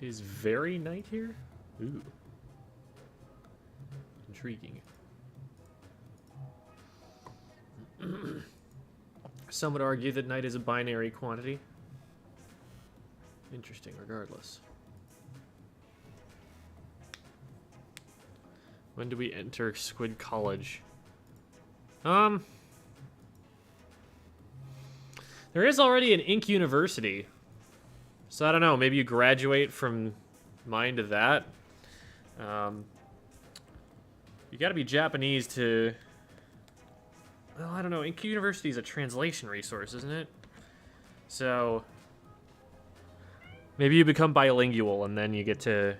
It is very night here? Ooh. Intriguing. Some would argue that night is a binary quantity. Interesting, regardless. When do we enter Squid College? There is already an Ink University. So I don't know, maybe you graduate from mine to that. You gotta be Japanese to... Well, I don't know, Ink University is a translation resource, isn't it? So... maybe you become bilingual and then you get to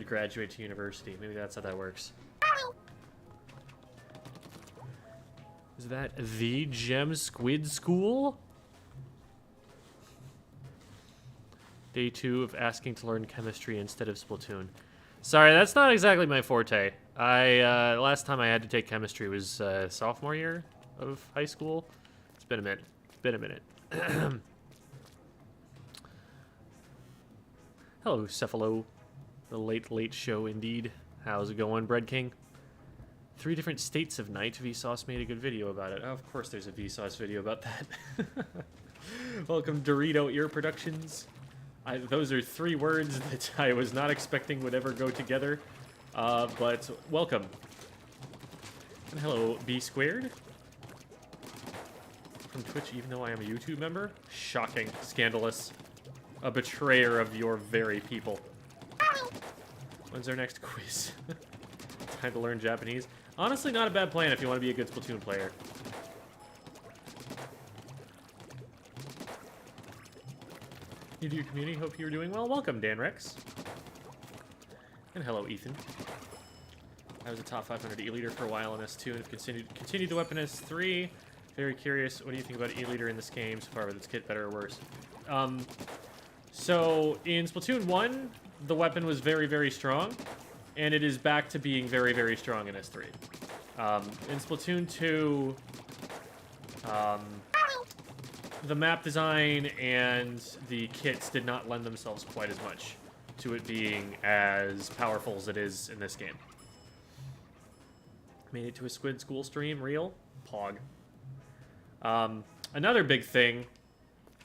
graduate to university. Maybe that's how that works. Is that the Gem Squid School? Day 2 of asking to learn chemistry instead of Splatoon. Sorry, that's not exactly my forte. Last time I had to take chemistry was sophomore year of high school. It's been a minute. Hello, Cephalo. The late show indeed. How's it going, Bread King? 3 different states of night. Vsauce made a good video about it. Oh, of course there's a Vsauce video about that. Welcome, Dorito Ear Productions. Those are 3 words that I was not expecting would ever go together. But welcome. And hello, B Squared. From Twitch, even though I am a YouTube member? Shocking. Scandalous. A betrayer of your very people. When's our next quiz? Time to learn Japanese. Honestly, not a bad plan if you want to be a good Splatoon player. New to your community, hope you're doing well. Welcome, Dan Rex. And hello, Ethan. I was a top 500 E-Leader for a while in S2 and have continued the weapon S3. Very curious, what do you think about E-Leader in this game so far? With its kit, better or worse? So, in Splatoon 1, the weapon was very, very strong. And it is back to being very, very strong in S3. In Splatoon 2, the map design and the kits did not lend themselves quite as much to it being as powerful as it is in this game. Made it to a Squid School stream, real? Pog. Another big thing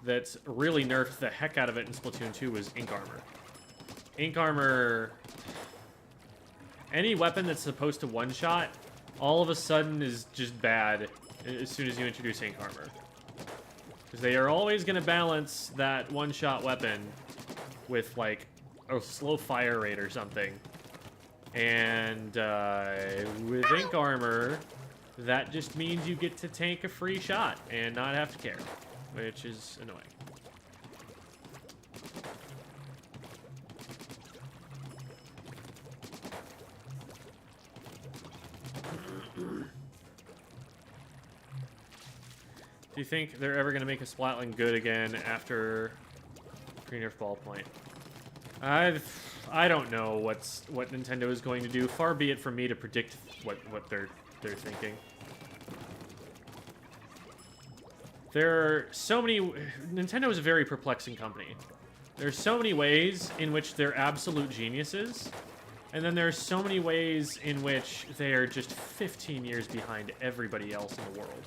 that's really nerfed the heck out of it in Splatoon 2 was Ink Armor. Ink Armor... any weapon that's supposed to one-shot, all of a sudden is just bad as soon as you introduce Ink Armor. Because they are always going to balance that one-shot weapon with, like, a slow fire rate or something. And with Ink Armor, that just means you get to tank a free shot and not have to care, which is annoying. Do you think they're ever going to make a Splatling good again after pre-nerf Ballpoint? I don't know what Nintendo is going to do. Far be it from me to predict what they're thinking. There are so many... Nintendo is a very perplexing company. There's so many ways in which they're absolute geniuses, and then there's so many ways in which they are just 15 years behind everybody else in the world.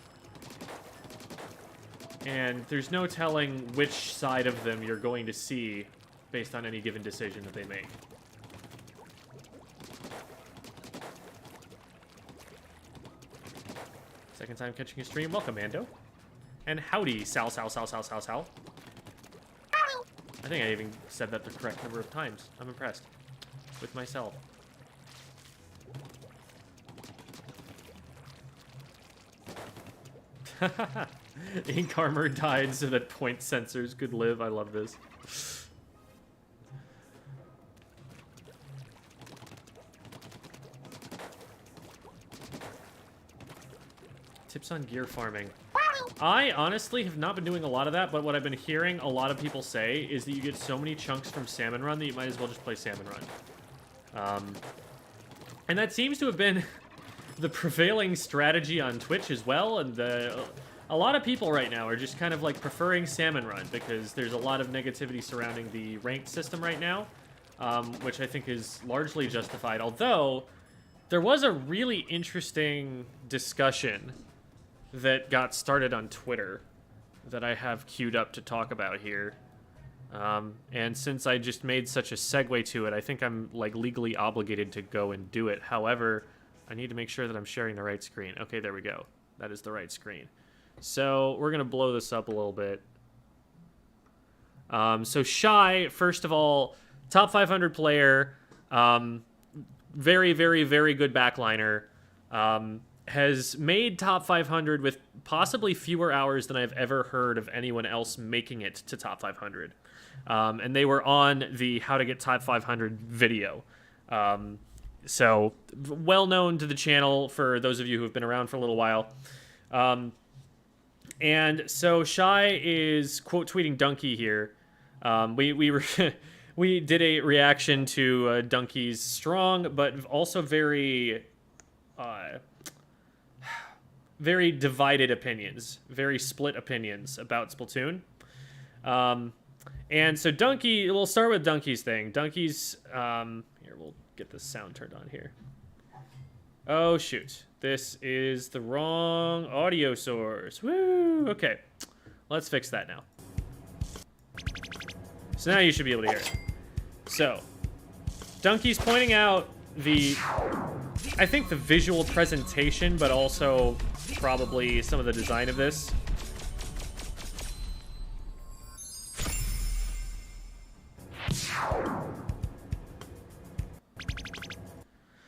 And there's no telling which side of them you're going to see based on any given decision that they make. Second time catching a stream. Welcome, Mando. And howdy, Sal. I think I even said that the correct number of times. I'm impressed with myself. Ink Armor died so that point sensors could live. I love this. Tips on gear farming. I honestly have not been doing a lot of that, but what I've been hearing a lot of people say is that you get so many chunks from Salmon Run that you might as well just play Salmon Run. And that seems to have been the prevailing strategy on Twitch as well, and a lot of people right now are just kind of like preferring Salmon Run because there's a lot of negativity surrounding the ranked system right now. which I think is largely justified. Although, there was a really interesting discussion that got started on Twitter that I have queued up to talk about here. And since I just made such a segue to it, I think I'm like legally obligated to go and do it. However, I need to make sure that I'm sharing the right screen. Okay, there we go. That is the right screen. So we're going to blow this up a little bit. So Shy, first of all, top 500 player, very, very, very good backliner, has made top 500 with possibly fewer hours than I've ever heard of anyone else making it to top 500. And they were on the How to Get Top 500 video. So well known to the channel for those of you who have been around for a little while. And so Shy is quote tweeting Dunkey here. We were we did a reaction to Dunkey's strong, but also very very divided opinions, very split opinions about Splatoon. And so Dunkey, we'll start with Dunkey's thing. Dunkey's, here, we'll get the sound turned on here. Oh, shoot. This is the wrong audio source. Woo! Okay. Let's fix that now. So now you should be able to hear it. So, Dunkey's pointing out I think the visual presentation, but also probably some of the design of this.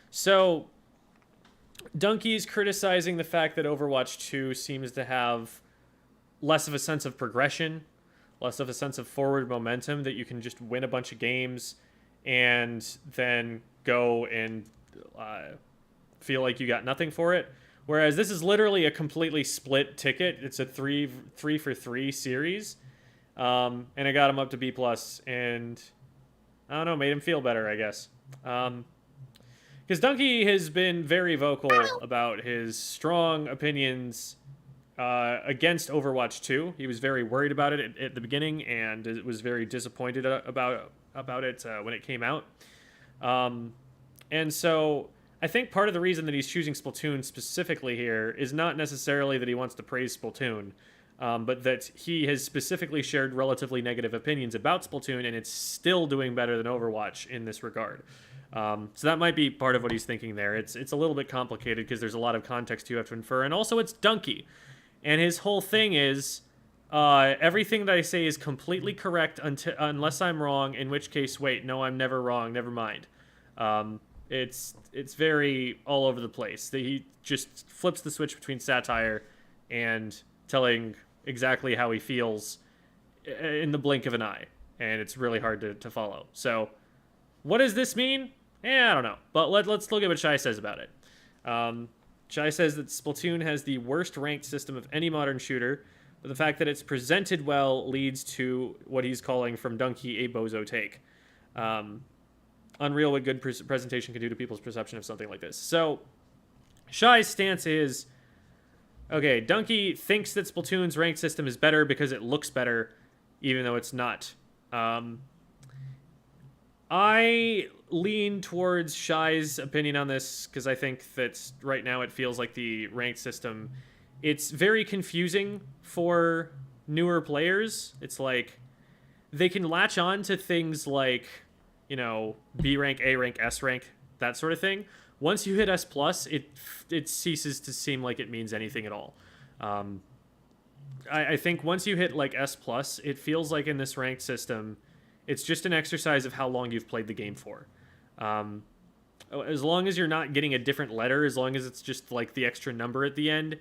So, Dunkey's criticizing the fact that Overwatch 2 seems to have less of a sense of progression, less of a sense of forward momentum, that you can just win a bunch of games and then go and feel like you got nothing for it. Whereas this is literally a completely split ticket. It's a three for three series. And I got him up to B+, and I don't know, made him feel better, I guess. Because Dunkey has been very vocal about his strong opinions against Overwatch 2. He was very worried about it at the beginning, and was very disappointed about it when it came out. And so I think part of the reason that he's choosing Splatoon specifically here is not necessarily that he wants to praise Splatoon, but that he has specifically shared relatively negative opinions about Splatoon, and it's still doing better than Overwatch in this regard. So that might be part of what he's thinking there. It's a little bit complicated because there's a lot of context you have to infer, and also it's Dunkey. And his whole thing is, everything that I say is completely correct unless I'm wrong, in which case, wait, no, I'm never wrong, never mind. It's very all over the place. He just flips the switch between satire and telling exactly how he feels in the blink of an eye. And it's really hard to follow. So, what does this mean? I don't know. But let's look at what Shy says about it. Shy says that Splatoon has the worst ranked system of any modern shooter, but the fact that it's presented well leads to what he's calling from Dunkey a bozo take. Unreal what good presentation can do to people's perception of something like this. So, Shy's stance is, okay, Dunkey thinks that Splatoon's ranked system is better because it looks better, even though it's not. I lean towards Shy's opinion on this because I think that right now it feels like the ranked system, it's very confusing for newer players. It's like they can latch on to things like, you know, B rank, A rank, S rank, that sort of thing. Once you hit S+, it ceases to seem like it means anything at all. I think once you hit like S+, it feels like in this ranked system, it's just an exercise of how long you've played the game for. As long as you're not getting a different letter, as long as it's just like the extra number at the end,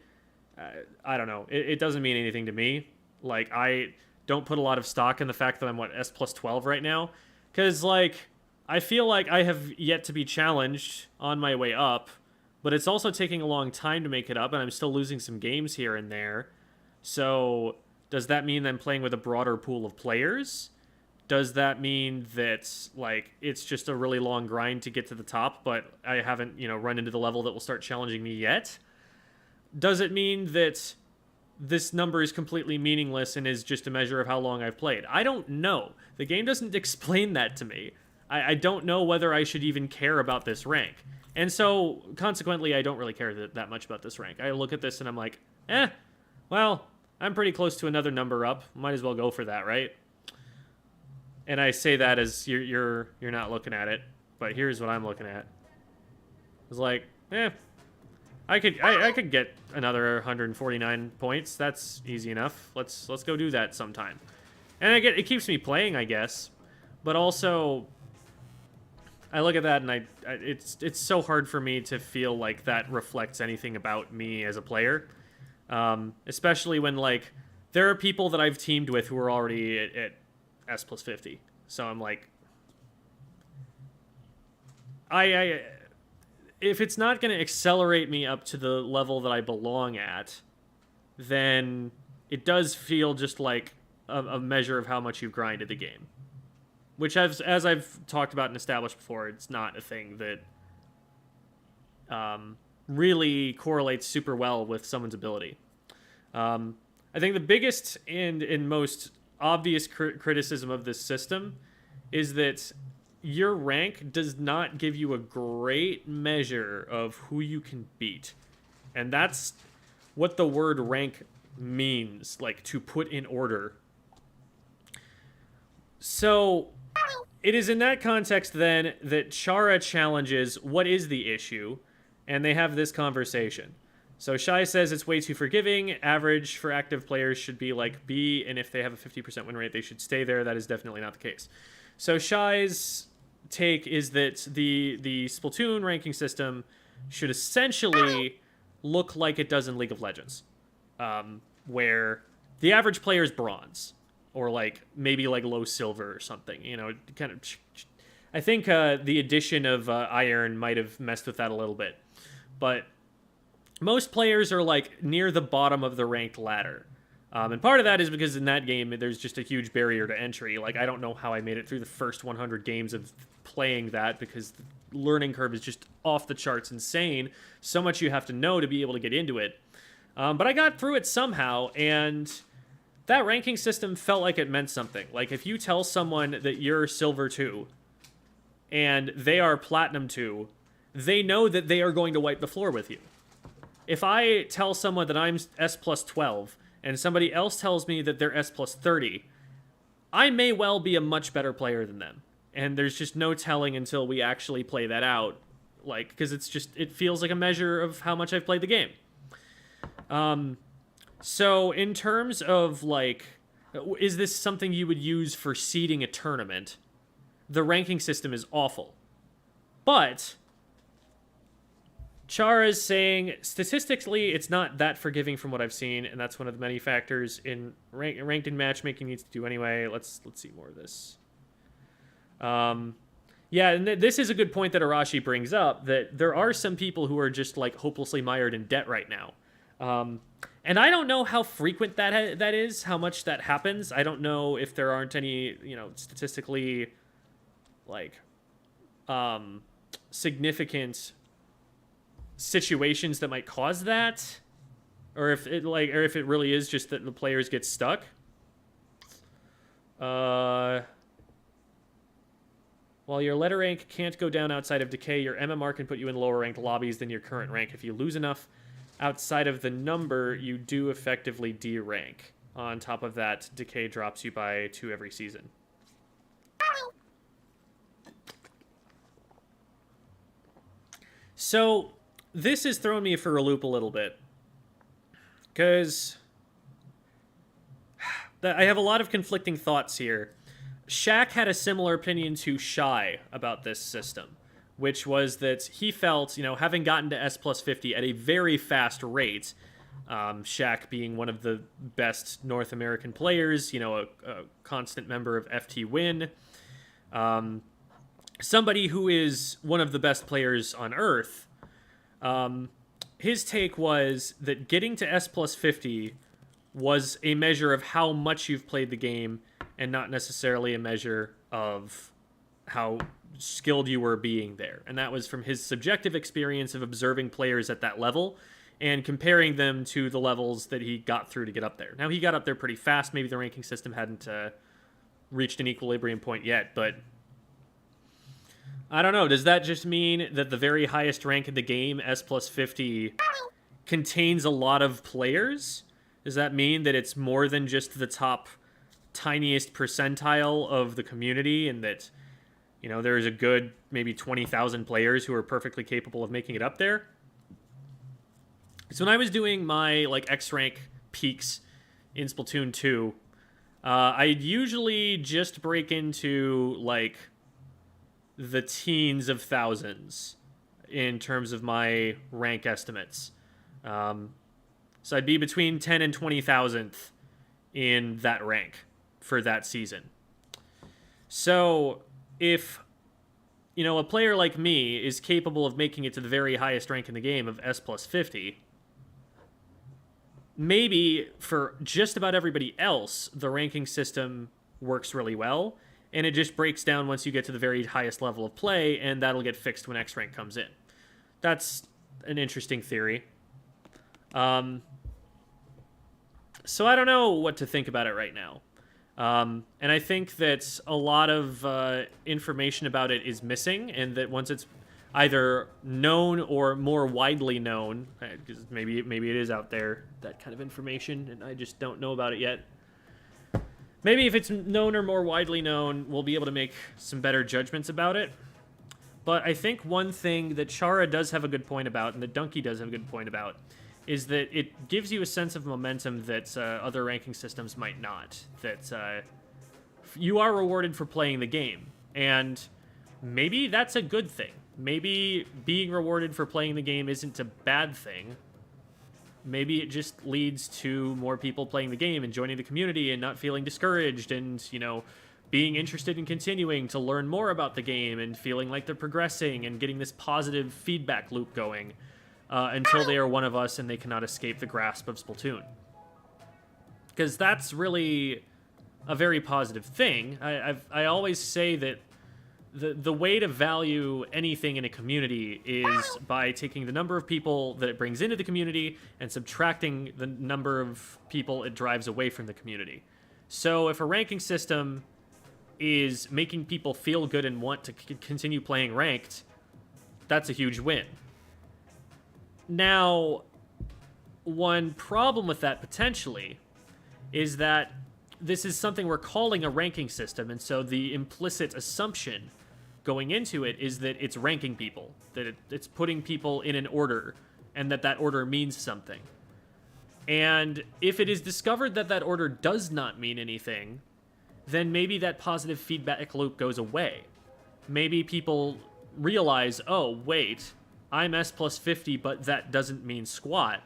I don't know. It doesn't mean anything to me. Like, I don't put a lot of stock in the fact that I'm, S plus 12 right now. Because, like, I feel like I have yet to be challenged on my way up, but it's also taking a long time to make it up, and I'm still losing some games here and there. So, does that mean I'm playing with a broader pool of players? Does that mean that, like, it's just a really long grind to get to the top, but I haven't, run into the level that will start challenging me yet? Does it mean that this number is completely meaningless and is just a measure of how long I've played? I don't know. The game doesn't explain that to me. I don't know whether I should even care about this rank. And so, consequently, I don't really care that much about this rank. I look at this and I'm like, well, I'm pretty close to another number up. Might as well go for that, right? And I say that as you're not looking at it, but here's what I'm looking at. It's like, I could get another 149 points. That's easy enough. Let's go do that sometime. And it keeps me playing, I guess. But also, I look at that and it's so hard for me to feel like that reflects anything about me as a player. Especially when, like, there are people that I've teamed with who are already at S plus 50. So I'm like, if it's not going to accelerate me up to the level that I belong at, then it does feel just like a measure of how much you've grinded the game. Which, as I've talked about and established before, it's not a thing that really correlates super well with someone's ability. I think the biggest and most obvious criticism of this system is that your rank does not give you a great measure of who you can beat. And that's what the word rank means, like, to put in order. So it is in that context, then, that Chara challenges what is the issue, and they have this conversation. So Shy says it's way too forgiving. Average for active players should be like B, and if they have a 50% win rate, they should stay there. That is definitely not the case. So Shy's take is that the Splatoon ranking system should essentially look like it does in League of Legends, where the average player is bronze, or like maybe like low silver or something. You know, kind of. I think the addition of iron might have messed with that a little bit, but most players are like near the bottom of the ranked ladder. And part of that is because in that game, there's just a huge barrier to entry. Like, I don't know how I made it through the first 100 games of playing that, because the learning curve is just off the charts insane. So much you have to know to be able to get into it. But I got through it somehow, and that ranking system felt like it meant something. Like, if you tell someone that you're Silver 2, and they are Platinum 2, they know that they are going to wipe the floor with you. If I tell someone that I'm S plus 12, and somebody else tells me that they're S plus 30, I may well be a much better player than them. And there's just no telling until we actually play that out. Like, because it feels like a measure of how much I've played the game. So in terms of, like, is this something you would use for seeding a tournament? The ranking system is awful. But Chara is saying, statistically, it's not that forgiving from what I've seen, and that's one of the many factors in ranked in matchmaking needs to do anyway. Let's see more of this. Yeah, and this is a good point that Arashi brings up, that there are some people who are just, like, hopelessly mired in debt right now. And I don't know how frequent that is, how much that happens. I don't know if there aren't any, statistically, like, significant situations that might cause that, or if it really is just that the players get stuck. While your letter rank can't go down outside of decay, your MMR can put you in lower ranked lobbies than your current rank. If you lose enough outside of the number, you do effectively D-rank. On top of that, decay drops you by 2 every season. So this has thrown me for a loop a little bit, because I have a lot of conflicting thoughts here. Shaq had a similar opinion to Shy about this system, which was that he felt, having gotten to S plus 50 at a very fast rate, Shaq being one of the best North American players, a constant member of FT Win, somebody who is one of the best players on Earth. His take was that getting to S plus 50 was a measure of how much you've played the game, and not necessarily a measure of how skilled you were being there. And that was from his subjective experience of observing players at that level and comparing them to the levels that he got through to get up there. Now, he got up there pretty fast. Maybe the ranking system hadn't reached an equilibrium point yet, but I don't know. Does that just mean that the very highest rank in the game, S plus 50, contains a lot of players? Does that mean that it's more than just the top tiniest percentile of the community, and that, you know, there's a good maybe 20,000 players who are perfectly capable of making it up there? So when I was doing my like X rank peaks in Splatoon 2, I'd usually just break into like the teens of thousands in terms of my rank estimates. So I'd be between 10 and 20,000th in that rank for that season. So if, you know, a player like me is capable of making it to the very highest rank in the game of S plus 50, maybe for just about everybody else, the ranking system works really well, and it just breaks down once you get to the very highest level of play, and that'll get fixed when X rank comes in. That's an interesting theory. So I don't know what to think about it right now. And I think that a lot of information about it is missing, and that once it's either known or more widely known, because maybe it is out there, that kind of information, and I just don't know about it yet. Maybe if it's known or more widely known, we'll be able to make some better judgments about it. But I think one thing that Chara does have a good point about, and that Dunkey does have a good point about, is that it gives you a sense of momentum that other ranking systems might not. That you are rewarded for playing the game, and maybe that's a good thing. Maybe being rewarded for playing the game isn't a bad thing. Maybe it just leads to more people playing the game and joining the community and not feeling discouraged, and, you know, being interested in continuing to learn more about the game and feeling like they're progressing and getting this positive feedback loop going until they are one of us and they cannot escape the grasp of Splatoon. Because that's really a very positive thing. I always say that the way to value anything in a community is by taking the number of people that it brings into the community and subtracting the number of people it drives away from the community. So if a ranking system is making people feel good and want to continue playing ranked, that's a huge win. Now, one problem with that potentially is that this is something we're calling a ranking system, and so the implicit assumption going into it is that it's ranking people, that it's putting people in an order, and that order means something. And if it is discovered that that order does not mean anything, then maybe that positive feedback loop goes away. Maybe people realize, oh, wait, I'm S plus 50, but that doesn't mean squat.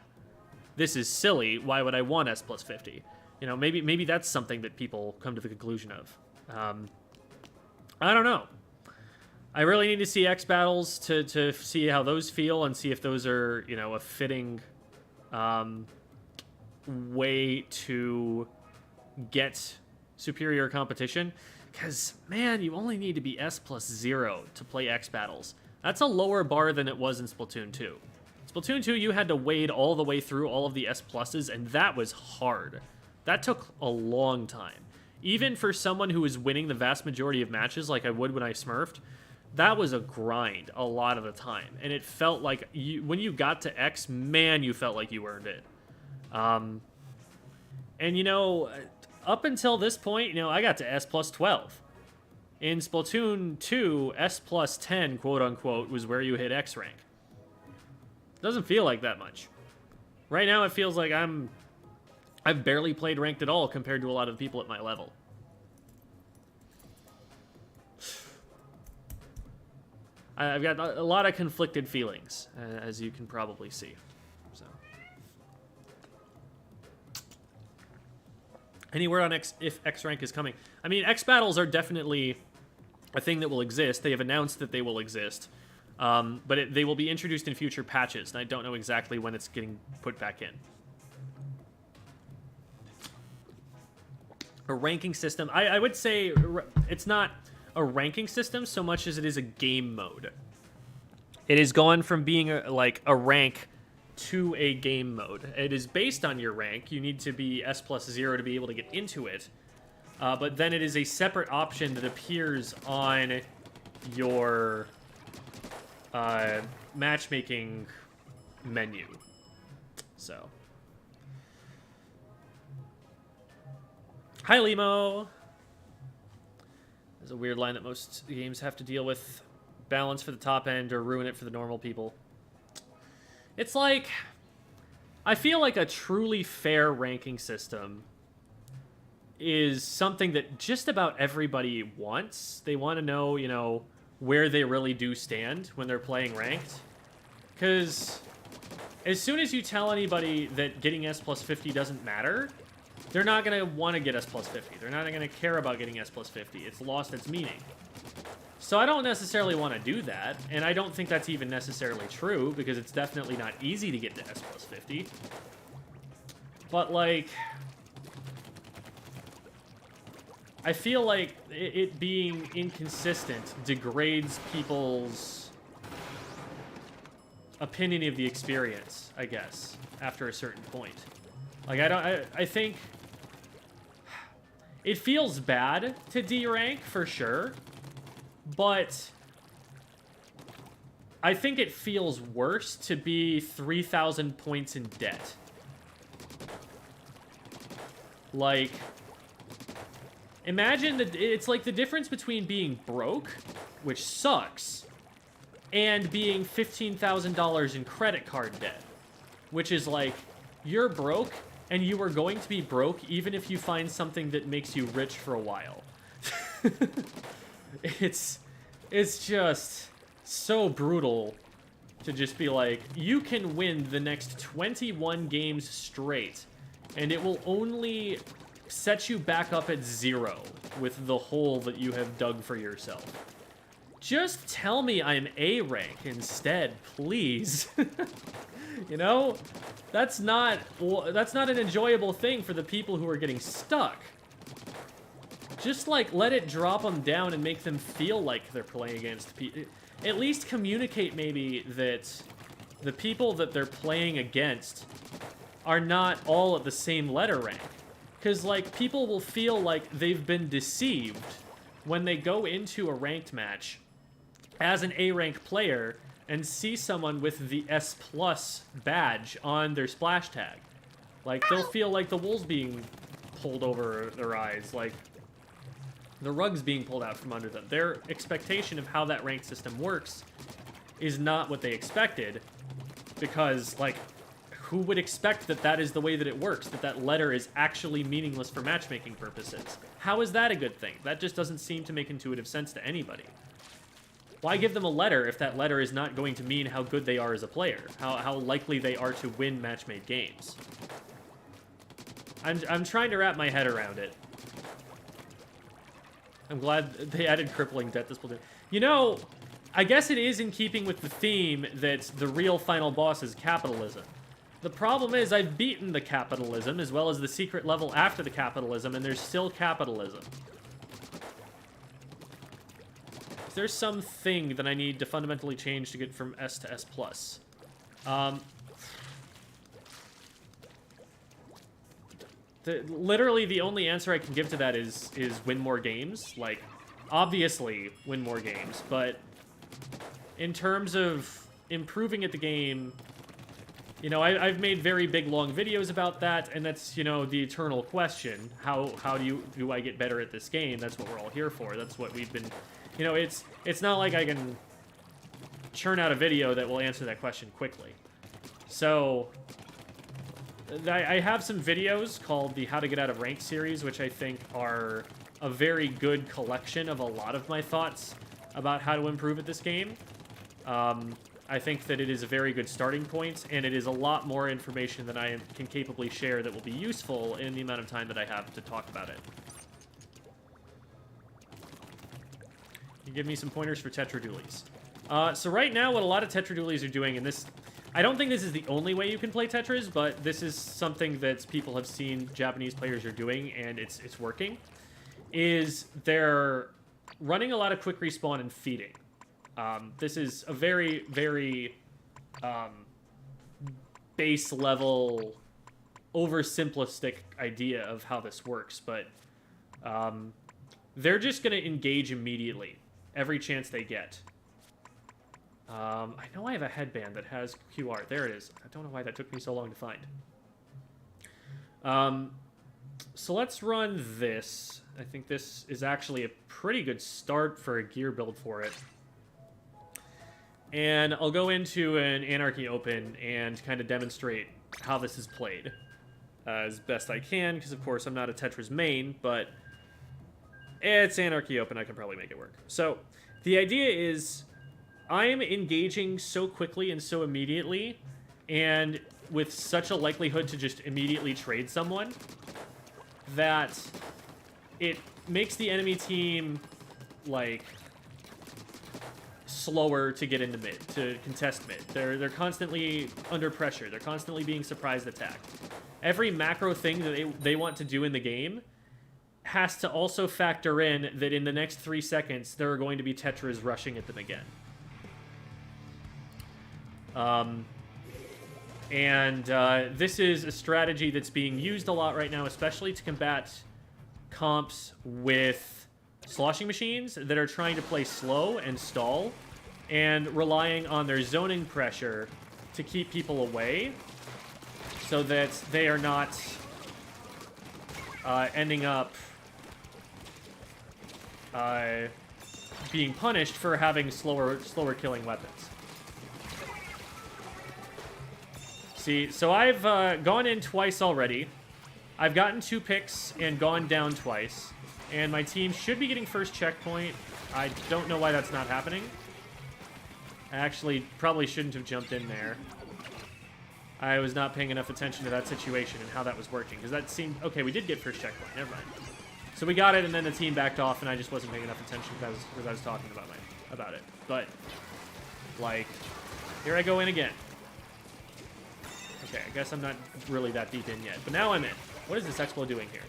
This is silly. Why would I want S plus 50? You know, maybe that's something that people come to the conclusion of. I don't know. I really need to see X battles to see how those feel and see if those are, you know, a fitting way to get superior competition. Because, man, you only need to be S plus 0 to play X battles. That's a lower bar than it was in Splatoon 2. Splatoon 2, you had to wade all the way through all of the S pluses, and that was hard. That took a long time. Even for someone who was winning the vast majority of matches like I would when I smurfed, that was a grind a lot of the time. And it felt like when you got to X, man, you felt like you earned it. And, you know, up until this point, you know, I got to S plus 12. In Splatoon 2, S plus 10, quote-unquote, was where you hit X rank. Doesn't feel like that much. Right now, it feels like I've barely played ranked at all compared to a lot of the people at my level. I've got a lot of conflicted feelings, as you can probably see. So, any word on if X rank is coming? I mean, X battles are definitely a thing that will exist. They have announced that they will exist, but they will be introduced in future patches, and I don't know exactly when it's getting put back in. A ranking system, I would say it's not a ranking system so much as it is a game mode. It has gone from being like a rank to a game mode. It is based on your rank. You need to be S plus 0 to be able to get into it. But then it is a separate option that appears on your matchmaking menu. So, hi Limo. There's a weird line that most games have to deal with. Balance for the top end or ruin it for the normal people. It's like, I feel like a truly fair ranking system is something that just about everybody wants. They want to know, you know, where they really do stand when they're playing ranked. Because as soon as you tell anybody that getting S plus 50 doesn't matter, they're not going to want to get S plus 50. They're not going to care about getting S plus 50. It's lost its meaning. So I don't necessarily want to do that, and I don't think that's even necessarily true, because it's definitely not easy to get to S plus 50. But, like, I feel like it being inconsistent degrades people's opinion of the experience, I guess, after a certain point. Like, I think it feels bad to D-rank, for sure. But I think it feels worse to be 3,000 points in debt. Like, imagine that it's like the difference between being broke, which sucks, and being $15,000 in credit card debt, which is like, you're broke and you are going to be broke even if you find something that makes you rich for a while. It's just so brutal to just be like, you can win the next 21 games straight, and it will only set you back up at 0 with the hole that you have dug for yourself. Just tell me I'm A rank instead, please. You know, that's not an enjoyable thing for the people who are getting stuck. Just, like, let it drop them down and make them feel like they're playing against people. At least communicate, maybe, that the people that they're playing against are not all at the same letter rank. Because, like, people will feel like they've been deceived when they go into a ranked match as an A-rank player and see someone with the S+ badge on their splash tag. Like, they'll feel like the wool's being pulled over their eyes, like the rug's being pulled out from under them. Their expectation of how that ranked system works is not what they expected, because, like, who would expect that that is the way that it works, that that letter is actually meaningless for matchmaking purposes? How is that a good thing? That just doesn't seem to make intuitive sense to anybody. Why give them a letter if that letter is not going to mean how good they are as a player, how likely they are to win match-made games? I'm trying to wrap my head around it. I'm glad they added crippling debt to Splatoon. You know, I guess it is in keeping with the theme that the real final boss is capitalism. The problem is I've beaten the capitalism as well as the secret level after the capitalism, and there's still capitalism. Is there something that I need to fundamentally change to get from S to S+? Literally, the only answer I can give to that is win more games. Like, obviously, win more games. But in terms of improving at the game, you know, I've made very big, long videos about that, and that's, you know, the eternal question. How do I get better at this game? That's what we're all here for. That's what we've been... You know, it's not like I can churn out a video that will answer that question quickly. So... I have some videos called the How to Get Out of Ranked series, which I think are a very good collection of a lot of my thoughts about how to improve at this game. I think that it is a very good starting point, and it is a lot more information than I can capably share that will be useful in the amount of time that I have to talk about it. You give me some pointers for Tetra Dualies. So right now, what a lot of Tetra Dualies are doing, and this... I don't think this is the only way you can play Tetras, but this is something that people have seen Japanese players are doing, and it's working, is they're running a lot of quick respawn and feeding. This is a very, very base level, oversimplistic idea of how this works, but they're just going to engage immediately. every chance they get. I know I have a headband that has QR. There it is. I don't know why that took me so long to find. So let's run this. I think this is actually a pretty good start for a gear build for it. And I'll go into an Anarchy Open and kind of demonstrate how this is played as best I can, because of course I'm not a Tetris main, but it's Anarchy Open, I can probably make it work. So the idea is I'm engaging so quickly and so immediately, and with such a likelihood to just immediately trade someone, that it makes the enemy team, like, slower to get into mid, to contest mid. They're constantly under pressure. They're constantly being surprise attacked. Every macro thing that they want to do in the game has to also factor in that in the next 3 seconds, there are going to be Tetras rushing at them again. This is a strategy that's being used a lot right now, especially to combat comps with sloshing machines that are trying to play slow and stall and relying on their zoning pressure to keep people away so that they are not ending up being punished for having slower killing weapons. See, so I've gone in twice already. I've gotten 2 picks and gone down twice. And my team should be getting first checkpoint. I don't know why that's not happening. I actually probably shouldn't have jumped in there. I was not paying enough attention to that situation and how that was working. Because that seemed... Okay, we did get first checkpoint. Never mind. So we got it, and then the team backed off, and I just wasn't paying enough attention because I was talking about it. But, like, here I go in again. Okay, I guess I'm not really that deep in yet. But now I'm in. What is this Explo doing here?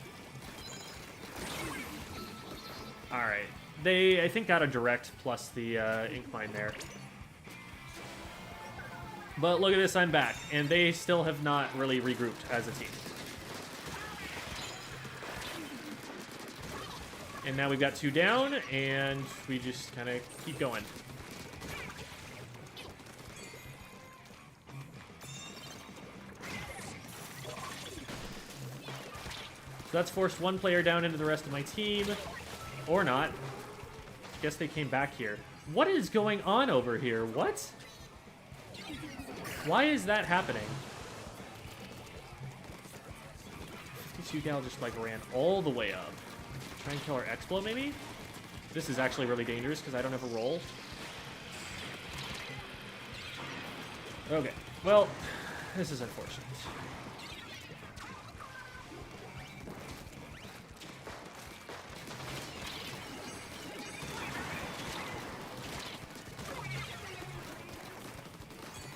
Alright. They, I think, got a direct plus the ink mine there. But look at this, I'm back. And they still have not really regrouped as a team. And now we've got 2 down, and we just kind of keep going. So that's forced 1 player down into the rest of my team. Or not. Guess they came back here. What is going on over here? What? Why is that happening? 52 gal just like ran all the way up. Try and kill our Explo maybe? This is actually really dangerous because I don't have a roll. Okay. Well, this is unfortunate.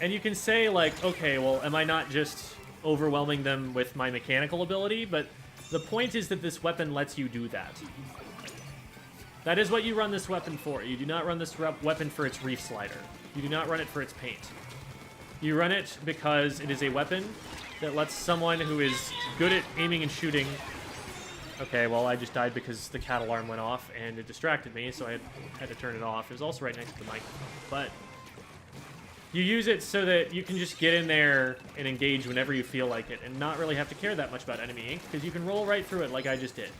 And you can say, like, okay, well, am I not just overwhelming them with my mechanical ability? But the point is that this weapon lets you do that. That is what you run this weapon for. You do not run this weapon for its reef slider. You do not run it for its paint. You run it because it is a weapon that lets someone who is good at aiming and shooting... Okay, well, I just died because the cat alarm went off and it distracted me, so I had to turn it off. It was also right next to the microphone, but... You use it so that you can just get in there and engage whenever you feel like it and not really have to care that much about enemy ink because you can roll right through it like I just did.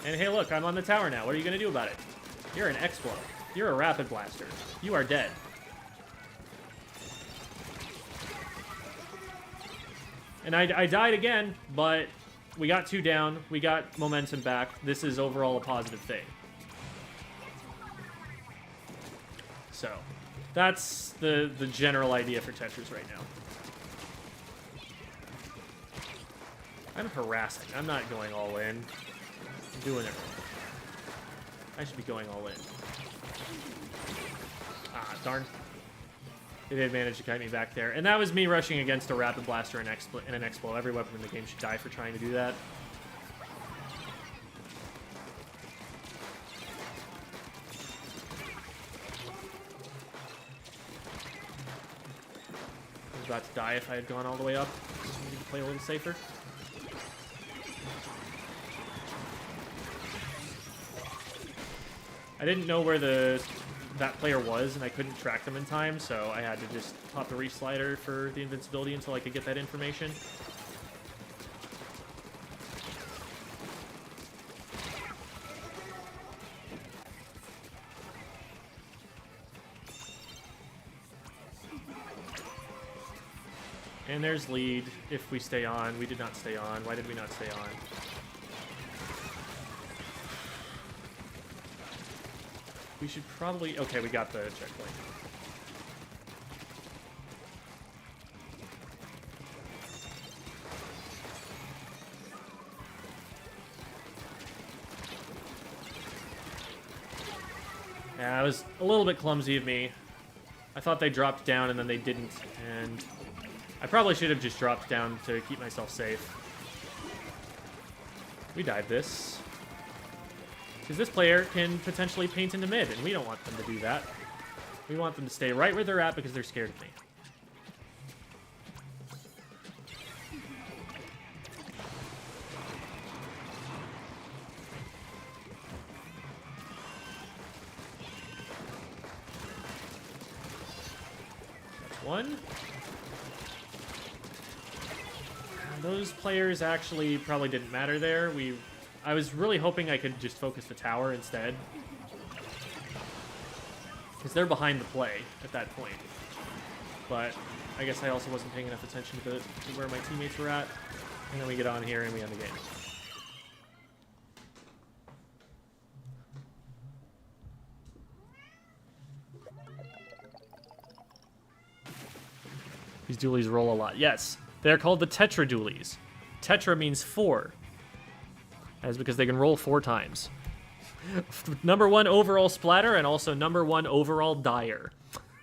And hey, look, I'm on the tower now. What are you going to do about it? You're an Explo. You're a Rapid Blaster. You are dead. And I died again, but we got 2 down. We got momentum back. This is overall a positive thing. So... That's the general idea for Tetris right now. I'm harassing. I'm not going all in. I'm doing it wrong. I should be going all in. Ah, darn. They did manage to kite me back there. And that was me rushing against a Rapid Blaster and an Explo. Every weapon in the game should die for trying to do that. About to die if I had gone all the way up. Just needed to play a little safer. I didn't know where that player was, and I couldn't track them in time, so I had to just pop the reach slider for the invincibility until I could get that information. And there's lead if we stay on. We did not stay on. Why did we not stay on? We should probably... Okay, we got the checkpoint. Yeah, it was a little bit clumsy of me. I thought they dropped down and then they didn't, and I probably should have just dropped down to keep myself safe. We dive this. Because this player can potentially paint into mid, and we don't want them to do that. We want them to stay right where they're at because they're scared of me. That's one. Those players actually probably didn't matter there. I was really hoping I could just focus the tower instead. Because they're behind the play at that point. But I guess I also wasn't paying enough attention to where my teammates were at. And then we get on here and we end the game. These dualies roll a lot. Yes, they're called the Tetra Dualies. Tetra means 4. That's because they can roll 4 times. #1 overall splatter and also #1 overall dyer.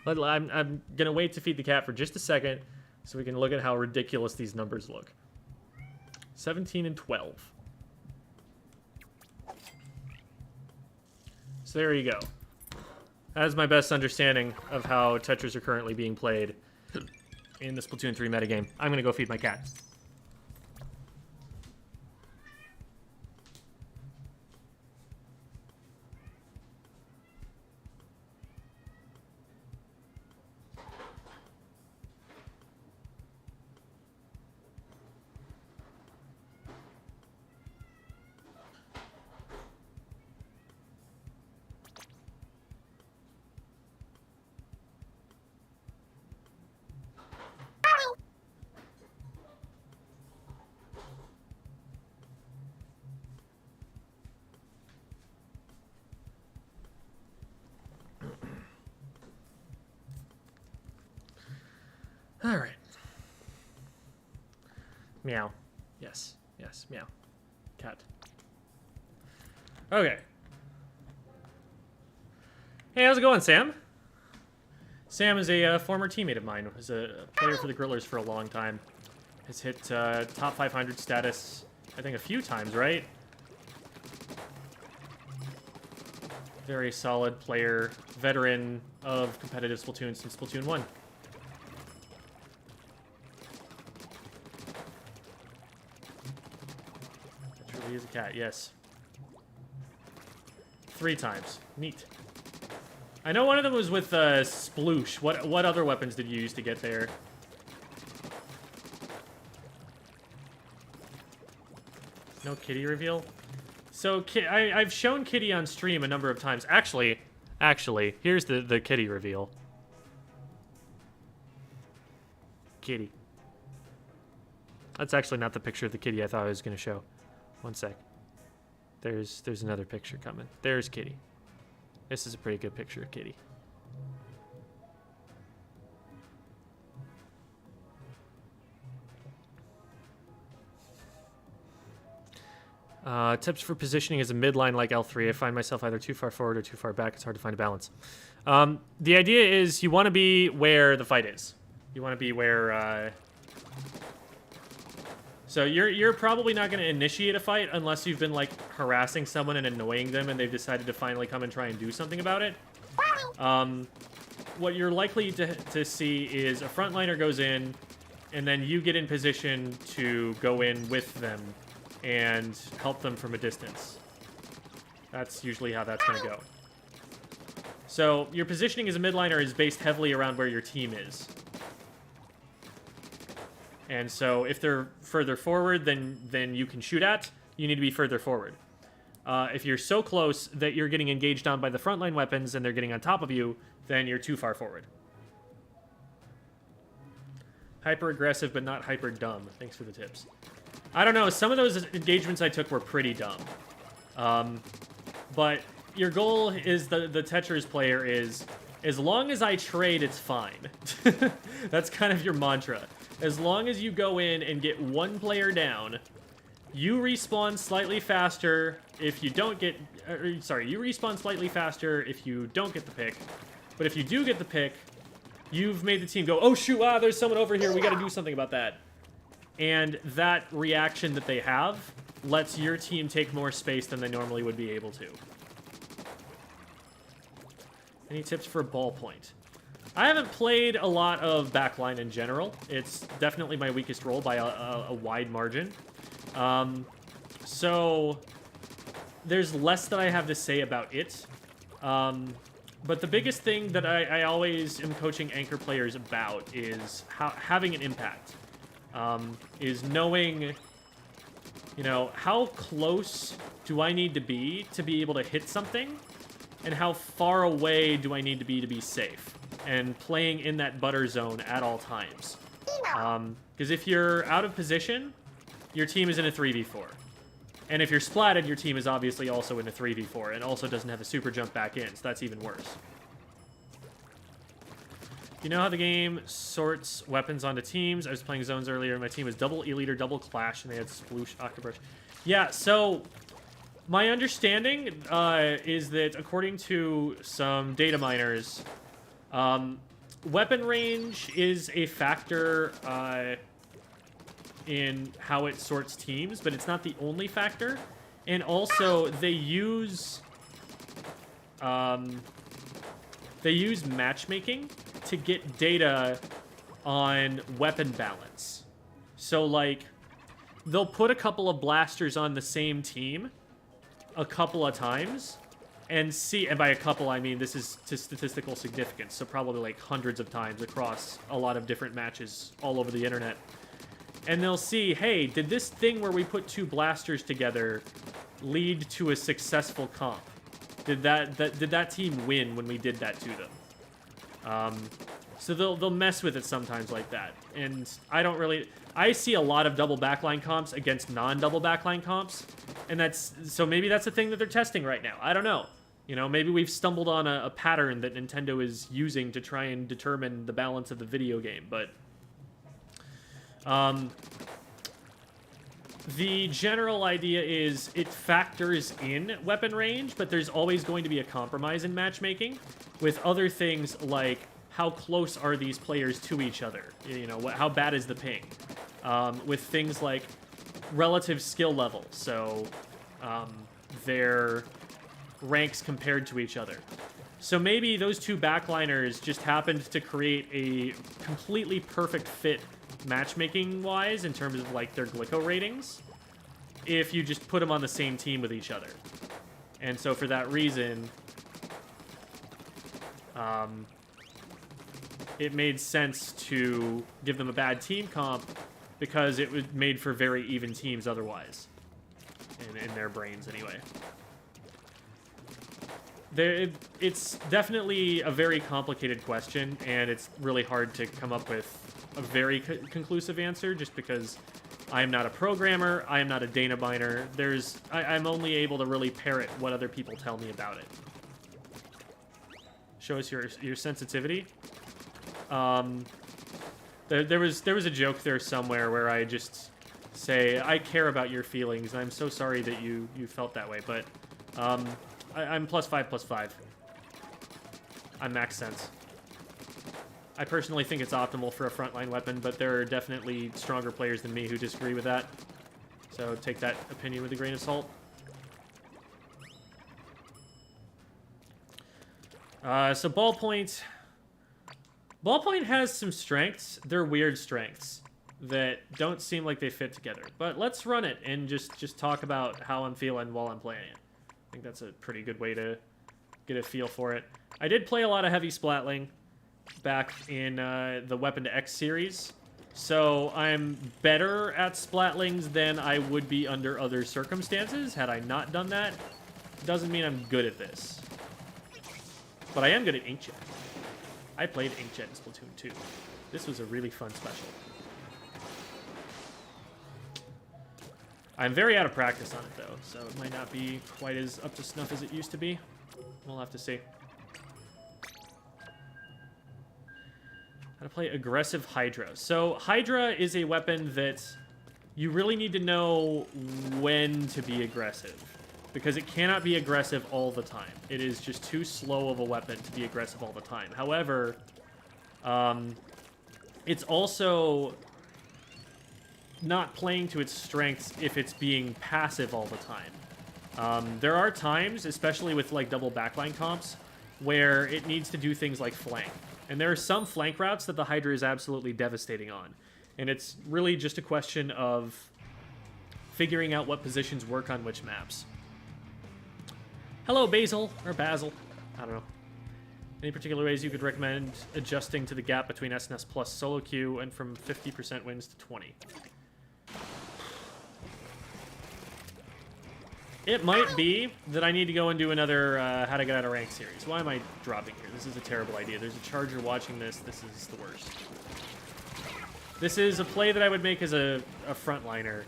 I'm going to wait to feed the cat for just a second so we can look at how ridiculous these numbers look. 17 and 12. So there you go. That is my best understanding of how Tetras are currently being played in the Splatoon 3 metagame. I'm going to go feed my cat. All right. Meow. Yes. Yes. Meow. Cat. Okay. Hey, how's it going, Sam? Sam is a former teammate of mine. Was a player for the Grillers for a long time. Has hit top 500 status, I think, a few times, right? Very solid player, veteran of competitive Splatoon since Splatoon 1. He is a cat, yes. 3 times. Neat. I know one of them was with Sploosh. What other weapons did you use to get there? No kitty reveal? So I've shown kitty on stream a number of times. Actually, here's the kitty reveal. Kitty. That's actually not the picture of the kitty I thought I was going to show. One sec. There's another picture coming. There's Kitty. This is a pretty good picture of Kitty. Tips for positioning as a midline like L3. I find myself either too far forward or too far back. It's hard to find a balance. The idea is you want to be where the fight is. You want to be where... So you're probably not going to initiate a fight unless you've been, like, harassing someone and annoying them and they've decided to finally come and try and do something about it. What you're likely to see is a frontliner goes in, and then you get in position to go in with them and help them from a distance. That's usually how that's going to go. So your positioning as a midliner is based heavily around where your team is. And so if they're further forward than you can shoot at, you need to be further forward. If you're so close that you're getting engaged on by the frontline weapons and they're getting on top of you, then you're too far forward. Hyper-aggressive, but not hyper-dumb. Thanks for the tips. I don't know. Some of those engagements I took were pretty dumb. But your goal is, the Tetris player is, as long as I trade, it's fine. That's kind of your mantra. As long as you go in and get one player down, you respawn slightly faster if you don't get... sorry, you respawn slightly faster if you don't get the pick. But if you do get the pick, you've made the team go, oh shoot, there's someone over here, we gotta do something about that. And that reaction that they have lets your team take more space than they normally would be able to. Any tips for Ballpoint? I haven't played a lot of Backline in general. It's definitely my weakest role by a wide margin. So there's less that I have to say about it. But the biggest thing that I always am coaching anchor players about is having an impact. Is knowing, you know, how close do I need to be able to hit something, and how far away do I need to be safe, and playing in that butter zone at all times. Because if you're out of position, your team is in a 3v4. And if you're splatted, your team is obviously also in a 3v4 and also doesn't have a super jump back in, so that's even worse. You know how the game sorts weapons onto teams? I was playing zones earlier, my team was double Elite or double Clash, and they had Sploosh-o-matic. Yeah, so my understanding is that according to some data miners, weapon range is a factor in how it sorts teams, but it's not the only factor. And also, they use matchmaking to get data on weapon balance. So, like, they'll put a couple of blasters on the same team a couple of times and see, and by a couple, I mean this is to statistical significance, so probably like hundreds of times across a lot of different matches all over the internet. And they'll see, hey, did this thing where we put two blasters together lead to a successful comp? Did that team win when we did that to them? So they'll mess with it sometimes like that. And I see a lot of double backline comps against non-double backline comps, and so maybe that's a thing that they're testing right now. I don't know. You know, maybe we've stumbled on a pattern that Nintendo is using to try and determine the balance of the video game, but the general idea is it factors in weapon range, but there's always going to be a compromise in matchmaking with other things like how close are these players to each other? You know, how bad is the ping? With things like relative skill level, so their ranks compared to each other. So maybe those two backliners just happened to create a completely perfect fit matchmaking-wise in terms of, like, their Glicko ratings if you just put them on the same team with each other. And so for that reason, it made sense to give them a bad team comp because it was made for very even teams otherwise. In their brains, anyway. It's definitely a very complicated question, and it's really hard to come up with a very conclusive answer just because I am not a programmer, I am not a data miner. I'm only able to really parrot what other people tell me about it. Show us your sensitivity. There was a joke there somewhere where I just say, I care about your feelings, and I'm so sorry that you felt that way, but I'm +5/+5. I'm max sense. I personally think it's optimal for a frontline weapon, but there are definitely stronger players than me who disagree with that. So take that opinion with a grain of salt. So Ballpoint has some strengths. They're weird strengths that don't seem like they fit together. But let's run it and just talk about how I'm feeling while I'm playing it. I think that's a pretty good way to get a feel for it. I did play a lot of heavy Splatling back in the Weapon to X series, so I'm better at Splatlings than I would be under other circumstances. Had I not done that, doesn't mean I'm good at this. But I am good at Inkjet. I played Inkjet in Splatoon 2. This was a really fun special. I'm very out of practice on it, though, so it might not be quite as up to snuff as it used to be. We'll have to see. How to play aggressive Hydra. So Hydra is a weapon that you really need to know when to be aggressive, because it cannot be aggressive all the time. It is just too slow of a weapon to be aggressive all the time. However, it's also not playing to its strengths if it's being passive all the time. There are times, especially with like double backline comps, where it needs to do things like flank. And there are some flank routes that the Hydra is absolutely devastating on. And it's really just a question of figuring out what positions work on which maps. Hello, Basil, or Basil. I don't know. Any particular ways you could recommend adjusting to the gap between SNS plus solo queue and from 50% wins to 20? It might be that I need to go and do another How to Get Out of Rank series. Why am I dropping here? This is a terrible idea. There's a charger watching this. This is the worst. This is a play that I would make as a frontliner,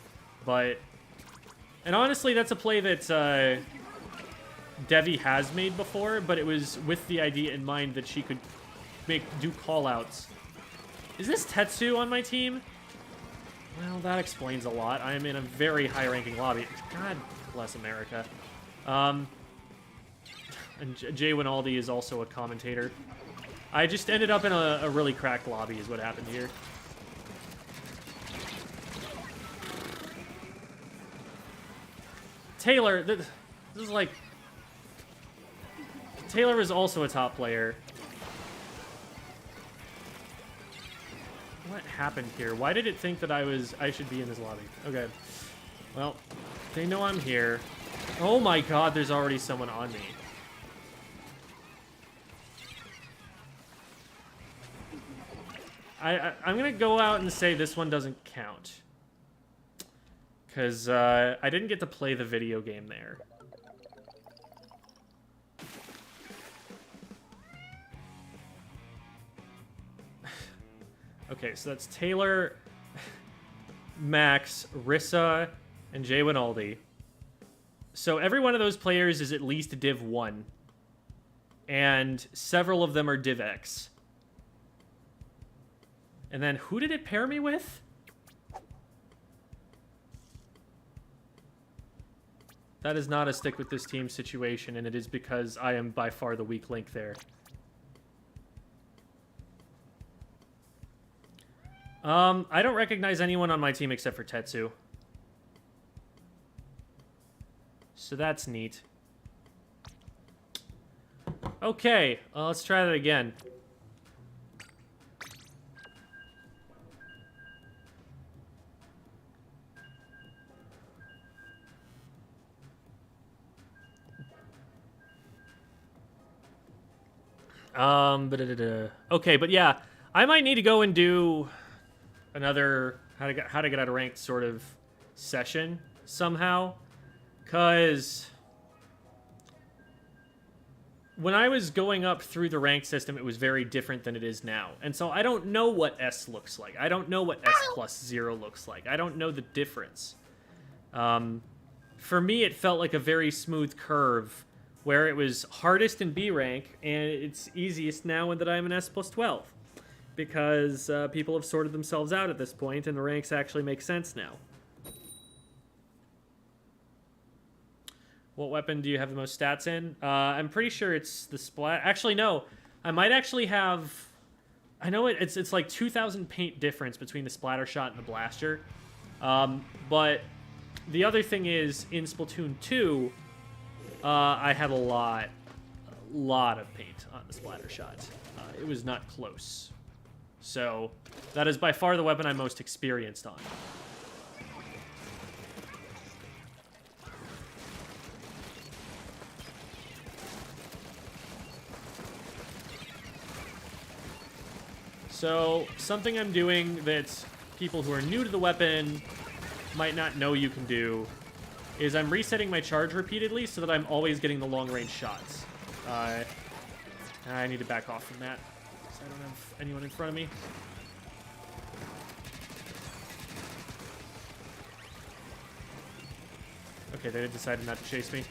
but... And honestly, that's a play that Devi has made before, but it was with the idea in mind that she could do call-outs. Is this Tetsu on my team? Well, that explains a lot. I am in a very high-ranking lobby. God bless America. And Jay Winaldi is also a commentator. I just ended up in a really cracked lobby is what happened here. Taylor, this is like... Taylor is also a top player. What happened here? Why did it think that I should be in this lobby? Okay. Well, they know I'm here. Oh my god, there's already someone on me. I'm gonna go out and say this one doesn't count. Because I didn't get to play the video game there. Okay, so that's Taylor, Max, Rissa, and Jay Winaldi. So every one of those players is at least Div 1. And several of them are Div X. And then who did it pair me with? That is not a stick with this team situation, and it is because I am by far the weak link there. I don't recognize anyone on my team except for Tetsu. So that's neat. Okay, let's try that again. Okay, but yeah, I might need to go and do another how to get out of ranked sort of session somehow, because when I was going up through the rank system, it was very different than it is now, and so I don't know what S looks like. I don't know what S+0 looks like. I don't know the difference. For me, it felt like a very smooth curve where it was hardest in B rank, and it's easiest now that I'm an S+12. Because people have sorted themselves out at this point, and the ranks actually make sense now. What weapon do you have the most stats in? I'm pretty sure it's the Splat... Actually, no. I might actually have... I know it's like 2,000 paint difference between the Splattershot and the Blaster. But the other thing is, in Splatoon 2... I had a lot of paint on the Splattershot. It was not close. So, that is by far the weapon I'm most experienced on. So, something I'm doing that people who are new to the weapon might not know you can do is I'm resetting my charge repeatedly so that I'm always getting the long-range shots. I need to back off from that because I don't have anyone in front of me. Okay, they decided not to chase me.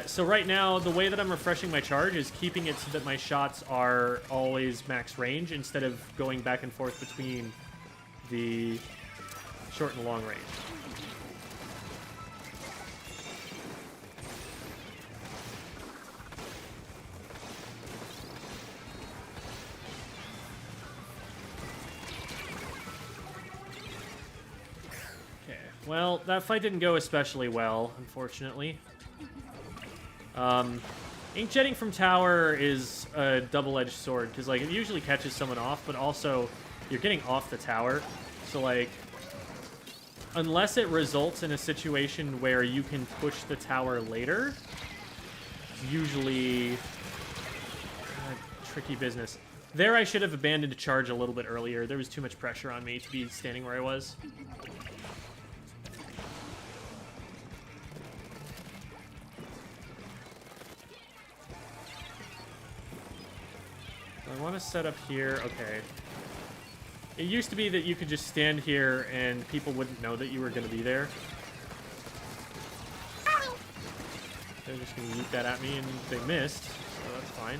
So right now, the way that I'm refreshing my charge is keeping it so that my shots are always max range instead of going back and forth between the short and long range. Okay, well, that fight didn't go especially well, unfortunately. Inkjetting from tower is a double-edged sword, because, like, it usually catches someone off, but also you're getting off the tower. So, like, unless it results in a situation where you can push the tower later, it's usually tricky business. There I should have abandoned charge a little bit earlier. There was too much pressure on me to be standing where I was. I want to set up here. Okay. It used to be that you could just stand here and people wouldn't know that you were going to be there. They're just going to yeet that at me and they missed, so that's fine.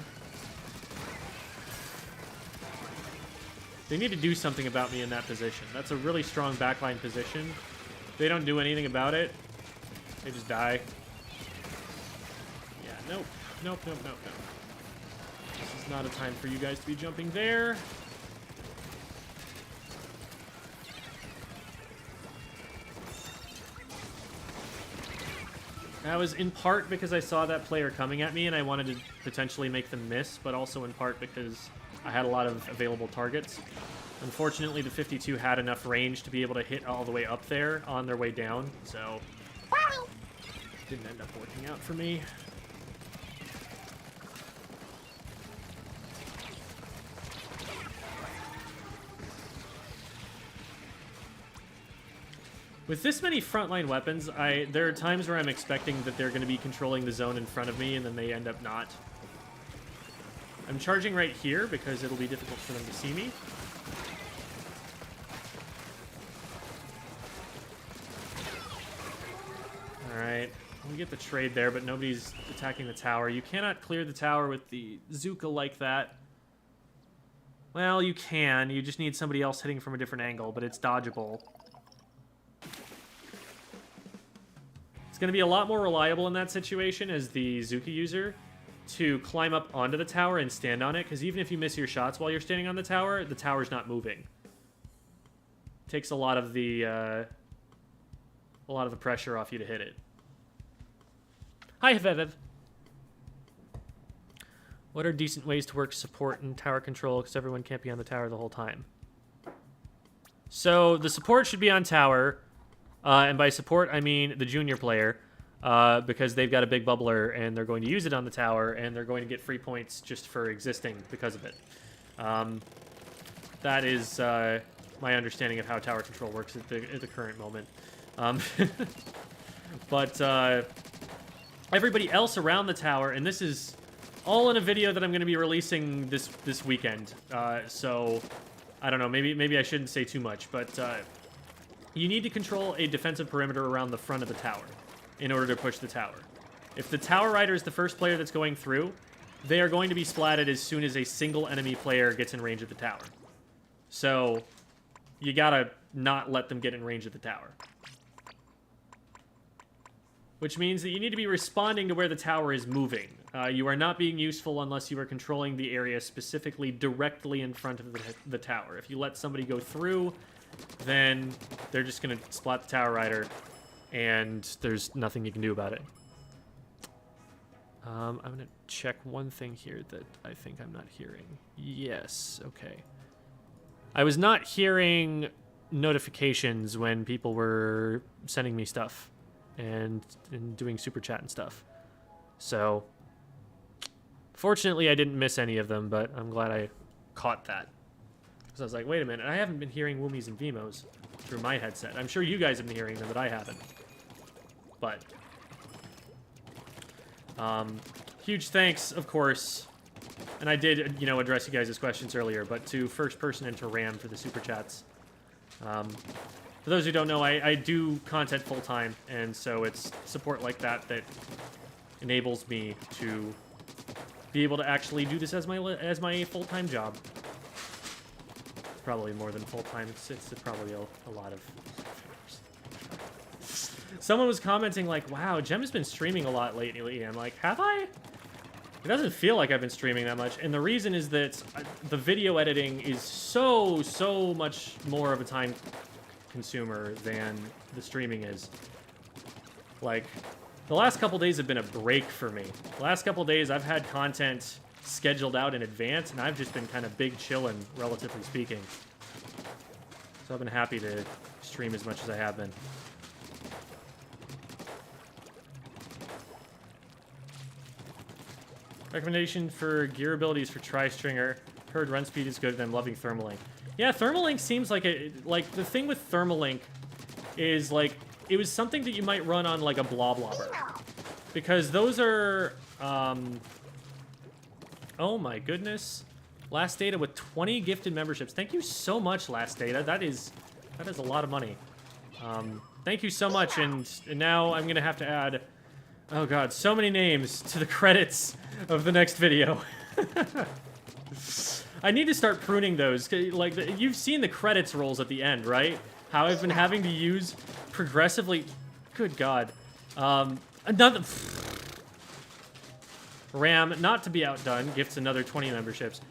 They need to do something about me in that position. That's a really strong backline position. If they don't do anything about it, they just die. Yeah, nope. Nope, nope, nope, nope. This is not a time for you guys to be jumping there. That was in part because I saw that player coming at me and I wanted to potentially make them miss, but also in part because I had a lot of available targets. Unfortunately, the 52 had enough range to be able to hit all the way up there on their way down, so didn't end up working out for me. With this many frontline weapons, there are times where I'm expecting that they're going to be controlling the zone in front of me, and then they end up not. I'm charging right here because it'll be difficult for them to see me. Alright, we get the trade there, but nobody's attacking the tower. You cannot clear the tower with the Trizooka like that. Well, you can. You just need somebody else hitting from a different angle, but it's dodgeable. Going to be a lot more reliable in that situation as the Trizooka user to climb up onto the tower and stand on it, because even if you miss your shots while you're standing on the tower's not moving. Takes a lot of the pressure off you to hit it. Hi, Vevev. What are decent ways to work support and tower control, because everyone can't be on the tower the whole time? So the support should be on tower. And by support, I mean the junior player, because they've got a big bubbler, and they're going to use it on the tower, and they're going to get free points just for existing because of it. That is my understanding of how tower control works at the current moment. But everybody else around the tower, and this is all in a video that I'm going to be releasing this weekend. So I don't know, maybe I shouldn't say too much, but you need to control a defensive perimeter around the front of the tower in order to push the tower. If the tower rider is the first player that's going through, they are going to be splatted as soon as a single enemy player gets in range of the tower. So you gotta not let them get in range of the tower. Which means that you need to be responding to where the tower is moving. You are not being useful unless you are controlling the area specifically directly in front of the tower. If you let somebody go through, then they're just going to splat the tower rider, and there's nothing you can do about it. I'm going to check one thing here that I think I'm not hearing. Yes, okay. I was not hearing notifications when people were sending me stuff and doing super chat and stuff. So, fortunately, I didn't miss any of them, but I'm glad I caught that. So I was like, wait a minute, I haven't been hearing Woomies and Vimos through my headset. I'm sure you guys have been hearing them, but I haven't. But huge thanks, of course. And I did, you know, address you guys' questions earlier, but to First Person and to Ram for the super chats. For those who don't know, I do content full-time, and so it's support like that that enables me to be able to actually do this as my full-time job. Probably more than full-time. It's probably a lot of hours. Someone was commenting like, wow, Jem has been streaming a lot lately. I'm like, have I? It doesn't feel like I've been streaming that much, and the reason is that the video editing is so much more of a time consumer than the streaming is. Like, the last couple days have been a break for me. The last couple days I've had content scheduled out in advance, and I've just been kind of big chillin', relatively speaking. So I've been happy to stream as much as I have been. Recommendation for gear abilities for Tri-Stringer. Heard run speed is good, and I'm loving Thermalink. Yeah, Thermalink seems like the thing with Thermalink is like it was something that you might run on like a Bloblobber. Because those are oh my goodness. Last Data with 20 gifted memberships. Thank you so much, Last Data. That is a lot of money. Thank you so much, and now I'm gonna have to add, oh god, so many names to the credits of the next video. I need to start pruning those. Like, you've seen the credits rolls at the end, right? How I've been having to use progressively... Good god. Another... Ram, not to be outdone, gifts another 20 memberships.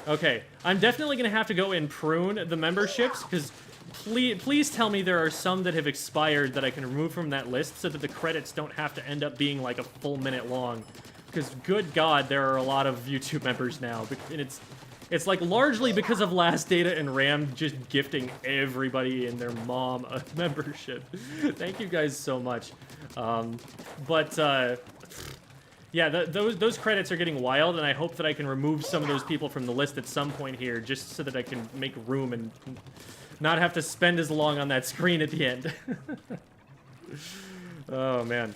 Okay, I'm definitely going to have to go and prune the memberships, because please tell me there are some that have expired that I can remove from that list so that the credits don't have to end up being like a full minute long. Because, good god, there are a lot of YouTube members now, and it's like largely because of Last Data and Ram just gifting everybody and their mom a membership. Thank you guys so much. Yeah, those credits are getting wild, and I hope that I can remove some of those people from the list at some point here, just so that I can make room and not have to spend as long on that screen at the end. Oh, man.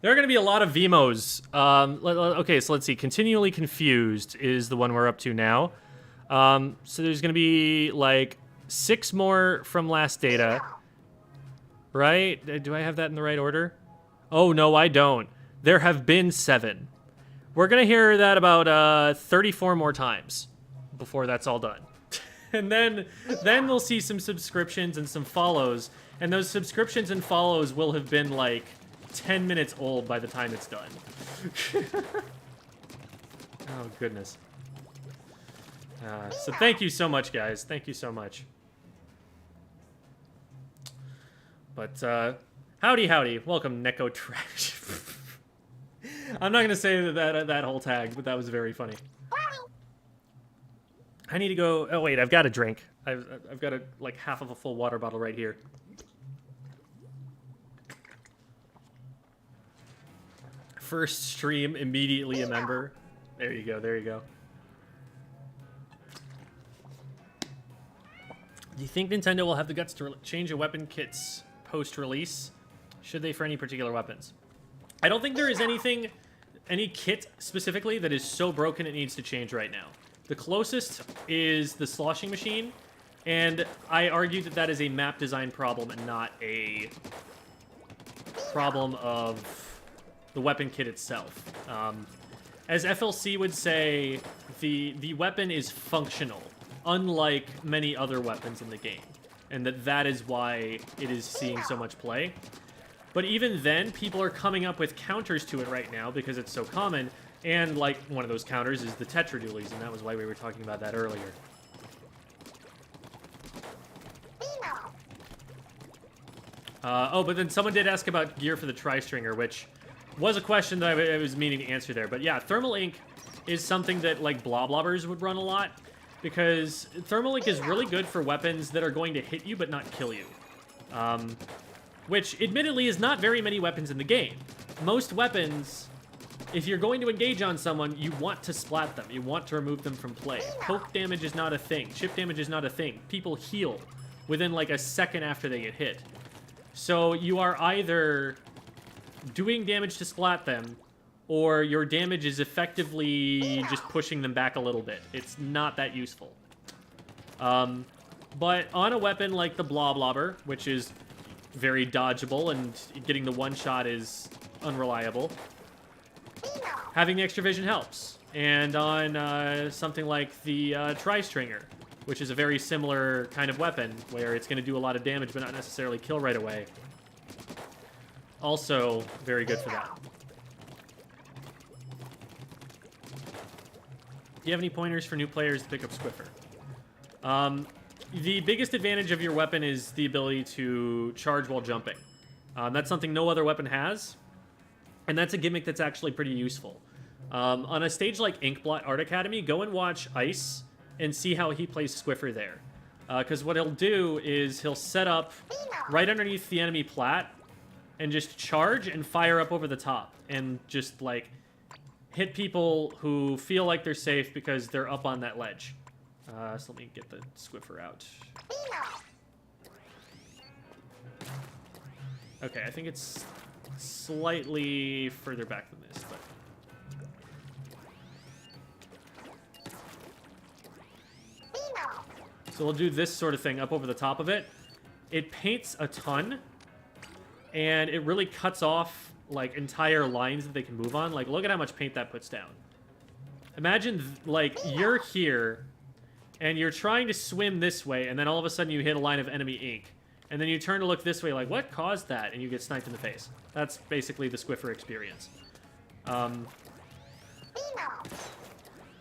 There are going to be a lot of Vimos. Okay, so let's see. Continually Confused is the one we're up to now. So there's going to be, like, 6 more from Last Data. Right? Do I have that in the right order? Oh, no, I don't. There have been 7. We're going to hear that about 34 more times before that's all done. And then we'll see some subscriptions and some follows. And those subscriptions and follows will have been, like, 10 minutes old by the time it's done. Oh, goodness. So thank you so much, guys. Thank you so much. But, howdy. Welcome, Neko Trash. I'm not going to say that whole tag, but that was very funny. I need to go... Oh, wait, I've got a drink. I've got like half of a full water bottle right here. First stream, immediately a member. There you go, there you go. Do you think Nintendo will have the guts to change a weapon kit's post-release? Should they for any particular weapons? I don't think there is any kit specifically that is so broken it needs to change right now. The closest is the sloshing machine, and I argue that that is a map design problem and not a problem of the weapon kit itself. As FLC would say, the weapon is functional, unlike many other weapons in the game, and that is why it is seeing so much play. But even then, people are coming up with counters to it right now because it's so common, and like one of those counters is the Tetra Dualies, and that was why we were talking about that earlier. Oh, but then someone did ask about gear for the Tri-Stringer, which was a question that I was meaning to answer there. But yeah, Thermal Ink is something that like Bloblobbers would run a lot, because Thermal Ink is really good for weapons that are going to hit you but not kill you. Which, admittedly, is not very many weapons in the game. Most weapons if you're going to engage on someone, you want to splat them. You want to remove them from play. Poke damage is not a thing. Chip damage is not a thing. People heal within like a second after they get hit. So you are either doing damage to splat them, or your damage is effectively just pushing them back a little bit. It's not that useful. But on a weapon like the Bloblobber, which is very dodgeable and getting the one shot is unreliable, having the extra vision helps. And on something like the Tri-Stringer, which is a very similar kind of weapon where it's going to do a lot of damage but not necessarily kill right away, also very good for that. Do you have any pointers for new players to pick up Squiffer? The biggest advantage of your weapon is the ability to charge while jumping. That's something no other weapon has, and that's a gimmick that's actually pretty useful. On a stage like Inkblot Art Academy, go and watch Ice and see how he plays Squiffer there. Because what he'll do is he'll set up right underneath the enemy plat and just charge and fire up over the top and just, like, hit people who feel like they're safe because they're up on that ledge. So let me get the Squiffer out. Okay, I think it's slightly further back than this, but... So we'll do this sort of thing up over the top of it. It paints a ton, and it really cuts off, like, entire lines that they can move on. Like, look at how much paint that puts down. Imagine, like, you're here, and you're trying to swim this way, and then all of a sudden you hit a line of enemy ink. And then you turn to look this way, like, what caused that? And you get sniped in the face. That's basically the Squiffer experience.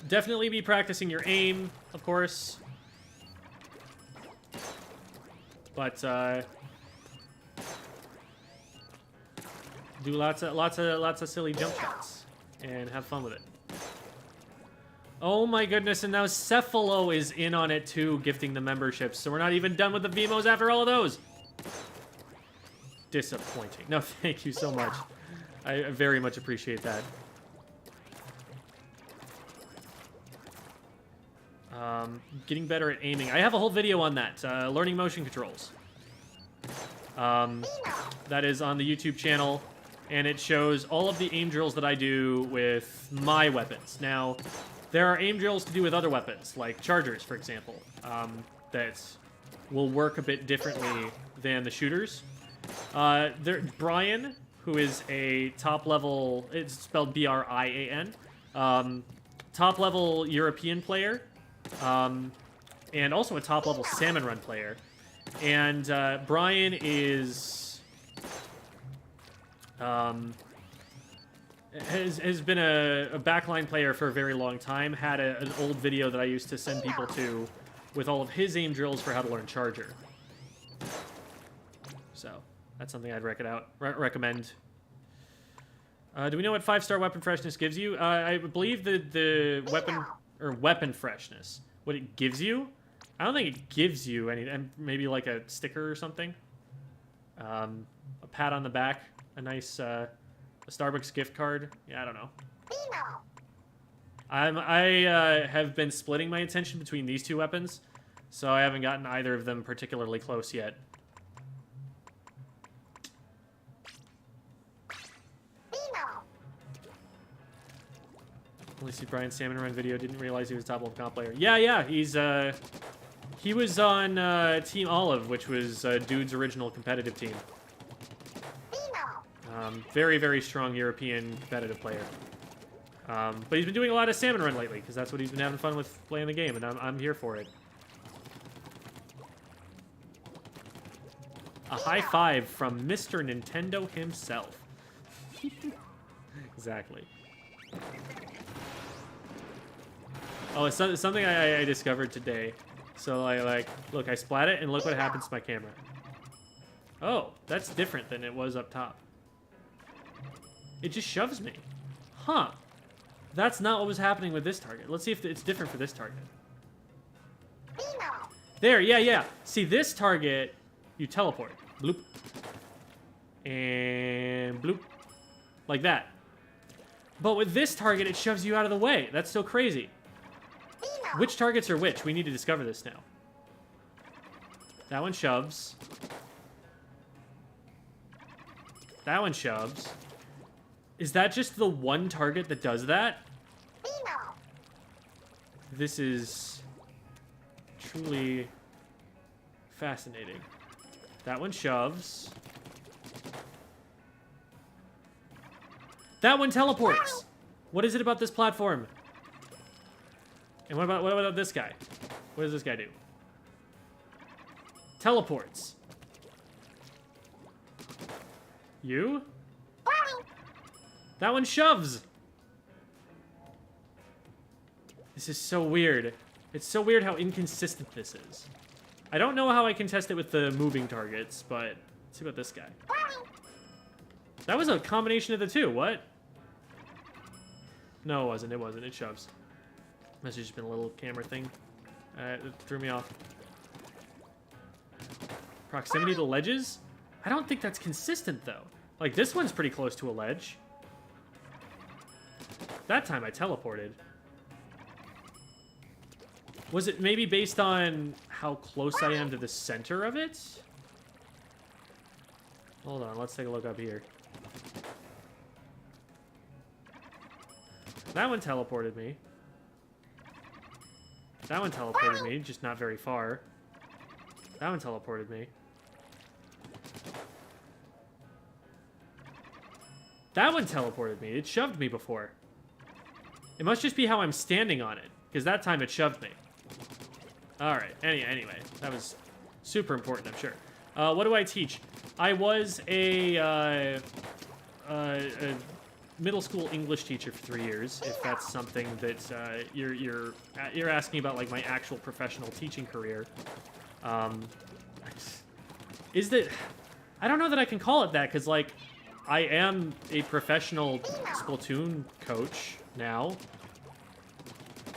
Definitely be practicing your aim, of course. But, do lots of silly jump shots and have fun with it. Oh my goodness, and now Cephalo is in on it too, gifting the memberships. So we're not even done with the Vimos after all of those. Disappointing. No, thank you so much. I very much appreciate that. Getting better at aiming. I have a whole video on that. Learning motion controls. That is on the YouTube channel. And it shows all of the aim drills that I do with my weapons. Now, there are aim drills to do with other weapons, like chargers, for example, that will work a bit differently than the shooters. Brian, who is a top-level, it's spelled B-R-I-A-N, top-level European player, and also a top-level Salmon Run player. And Brian is... has been a backline player for a very long time. Had an old video that I used to send people to with all of his aim drills for how to learn Charger. So that's something I'd recommend. Do we know what 5-star weapon freshness gives you? I believe the weapon freshness. What it gives you? I don't think it gives you any. Maybe like a sticker or something. A pat on the back. A nice a Starbucks gift card. Yeah, I don't know. I have been splitting my attention between these two weapons, so I haven't gotten either of them particularly close yet. Only see Brian's Salmon Run video. Didn't realize he was a top-level comp player. Yeah, he's he was on Team Olive, which was Dude's original competitive team. Very, very strong European competitive player. But he's been doing a lot of Salmon Run lately, because that's what he's been having fun with playing the game, and I'm here for it. A high five from Mr. Nintendo himself. Exactly. Oh, it's something I discovered today. So, look, I splat it, and look what happens to my camera. Oh, that's different than it was up top. It just shoves me. Huh. That's not what was happening with this target. Let's see if it's different for this target. There, yeah. See, this target, you teleport. Bloop. And bloop. Like that. But with this target, it shoves you out of the way. That's so crazy. Which targets are which? We need to discover this now. That one shoves. That one shoves. Is that just the one target that does that? This is truly fascinating. That one shoves. That one teleports. What is it about this platform? And what about this guy? What does this guy do? Teleports. You? That one shoves. This is so weird. It's so weird how inconsistent this is. I don't know how I can test it with the moving targets, but let's see about this guy. That was a combination of the two. What? No, it wasn't. It wasn't. It shoves. Must have just been a little camera thing. It threw me off. Proximity to ledges? I don't think that's consistent, though. Like, this one's pretty close to a ledge. That time I teleported. Was it maybe based on how close I am to the center of it? Hold on, let's take a look up here. That one teleported me. That one teleported me, just not very far. That one teleported me. That one teleported me. It shoved me before. It must just be how I'm standing on it, because that time it shoved me. Alright, anyway, that was super important, I'm sure. What do I teach? I was a middle school English teacher for 3 years, if that's something that you're asking about, like my actual professional teaching career. Is that... I don't know that I can call it that, because, like, I am a professional Splatoon coach now.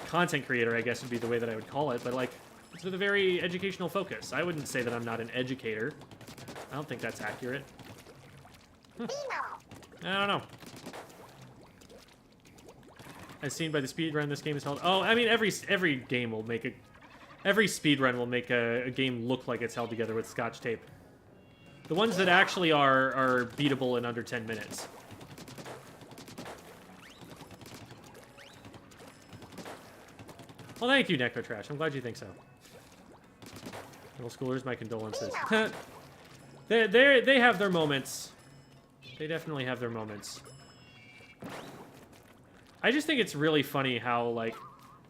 Content creator, I guess, would be the way that I would call it, but, like, it's with a very educational focus. I wouldn't say that I'm not an educator. I don't think that's accurate. I don't know. As seen by the speedrun, this game is held... Oh, I mean, every game will make a... Every speedrun will make a game look like it's held together with Scotch tape. The ones that actually are beatable in under 10 minutes. Well, thank you, Necrotrash. I'm glad you think so. Middle schoolers, my condolences. They have their moments. They definitely have their moments. I just think it's really funny how, like,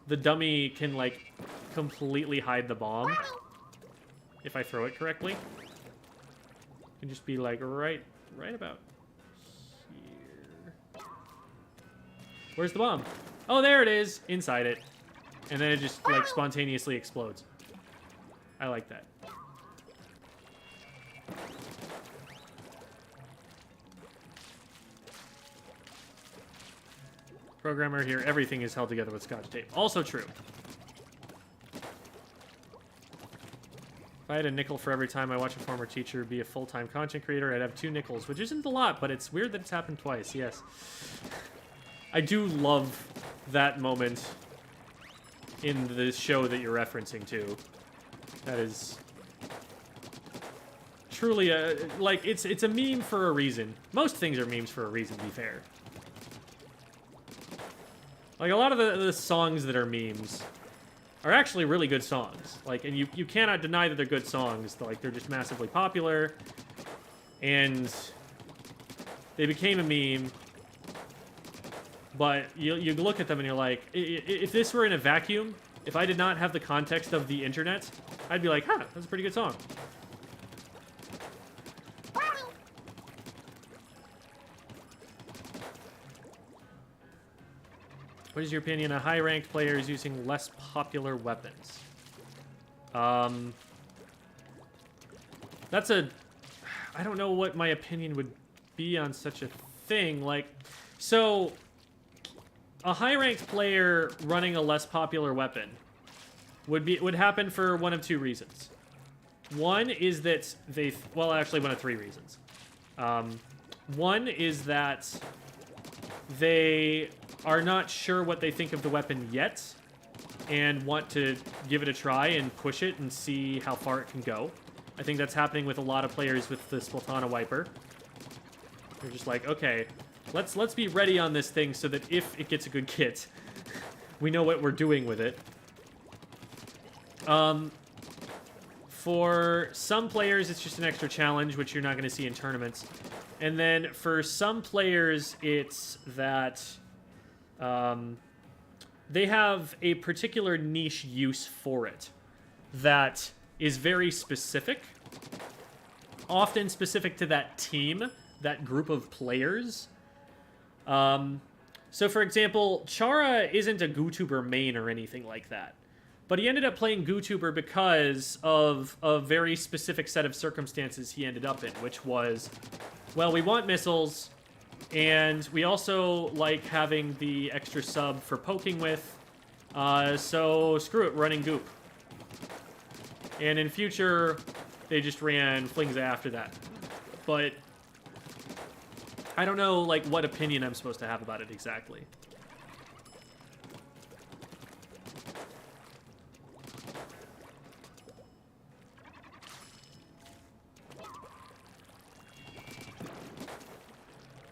the dummy can, like, completely hide the bomb. If I throw it correctly. It can just be, like, right about here. Where's the bomb? Oh, there it is! Inside it. And then it just, like, spontaneously explodes. I like that. Programmer here, everything is held together with Scotch tape. Also true. If I had a nickel for every time I watch a former teacher be a full-time content creator, I'd have 2 nickels, which isn't a lot, but it's weird that it's happened twice, yes. I do love that moment in the show that you're referencing to. That is truly a, like, it's a meme for a reason. Most things are memes for a reason, to be fair. Like, a lot of the songs that are memes are actually really good songs. Like, and you cannot deny that they're good songs. Like, they're just massively popular. And they became a meme. But you look at them and you're like, if this were in a vacuum, if I did not have the context of the internet, I'd be like, huh, that's a pretty good song. What is your opinion on high-ranked players using less popular weapons? That's a... I don't know what my opinion would be on such a thing. Like, so... A high-ranked player running a less popular weapon would happen for one of 2 reasons. One is that they... Well, actually, one of 3 reasons. One is that they are not sure what they think of the weapon yet and want to give it a try and push it and see how far it can go. I think that's happening with a lot of players with the Splatana Wiper. They're just like, okay, let's be ready on this thing so that if it gets a good kit, we know what we're doing with it. For some players, it's just an extra challenge, which you're not going to see in tournaments. And then for some players, it's that they have a particular niche use for it that is very specific, often specific to that team, that group of players. So for example, Chara isn't a GooTuber main or anything like that. But he ended up playing GooTuber because of a very specific set of circumstances he ended up in, which was, well, we want missiles, and we also like having the extra sub for poking with, so screw it, running Goop. And in future, they just ran Flingza after that. But I don't know, like, what opinion I'm supposed to have about it exactly.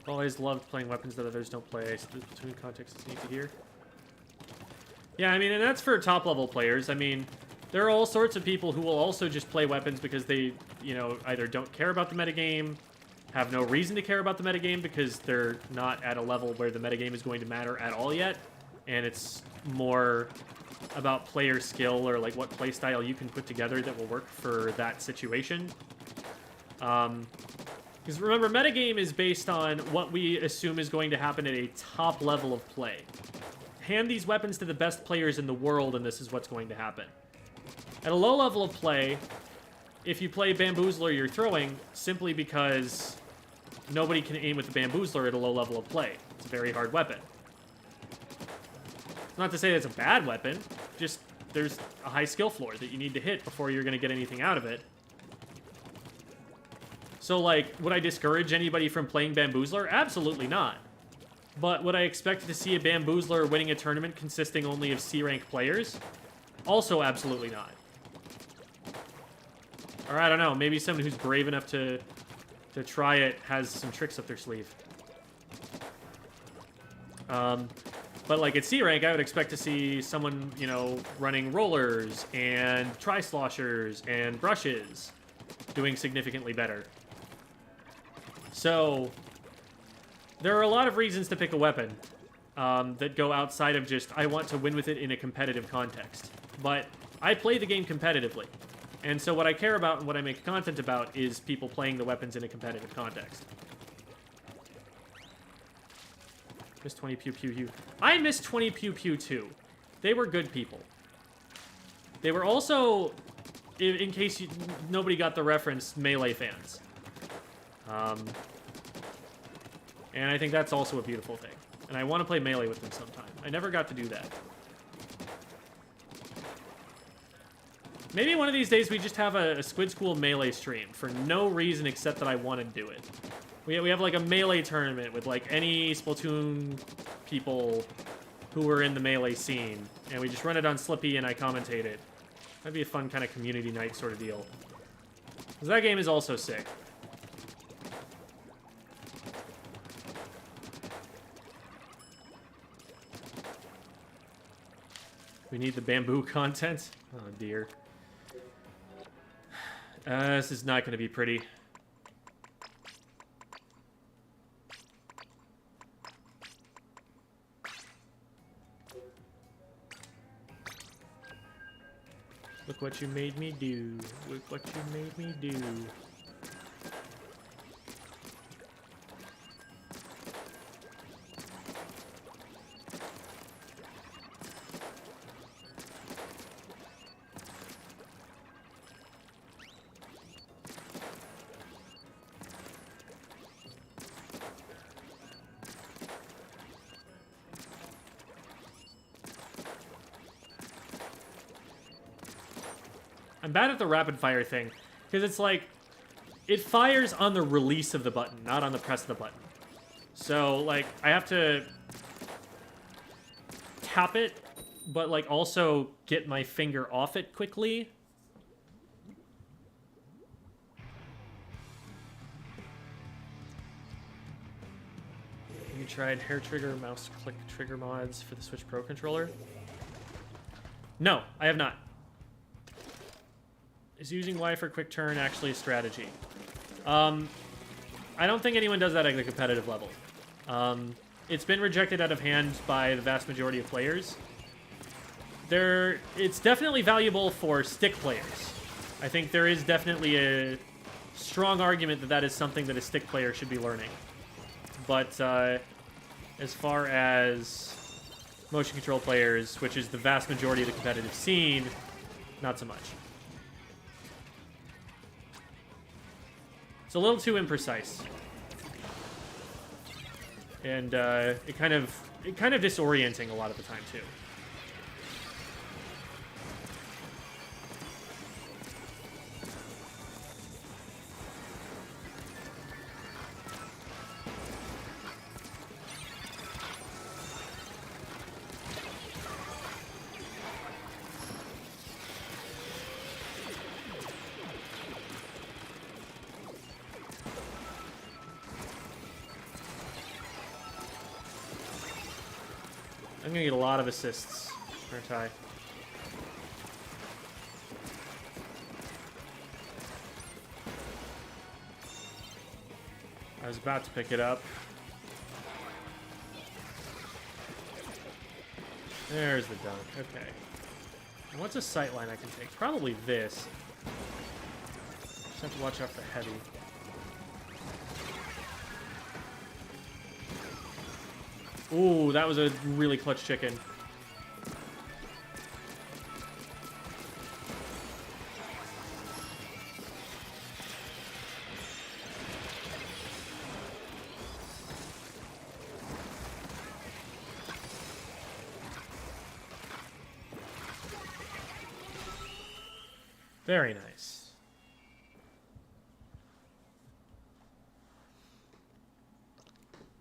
Always loved playing weapons that others don't play. So between contexts is neat to hear. Yeah, I mean, and that's for top-level players. I mean, there are all sorts of people who will also just play weapons because they, you know, either don't care about the metagame, have no reason to care about the metagame because they're not at a level where the metagame is going to matter at all yet, and it's more about player skill or, like, what playstyle you can put together that will work for that situation. Because remember, metagame is based on what we assume is going to happen at a top level of play. Hand these weapons to the best players in the world, and this is what's going to happen. At a low level of play, if you play Bamboozler, you're throwing simply because nobody can aim with the Bamboozler at a low level of play. It's a very hard weapon. Not to say it's a bad weapon, just there's a high skill floor that you need to hit before you're going to get anything out of it. So, like, would I discourage anybody from playing Bamboozler? Absolutely not. But would I expect to see a Bamboozler winning a tournament consisting only of C-rank players? Also absolutely not. Or I don't know, maybe someone who's brave enough to try it has some tricks up their sleeve. But like at C-rank, I would expect to see someone, you know, running rollers and tri-sloshers and brushes doing significantly better. So, there are a lot of reasons to pick a weapon that go outside of just, I want to win with it in a competitive context. But I play the game competitively. And so what I care about and what I make content about is people playing the weapons in a competitive context. Miss 20 Pew Pew Pew. I miss 20 Pew Pew too. They were good people. They were also, in case nobody got the reference, Melee fans. And I think that's also a beautiful thing. And I want to play Melee with them sometime. I never got to do that. Maybe one of these days we just have a Squid School Melee stream for no reason except that I want to do it. We have like a Melee tournament with like any Splatoon people who were in the Melee scene. And we just run it on Slippy and I commentate it. That'd be a fun kind of community night sort of deal. Because that game is also sick. We need the bamboo content. Oh dear. This is not going to be pretty. Look what you made me do. Look what you made me do. I'm bad at the rapid fire thing, because it's like, it fires on the release of the button, not on the press of the button. So, like, I have to tap it, but, like, also get my finger off it quickly. Have you tried hair trigger, mouse click trigger mods for the Switch Pro controller? No, I have not. Is using Y for quick turn actually a strategy? I don't think anyone does that at the competitive level. It's been rejected out of hand by the vast majority of players. It's definitely valuable for stick players. I think there is definitely a strong argument that that is something that a stick player should be learning. But as far as motion control players, which is the vast majority of the competitive scene, not so much. It's a little too imprecise. And it kind of disorienting a lot of the time too. I'm gonna get a lot of assists, aren't I? I was about to pick it up. There's the dunk. Okay. And what's a sight line I can take? Probably this. Just have to watch out for heavy. Ooh, that was a really clutch chicken. Very nice.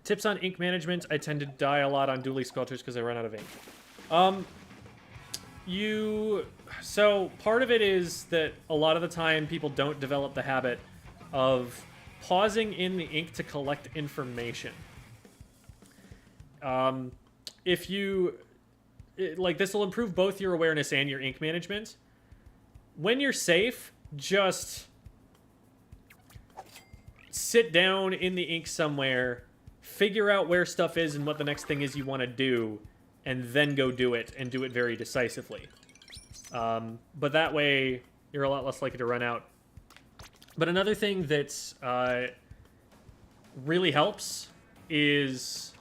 Tips on ink management. I tend to die a lot on dually squelchers because I run out of ink. So part of it is that a lot of the time people don't develop the habit of pausing in the ink to collect information. This will improve both your awareness and your ink management. When you're safe, just sit down in the ink somewhere, figure out where stuff is and what the next thing is you want to do, and then go do it, and do it very decisively. But that way, you're a lot less likely to run out. But another thing that really helps is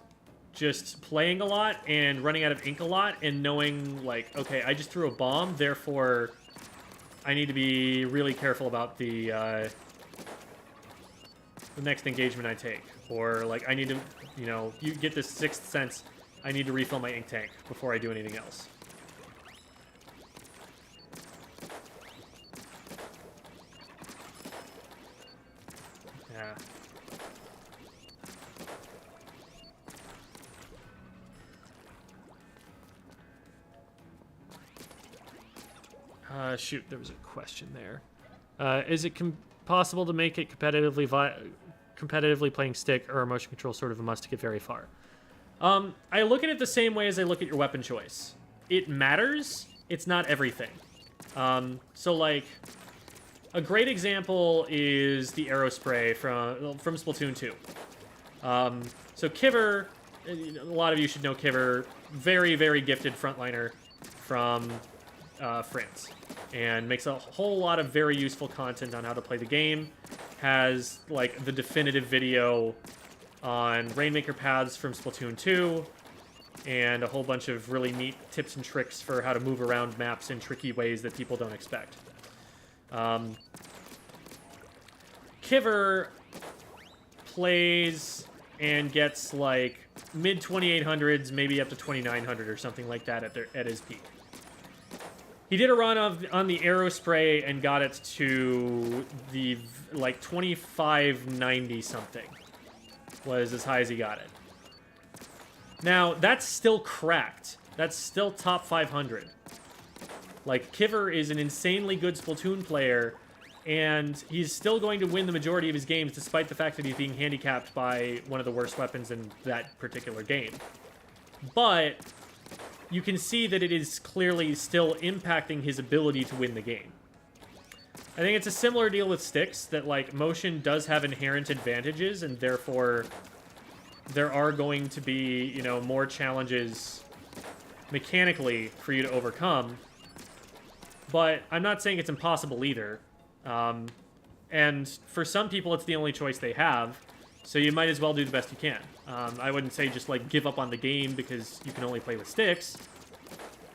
just playing a lot and running out of ink a lot and knowing, like, okay, I just threw a bomb, therefore I need to be really careful about the next engagement I take. Or, like, I need to, you get this sixth sense, I need to refill my ink tank before I do anything else. Yeah. Shoot, there was a question there. Is it possible to make it competitively playing stick or motion control sort of a must to get very far? I look at it the same way as I look at your weapon choice. It matters. It's not everything. So, like, a great example is the arrow spray from Splatoon 2. So Kiver, a lot of you should know Kiver, very, very gifted frontliner from France, and makes a whole lot of very useful content on how to play the game. Has, like, the definitive video on Rainmaker paths from Splatoon 2, and a whole bunch of really neat tips and tricks for how to move around maps in tricky ways that people don't expect. Kiver plays and gets, like, mid 2800s, maybe up to 2900 or something like that at his peak. He did a run on the arrow spray and got it to the, like, 2590 something. was as high as he got it. Now, that's still cracked. That's still top 500. Like, Kiver is an insanely good Splatoon player, and he's still going to win the majority of his games despite the fact that he's being handicapped by one of the worst weapons in that particular game. But you can see that it is clearly still impacting his ability to win the game. I think it's a similar deal with sticks, that, like, motion does have inherent advantages, and therefore there are going to be, you know, more challenges mechanically for you to overcome. But I'm not saying it's impossible either. And for some people, it's the only choice they have, so you might as well do the best you can. I wouldn't say just, like, give up on the game because you can only play with sticks.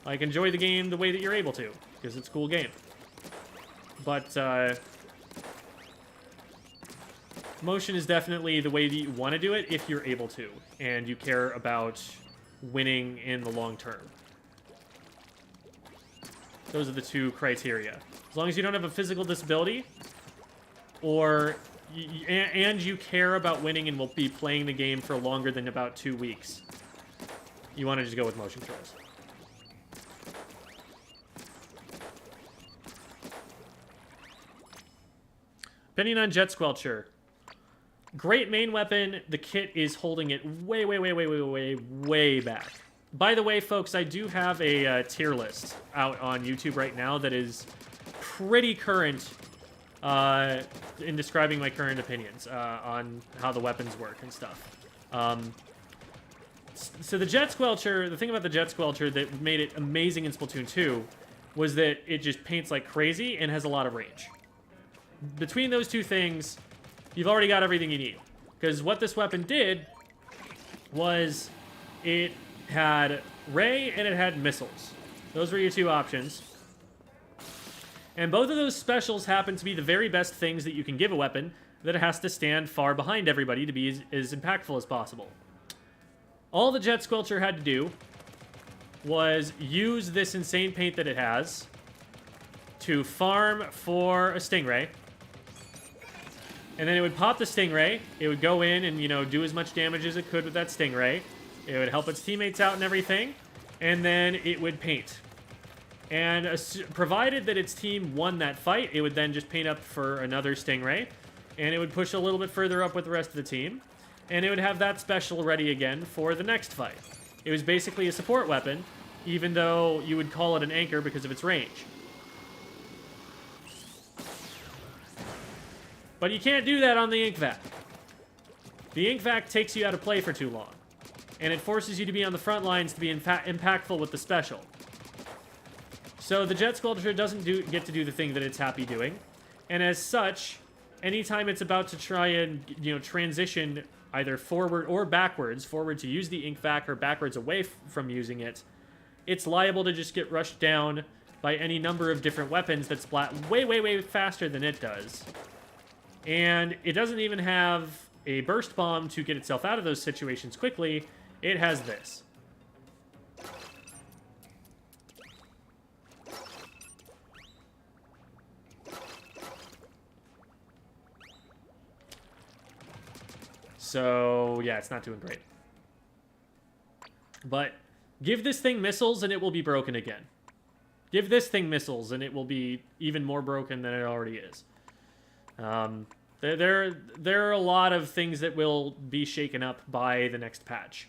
Like, enjoy the game the way that you're able to, because it's a cool game. But, motion is definitely the way that you want to do it if you're able to, and you care about winning in the long term. Those are the two criteria. As long as you don't have a physical disability, or and you care about winning and will be playing the game for longer than about 2 weeks, you want to just go with motion controls. Opinion on Jet Squelcher. Great main weapon. The kit is holding it way back. By the way, folks, I do have a tier list out on YouTube right now that is pretty current in describing my current opinions on how the weapons work and stuff. So the Jet Squelcher, the thing about the Jet Squelcher that made it amazing in Splatoon 2 was that it just paints like crazy and has a lot of range. Between those two things, you've already got everything you need. Because what this weapon did was it had ray and it had missiles. Those were your two options. And both of those specials happen to be the very best things that you can give a weapon that it has to stand far behind everybody to be as impactful as possible. All the Jet Squelcher had to do was use this insane paint that it has to farm for a Stingray. And then it would pop the Stingray. It would go in and, you know, do as much damage as it could with that Stingray. It would help its teammates out and everything. And then it would paint. And provided that its team won that fight, it would then just paint up for another Stingray. And it would push a little bit further up with the rest of the team. And it would have that special ready again for the next fight. It was basically a support weapon, even though you would call it an anchor because of its range. But you can't do that on the Ink Vac. The Ink Vac takes you out of play for too long. And it forces you to be on the front lines to be impactful with the special. So the Jet Squelcher doesn't get to do the thing that it's happy doing. And as such, anytime it's about to try and, you know, transition either forward or backwards, forward to use the Ink Vac or backwards away from using it, it's liable to just get rushed down by any number of different weapons that splat way faster than it does. And it doesn't even have a burst bomb to get itself out of those situations quickly. It has this. So, yeah, it's not doing great. But give this thing missiles and it will be broken again. Give this thing missiles and it will be even more broken than it already is. There are a lot of things that will be shaken up by the next patch.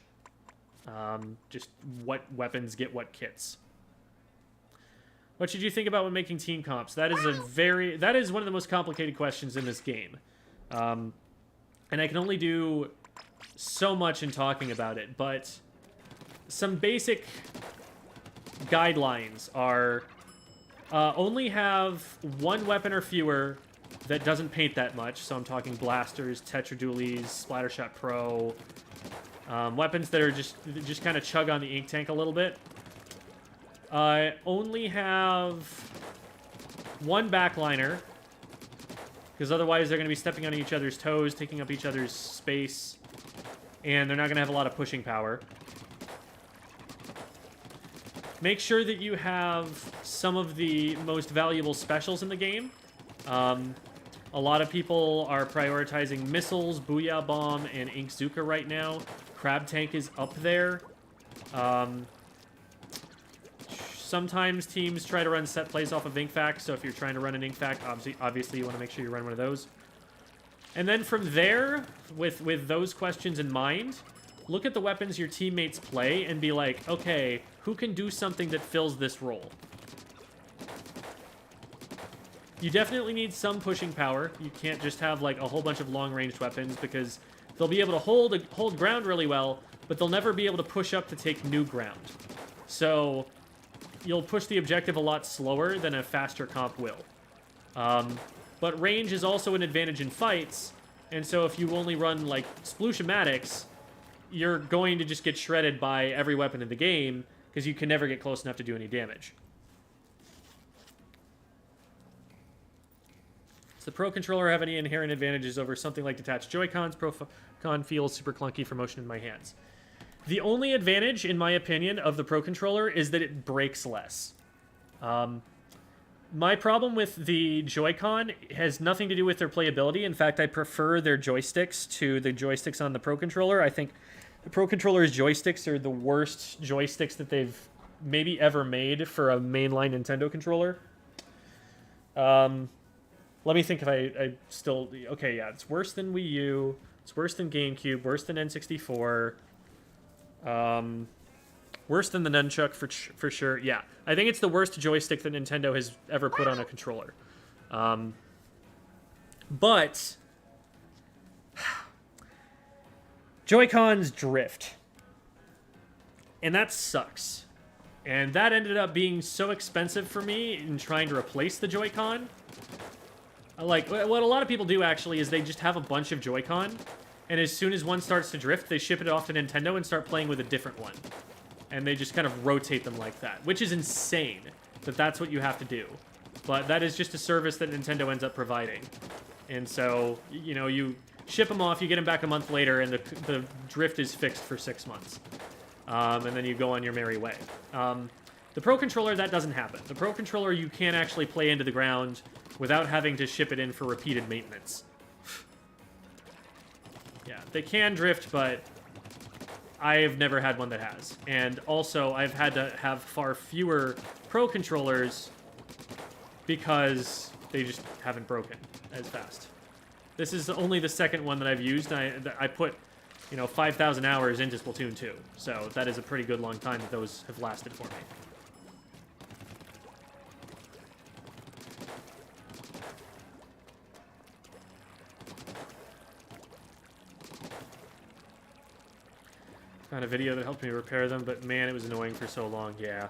Just what weapons get what kits. What should you think about when making team comps? That is one of the most complicated questions in this game. And I can only do so much in talking about it, but some basic guidelines are only have one weapon or fewer that doesn't paint that much. So I'm talking blasters, Tetra Dualies, Splattershot Pro, weapons that are just kind of chug on the ink tank a little bit. Only have one backliner, because otherwise they're going to be stepping on each other's toes, taking up each other's space, and they're not going to have a lot of pushing power. Make sure that you have some of the most valuable specials in the game. A lot of people are prioritizing missiles, Booyah Bomb, and Inkzooka right now. Crab Tank is up there. Sometimes teams try to run set plays off of Inkfact, so if you're trying to run an Inkfact, obviously you want to make sure you run one of those. And then from there, with those questions in mind, look at the weapons your teammates play and be like, okay, who can do something that fills this role? You definitely need some pushing power. You can't just have like a whole bunch of long-ranged weapons because they'll be able to hold ground really well, but they'll never be able to push up to take new ground. So you'll push the objective a lot slower than a faster comp will. But range is also an advantage in fights, and so if you only run like Sploosh-o-matics, you're going to just get shredded by every weapon in the game because you can never get close enough to do any damage. Does the Pro Controller have any inherent advantages over something like detached Joy-Cons? Pro Con feels super clunky for motion in my hands. The only advantage, in my opinion, of the Pro Controller is that it breaks less. My problem with the Joy-Con has nothing to do with their playability. In fact, I prefer their joysticks to the joysticks on the Pro Controller. I think the Pro Controller's joysticks are the worst joysticks that they've maybe ever made for a mainline Nintendo controller. Let me think if I still... Okay, yeah, it's worse than Wii U. It's worse than GameCube. Worse than N64. Worse than the Nunchuck for sure. Yeah, I think it's the worst joystick that Nintendo has ever put on a controller. But Joy-Cons drift. And that sucks. And that ended up being so expensive for me in trying to replace the Joy-Con. Like, what a lot of people do, actually, is they just have a bunch of Joy-Con, and as soon as one starts to drift, they ship it off to Nintendo and start playing with a different one. And they just kind of rotate them like that, which is insane that that's what you have to do. But that is just a service that Nintendo ends up providing. And so, you know, you ship them off, you get them back a month later, and the drift is fixed for 6 months. And then you go on your merry way. The Pro Controller, that doesn't happen. The Pro Controller, you can actually play into the ground without having to ship it in for repeated maintenance. Yeah, they can drift, but I've never had one that has. And also, I've had to have far fewer Pro Controllers because they just haven't broken as fast. This is only the second one that I've used. I put, you know, 5,000 hours into Splatoon 2, so that is a pretty good long time that those have lasted for me. Found a video that helped me repair them, but man, it was annoying for so long. Yeah.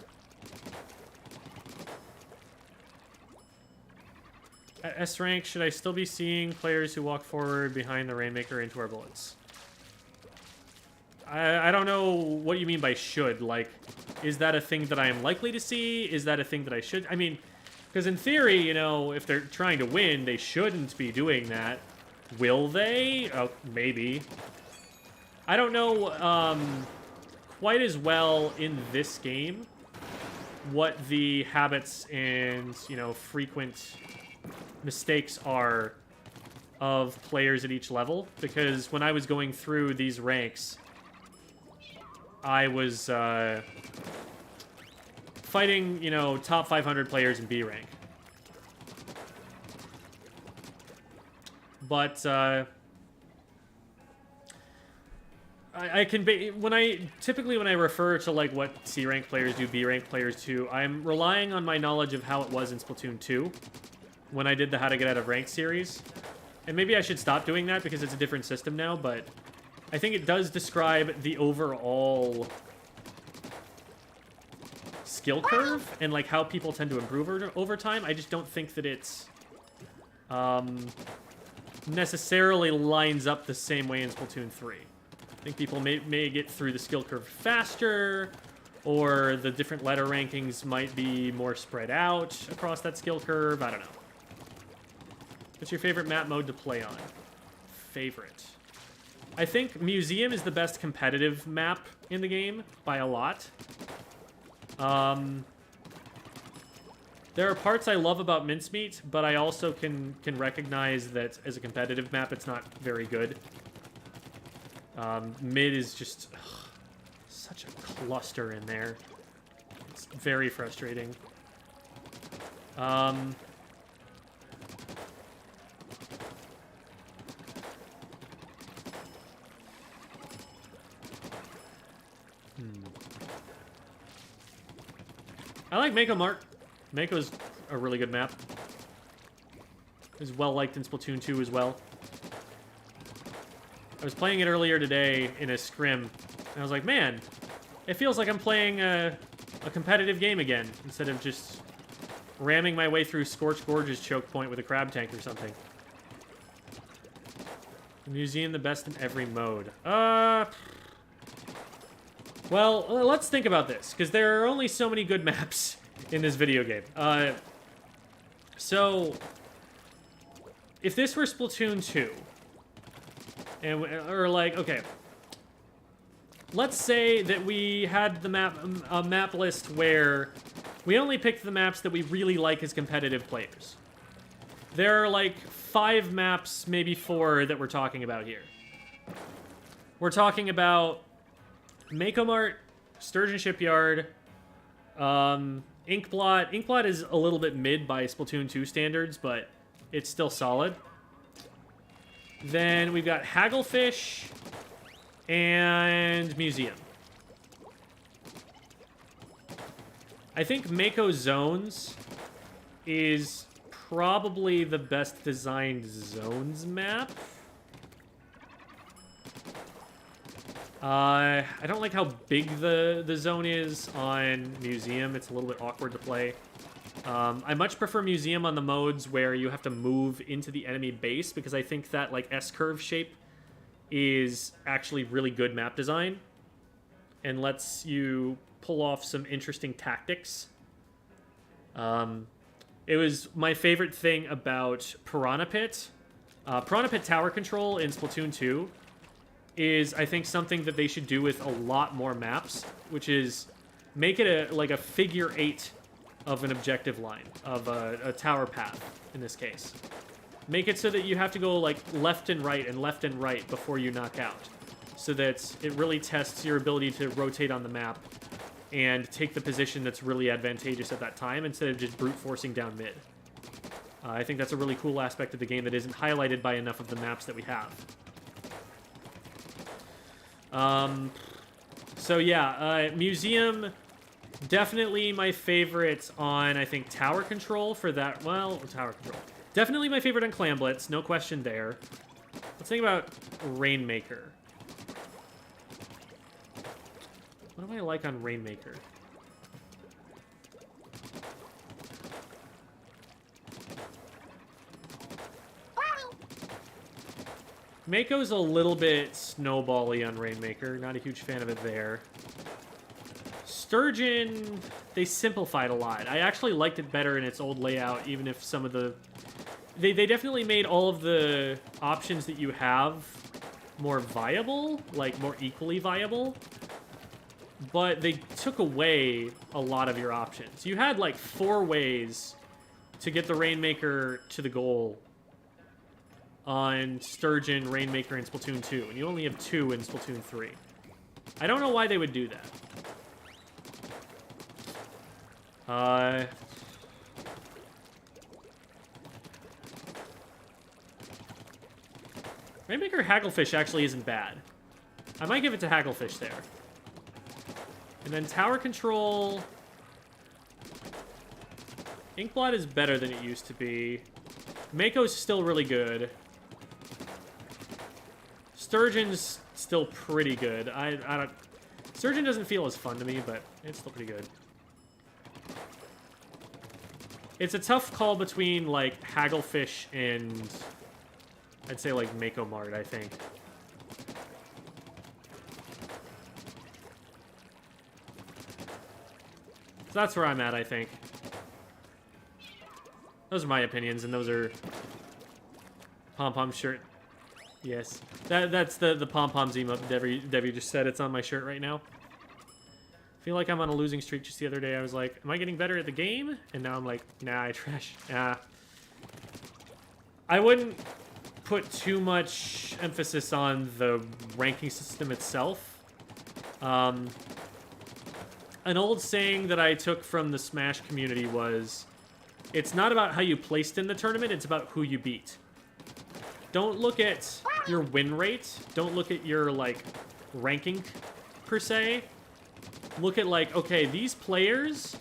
At S rank, should I still be seeing players who walk forward behind the Rainmaker into our bullets? I don't know what you mean by should. Like, is that a thing that I am likely to see? Is that a thing that I should? I mean, because in theory, you know, if they're trying to win, they shouldn't be doing that. Will they? Oh, maybe. I don't know quite as well in this game what the habits and, you know, frequent mistakes are of players at each level, because when I was going through these ranks, I was fighting, you know, top 500 players in B rank. But I can typically when I refer to like what C rank players do, B rank players do, I'm relying on my knowledge of how it was in Splatoon 2 when I did the How to Get Out of Rank series. And maybe I should stop doing that because it's a different system now, but I think it does describe the overall skill curve and like how people tend to improve over time. I just don't think that it's necessarily lines up the same way in Splatoon 3. I think people may get through the skill curve faster, or the different letter rankings might be more spread out across that skill curve. I don't know. What's your favorite map mode to play on? Favorite. I think Museum is the best competitive map in the game by a lot. There are parts I love about Mincemeat, but I also can recognize that as a competitive map, it's not very good. Mid is just such a cluster in there. It's very frustrating. I like Mako Mart. Mako's a really good map. It's well liked in Splatoon 2 as well. I was playing it earlier today in a scrim, and I was like, man, it feels like I'm playing a competitive game again, instead of just ramming my way through Scorched Gorge's choke point with a crab tank or something. The museum the best in every mode. Well, let's think about this, because there are only so many good maps in this video game. So, if this were Splatoon 2, or like, okay, let's say that we had the map list where we only picked the maps that we really like as competitive players. There are like 5 maps, maybe 4, that we're talking about here. We're talking about Mako Mart, Sturgeon Shipyard, Inkblot. Inkblot is a little bit mid by Splatoon 2 standards, but it's still solid. Then we've got Hagglefish and Museum. I think Mako Zones is probably the best designed Zones map. I don't like how big the zone is on Museum. It's a little bit awkward to play. I much prefer Museum on the modes where you have to move into the enemy base, because I think that like S-curve shape is actually really good map design and lets you pull off some interesting tactics. It was my favorite thing about Piranha Pit. Piranha Pit tower control in Splatoon 2 is, I think, something that they should do with a lot more maps, which is make it like a figure 8 of an objective line, of a tower path, in this case. Make it so that you have to go like left and right before you knock out, so that it really tests your ability to rotate on the map and take the position that's really advantageous at that time, instead of just brute forcing down mid. I think that's a really cool aspect of the game that isn't highlighted by enough of the maps that we have. So yeah, Museum, definitely my favorite on, I think, tower control for that. Well, tower control. Definitely my favorite on Clamblitz, no question there. Let's think about Rainmaker. What do I like on Rainmaker? Mako's a little bit snowbally on Rainmaker. Not a huge fan of it there. Sturgeon, they simplified a lot. I actually liked it better in its old layout, even if some of the... They definitely made all of the options that you have more viable, like more equally viable. But they took away a lot of your options. You had like 4 ways to get the Rainmaker to the goal on Sturgeon, Rainmaker, and Splatoon 2, and you only have 2 in Splatoon 3. I don't know why they would do that. Rainmaker Hagglefish actually isn't bad. I might give it to Hagglefish there. And then tower control... Inkblot is better than it used to be. Mako's still really good. Sturgeon's still pretty good. I don't... Sturgeon doesn't feel as fun to me, but it's still pretty good. It's a tough call between, like, Hagglefish and... I'd say, like, Mako Mart, I think. So that's where I'm at, I think. Those are my opinions, and those are... Pom-pom shirt. Yes. That's the pom-poms emote Debbie just said. It's on my shirt right now. feel like I'm on a losing streak. Just the other day, I was like, am I getting better at the game? And now I'm like, nah, I trash. Nah. I wouldn't put too much emphasis on the ranking system itself. An old saying that I took from the Smash community was, it's not about how you placed in the tournament, it's about who you beat. Don't look at your win rate. Don't look at your, like, ranking, per se. Look at, like, okay, these players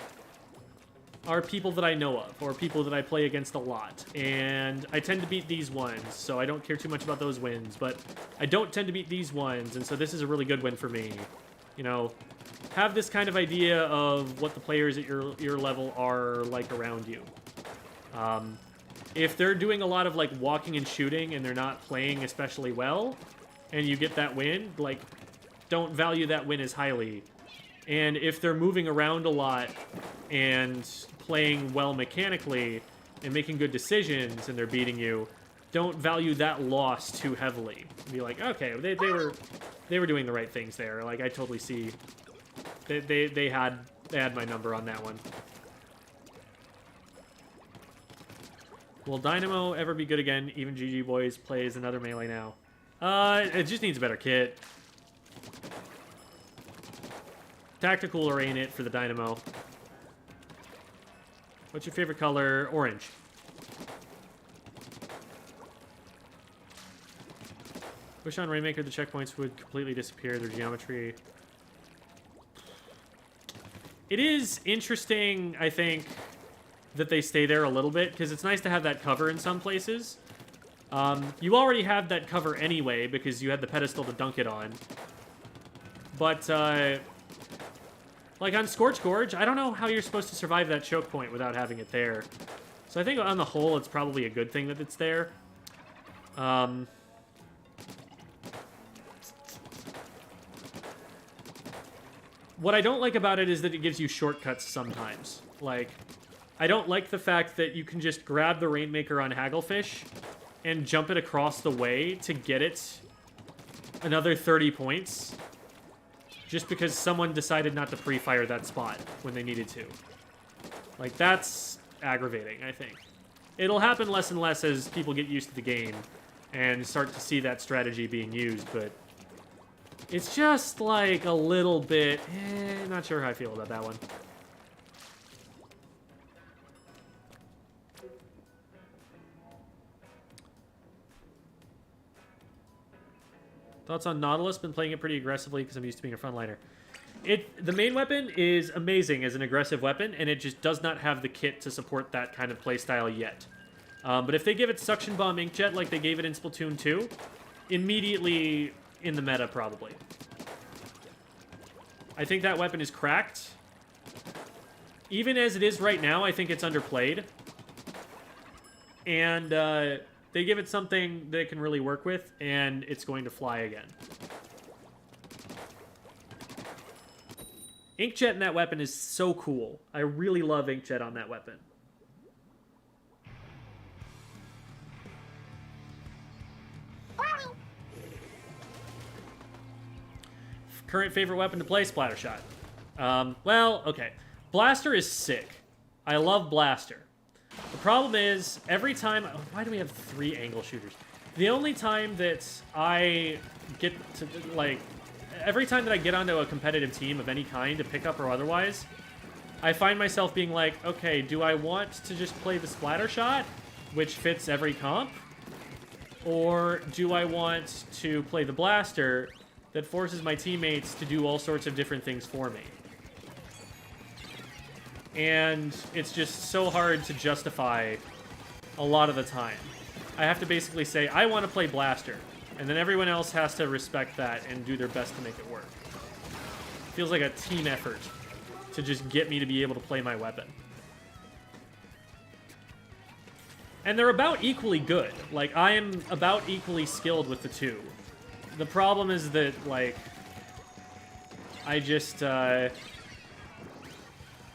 are people that I know of, or people that I play against a lot, and I tend to beat these ones, so I don't care too much about those wins, but I don't tend to beat these ones, and so this is a really good win for me. You know, have this kind of idea of what the players at your level are like around you. If they're doing a lot of, like, walking and shooting, and they're not playing especially well, and you get that win, like, don't value that win as highly. And if they're moving around a lot and playing well mechanically and making good decisions and they're beating you, don't value that loss too heavily. Be like, okay, they were doing the right things there. Like, I totally see they had my number on that one. Will Dynamo ever be good again? Even GG Boys plays another melee now. It just needs a better kit. Tactical or ain't it for the Dynamo. What's your favorite color? Orange. Wish on Rainmaker the checkpoints would completely disappear, their geometry. It is interesting, I think, that they stay there a little bit, because it's nice to have that cover in some places. You already have that cover anyway, because you had the pedestal to dunk it on. But, like on Scorch Gorge, I don't know how you're supposed to survive that choke point without having it there. So I think on the whole, it's probably a good thing that it's there. What I don't like about it is that it gives you shortcuts sometimes. Like, I don't like the fact that you can just grab the Rainmaker on Hagglefish and jump it across the way to get it another 30 points. Just because someone decided not to pre-fire that spot when they needed to. Like, that's aggravating, I think. It'll happen less and less as people get used to the game and start to see that strategy being used, but it's just, like, a little bit... not sure how I feel about that one. Thoughts on Nautilus? Been playing it pretty aggressively because I'm used to being a frontliner. The main weapon is amazing as an aggressive weapon, and it just does not have the kit to support that kind of playstyle yet. But if they give it Suction Bomb Inkjet like they gave it in Splatoon 2, immediately in the meta, probably. I think that weapon is cracked. Even as it is right now, I think it's underplayed. And, they give it something that it can really work with, and it's going to fly again. Inkjet in that weapon is so cool. I really love Inkjet on that weapon. Current favorite weapon to play? Splattershot. Well, okay. Blaster is sick. I love Blaster. The problem is, every time... why do we have 3 angle shooters? The only time that I get to, like... every time that I get onto a competitive team of any kind, a pickup or otherwise, I find myself being like, okay, do I want to just play the Splattershot, which fits every comp? Or do I want to play the Blaster that forces my teammates to do all sorts of different things for me? And it's just so hard to justify a lot of the time. I have to basically say, I want to play Blaster. And then everyone else has to respect that and do their best to make it work. Feels like a team effort to just get me to be able to play my weapon. And they're about equally good. Like, I am about equally skilled with the two. The problem is that, like, I just,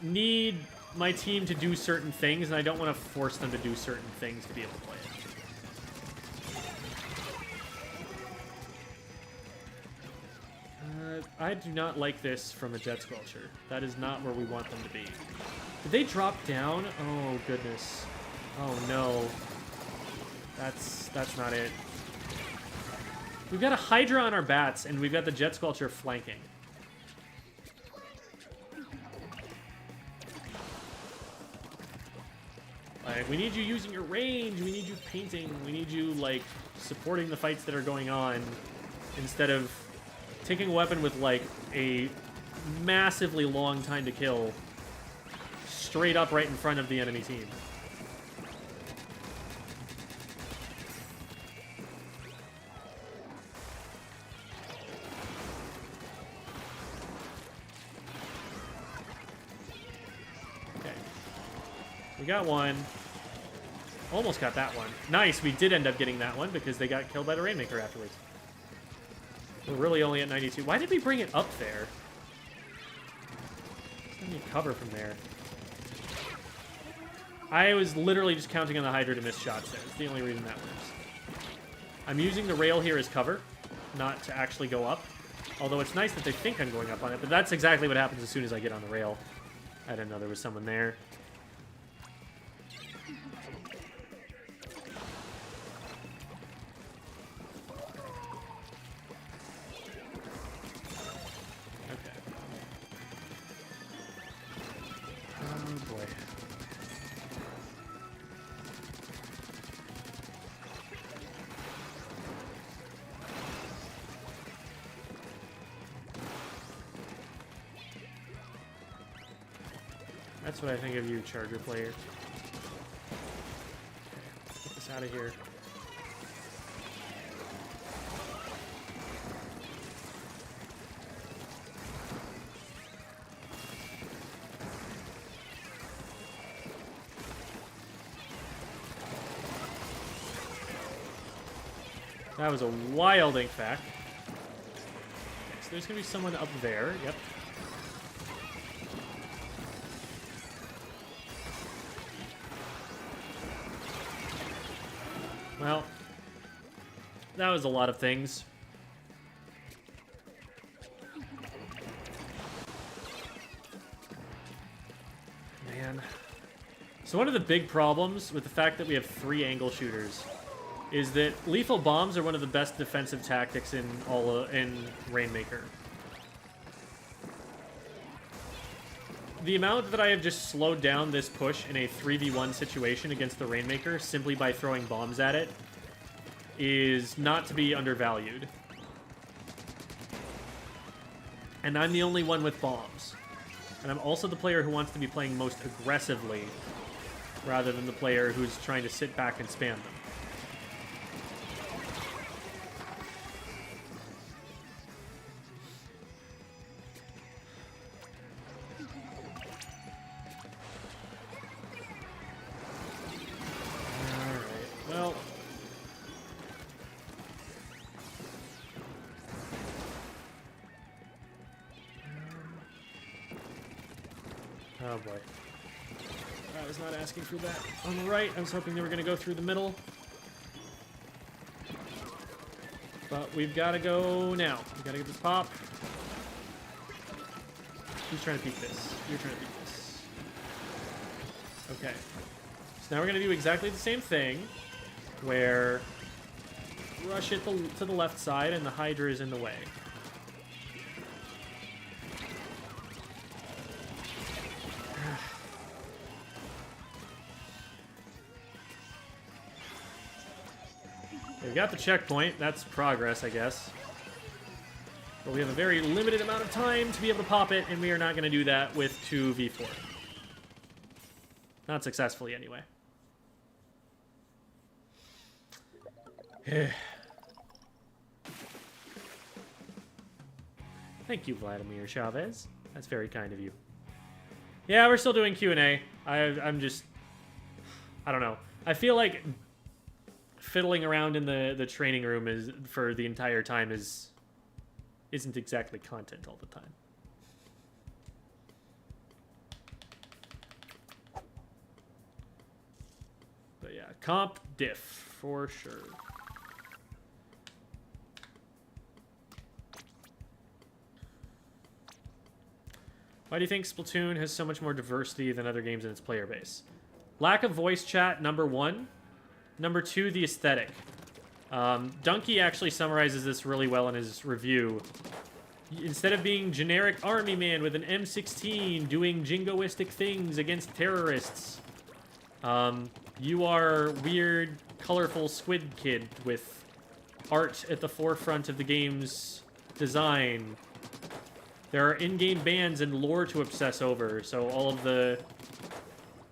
need my team to do certain things, and I don't want to force them to do certain things to be able to play it. I do not like this from a Jet Squelcher. That is not where we want them to be. Did they drop down? Oh, goodness. Oh, no. That's not it. We've got a Hydra on our bats, and we've got the Jet Squelcher flanking. Like, we need you using your range. We need you painting. We need you, like, supporting the fights that are going on instead of taking a weapon with, like, a massively long time to kill straight up right in front of the enemy team. Okay. We got one. Almost got that one. Nice, we did end up getting that one because they got killed by the Rainmaker afterwards. We're really only at 92. Why did we bring it up there? There's no cover from there. I was literally just counting on the Hydra to miss shots there. It's the only reason that works. I'm using the rail here as cover, not to actually go up. Although it's nice that they think I'm going up on it, but that's exactly what happens as soon as I get on the rail. I didn't know there was someone there. That's what I think of you, Charger player. Get this out of here. That was a wild ink fact. Okay, so there's going to be someone up there. Yep. Well, that was a lot of things. Man. So one of the big problems with the fact that we have 3 angle shooters is that lethal bombs are one of the best defensive tactics in Rainmaker. The amount that I have just slowed down this push in a 3v1 situation against the Rainmaker simply by throwing bombs at it is not to be undervalued. And I'm the only one with bombs. And I'm also the player who wants to be playing most aggressively rather than the player who's trying to sit back and spam them. Oh boy. I was not asking for that. On the right, I was hoping they were going to go through the middle. But we've got to go now. We've got to get this pop. Who's trying to peek this? You're trying to peek this. Okay. So now we're going to do exactly the same thing, where rush it to the left side and the Hydra is in the way. We got the checkpoint. That's progress, I guess. But we have a very limited amount of time to be able to pop it, and we are not going to do that with 2v4. Not successfully, anyway. Thank you, Vladimir Chavez. That's very kind of you. Yeah, we're still doing Q&A. I'm just... I don't know. I feel like fiddling around in the training room is for the entire time isn't exactly content all the time. But yeah, comp diff for sure. Why do you think Splatoon has so much more diversity than other games in its player base? Lack of voice chat, number one. Number two, the aesthetic. Dunkey actually summarizes this really well in his review. Instead of being generic army man with an M16 doing jingoistic things against terrorists, you are weird, colorful squid kid with art at the forefront of the game's design. There are in-game bands and lore to obsess over, so all of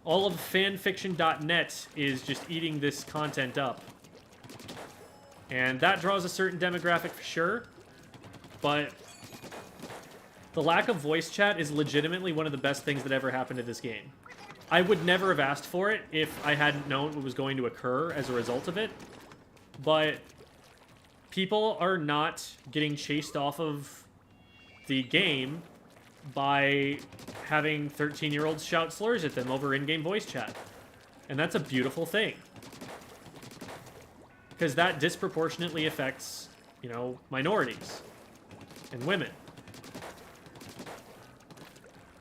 fanfiction.net is just eating this content up. And that draws a certain demographic for sure, but the lack of voice chat is legitimately one of the best things that ever happened to this game. I would never have asked for it if I hadn't known what was going to occur as a result of it, but people are not getting chased off of the game by having 13-year-olds shout slurs at them over in-game voice chat. And that's a beautiful thing. Because that disproportionately affects, you know, minorities and women.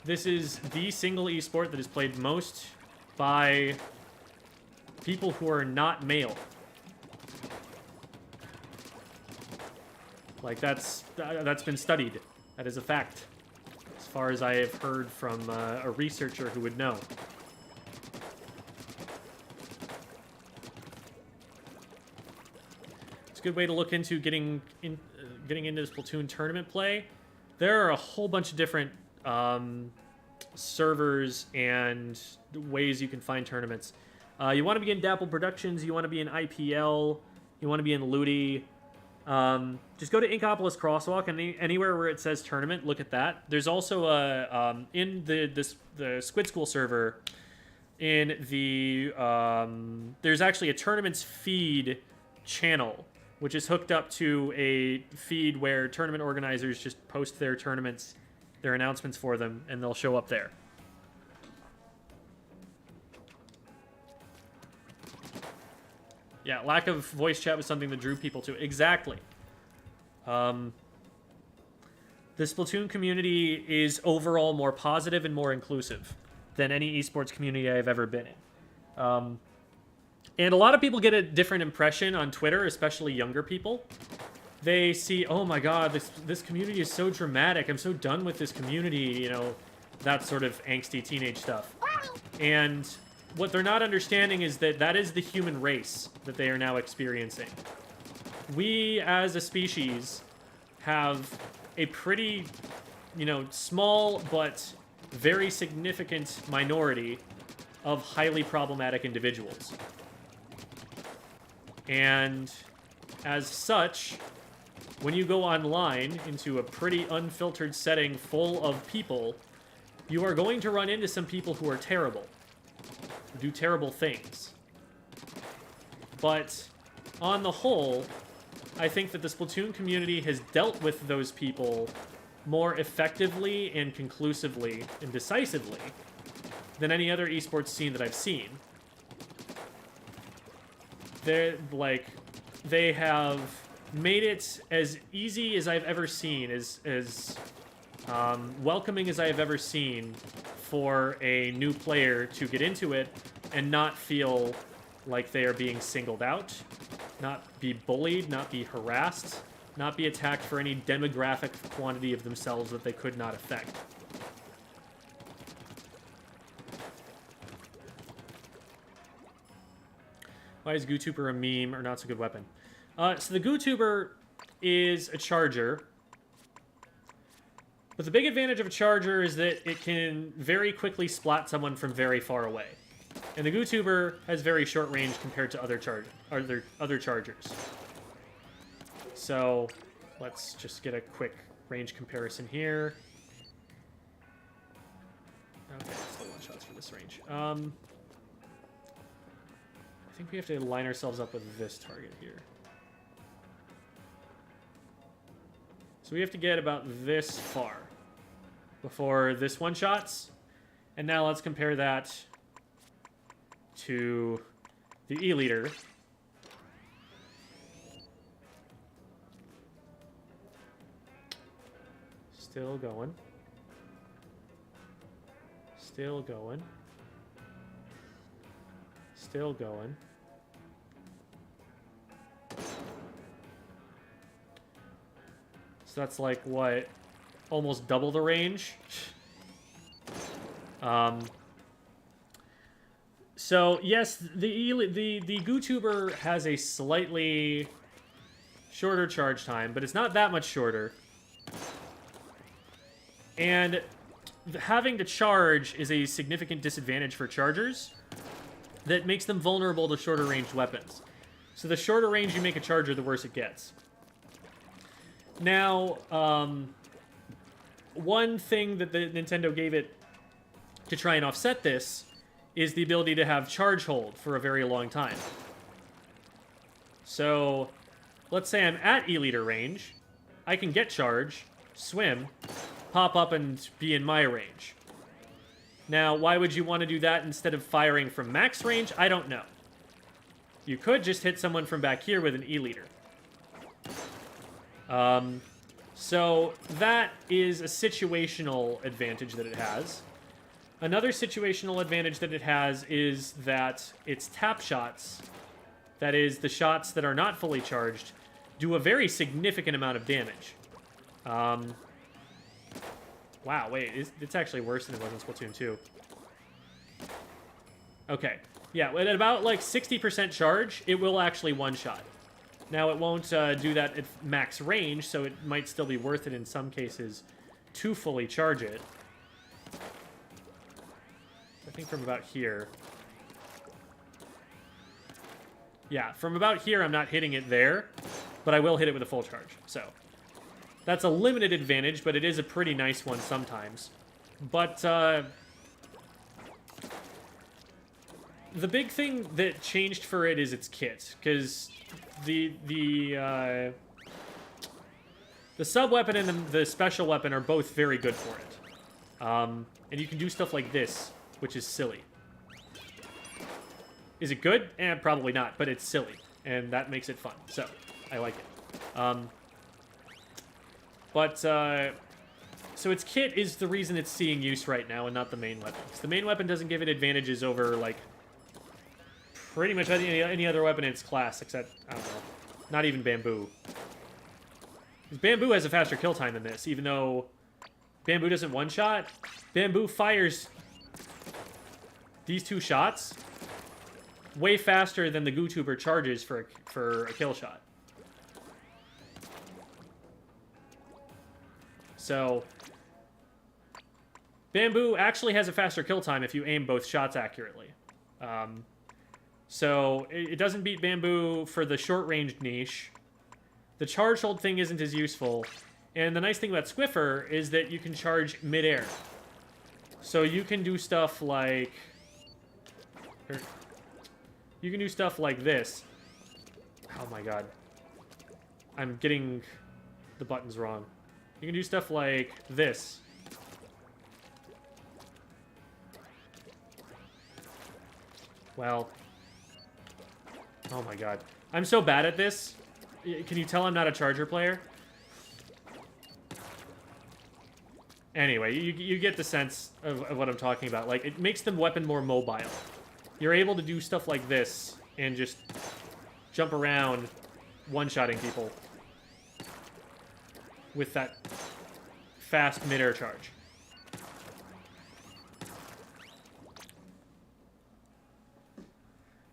This is the single esport that is played most by people who are not male. Like, that's been studied. That is a fact. As far as I have heard from a researcher who would know. It's a good way to look into getting into Splatoon tournament play. There are a whole bunch of different servers and ways you can find tournaments. You want to be in Dapple Productions, you want to be in IPL, you want to be in Ludi. Just go to Inkopolis Crosswalk, and anywhere where it says tournament, look at that. There's also a in the Squid School server, in the there's actually a tournaments feed channel, which is hooked up to a feed where tournament organizers just post their tournaments, their announcements for them, and they'll show up there. Yeah, lack of voice chat was something that drew people to it. Exactly. The Splatoon community is overall more positive and more inclusive than any esports community I've ever been in. And a lot of people get a different impression on Twitter, especially younger people. They see, oh my god, this community is so dramatic. I'm so done with this community, you know, that sort of angsty teenage stuff. And what they're not understanding is that that is the human race that they are now experiencing. We, as a species, have a pretty, you know, small but very significant minority of highly problematic individuals. And as such, when you go online into a pretty unfiltered setting full of people, you are going to run into some people who are terrible. Do terrible things. But on the whole, I think that the Splatoon community has dealt with those people more effectively and conclusively and decisively than any other esports scene that I've seen. They have made it as easy as I've ever seen, as welcoming as I have ever seen for a new player to get into it and not feel like they are being singled out, not be bullied, not be harassed, not be attacked for any demographic quantity of themselves that they could not affect. Why is GooTuber a meme or not so good weapon? So the GooTuber is a charger. But the big advantage of a charger is that it can very quickly splat someone from very far away. And the GooTuber has very short range compared to other chargers. So let's just get a quick range comparison here. Okay, still one shots for this range. I think we have to line ourselves up with this target here. So we have to get about this far before this one shots. And now let's compare that to the E-liter. Still going. Still going. Still going. So that's like, what? Almost double the range? So, yes, the GooTuber has a slightly shorter charge time, but it's not that much shorter. And having to charge is a significant disadvantage for chargers that makes them vulnerable to shorter ranged weapons. So the shorter range you make a charger, the worse it gets. Now, one thing that the Nintendo gave it to try and offset this is the ability to have charge hold for a very long time. So, let's say I'm at E-liter range, I can get charge, swim, pop up and be in my range. Now, why would you want to do that instead of firing from max range? I don't know. You could just hit someone from back here with an E-liter. So that is a situational advantage that it has. Another situational advantage that it has is that its tap shots, that is, the shots that are not fully charged, do a very significant amount of damage. Wow, wait, it's actually worse than it was in Splatoon 2. Okay, yeah, at about like 60% charge, it will actually one-shot. Now, it won't do that at max range, so it might still be worth it in some cases to fully charge it. I think from about here. Yeah, from about here, I'm not hitting it there, but I will hit it with a full charge. So, that's a limited advantage, but it is a pretty nice one sometimes. But, the big thing that changed for it is its kit, because the sub-weapon and the special weapon are both very good for it. And you can do stuff like this, which is silly. Is it good? Eh, probably not, but it's silly. And that makes it fun, so I like it. So its kit is the reason it's seeing use right now and not the main weapon. The main weapon doesn't give it advantages over, like, pretty much any other weapon in its class, except, I don't know, not even Bamboo. Because Bamboo has a faster kill time than this, even though Bamboo doesn't one-shot. Bamboo fires these two shots way faster than the GooTuber charges for a kill shot. So, Bamboo actually has a faster kill time if you aim both shots accurately. So, it doesn't beat Bamboo for the short-ranged niche. The charge hold thing isn't as useful. And the nice thing about Squiffer is that you can charge mid-air. So you can do stuff like... You can do stuff like this. Oh my god. I'm getting the buttons wrong. You can do stuff like this. Well... Oh my god. I'm so bad at this. Can you tell I'm not a Charger player? Anyway, you get the sense of what I'm talking about. Like, it makes the weapon more mobile. You're able to do stuff like this and just jump around one-shotting people with that fast mid-air charge.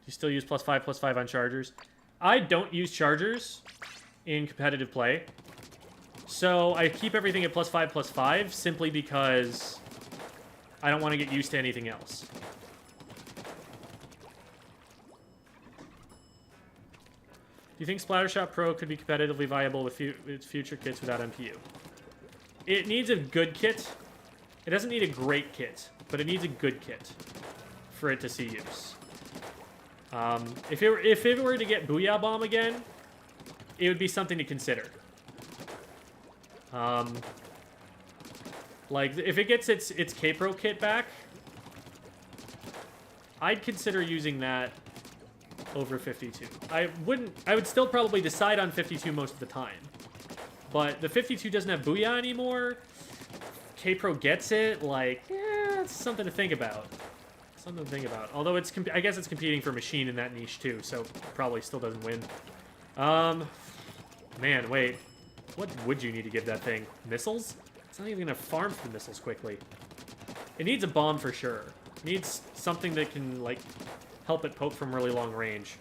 You still use +5/+5 on chargers? I don't use chargers in competitive play. So I keep everything at +5/+5 simply because I don't want to get used to anything else. Do you think Splattershot Pro could be competitively viable with its future kits without MPU? It needs a good kit. It doesn't need a great kit, but it needs a good kit for it to see use. If it were to get Booyah Bomb again, it would be something to consider. Like, if it gets its K-Pro kit back, I'd consider using that over 52. I would still probably decide on 52 most of the time. But the 52 doesn't have Booyah anymore. K-Pro gets it, like, yeah, That's something to think about. Something to think about. Although it's, I guess it's competing for machine in that niche too, so probably still doesn't win. Man, wait. What would you need to give that thing? Missiles? It's not even gonna farm through missiles quickly. It needs a bomb for sure. It needs something that can, like, help it poke from really long range.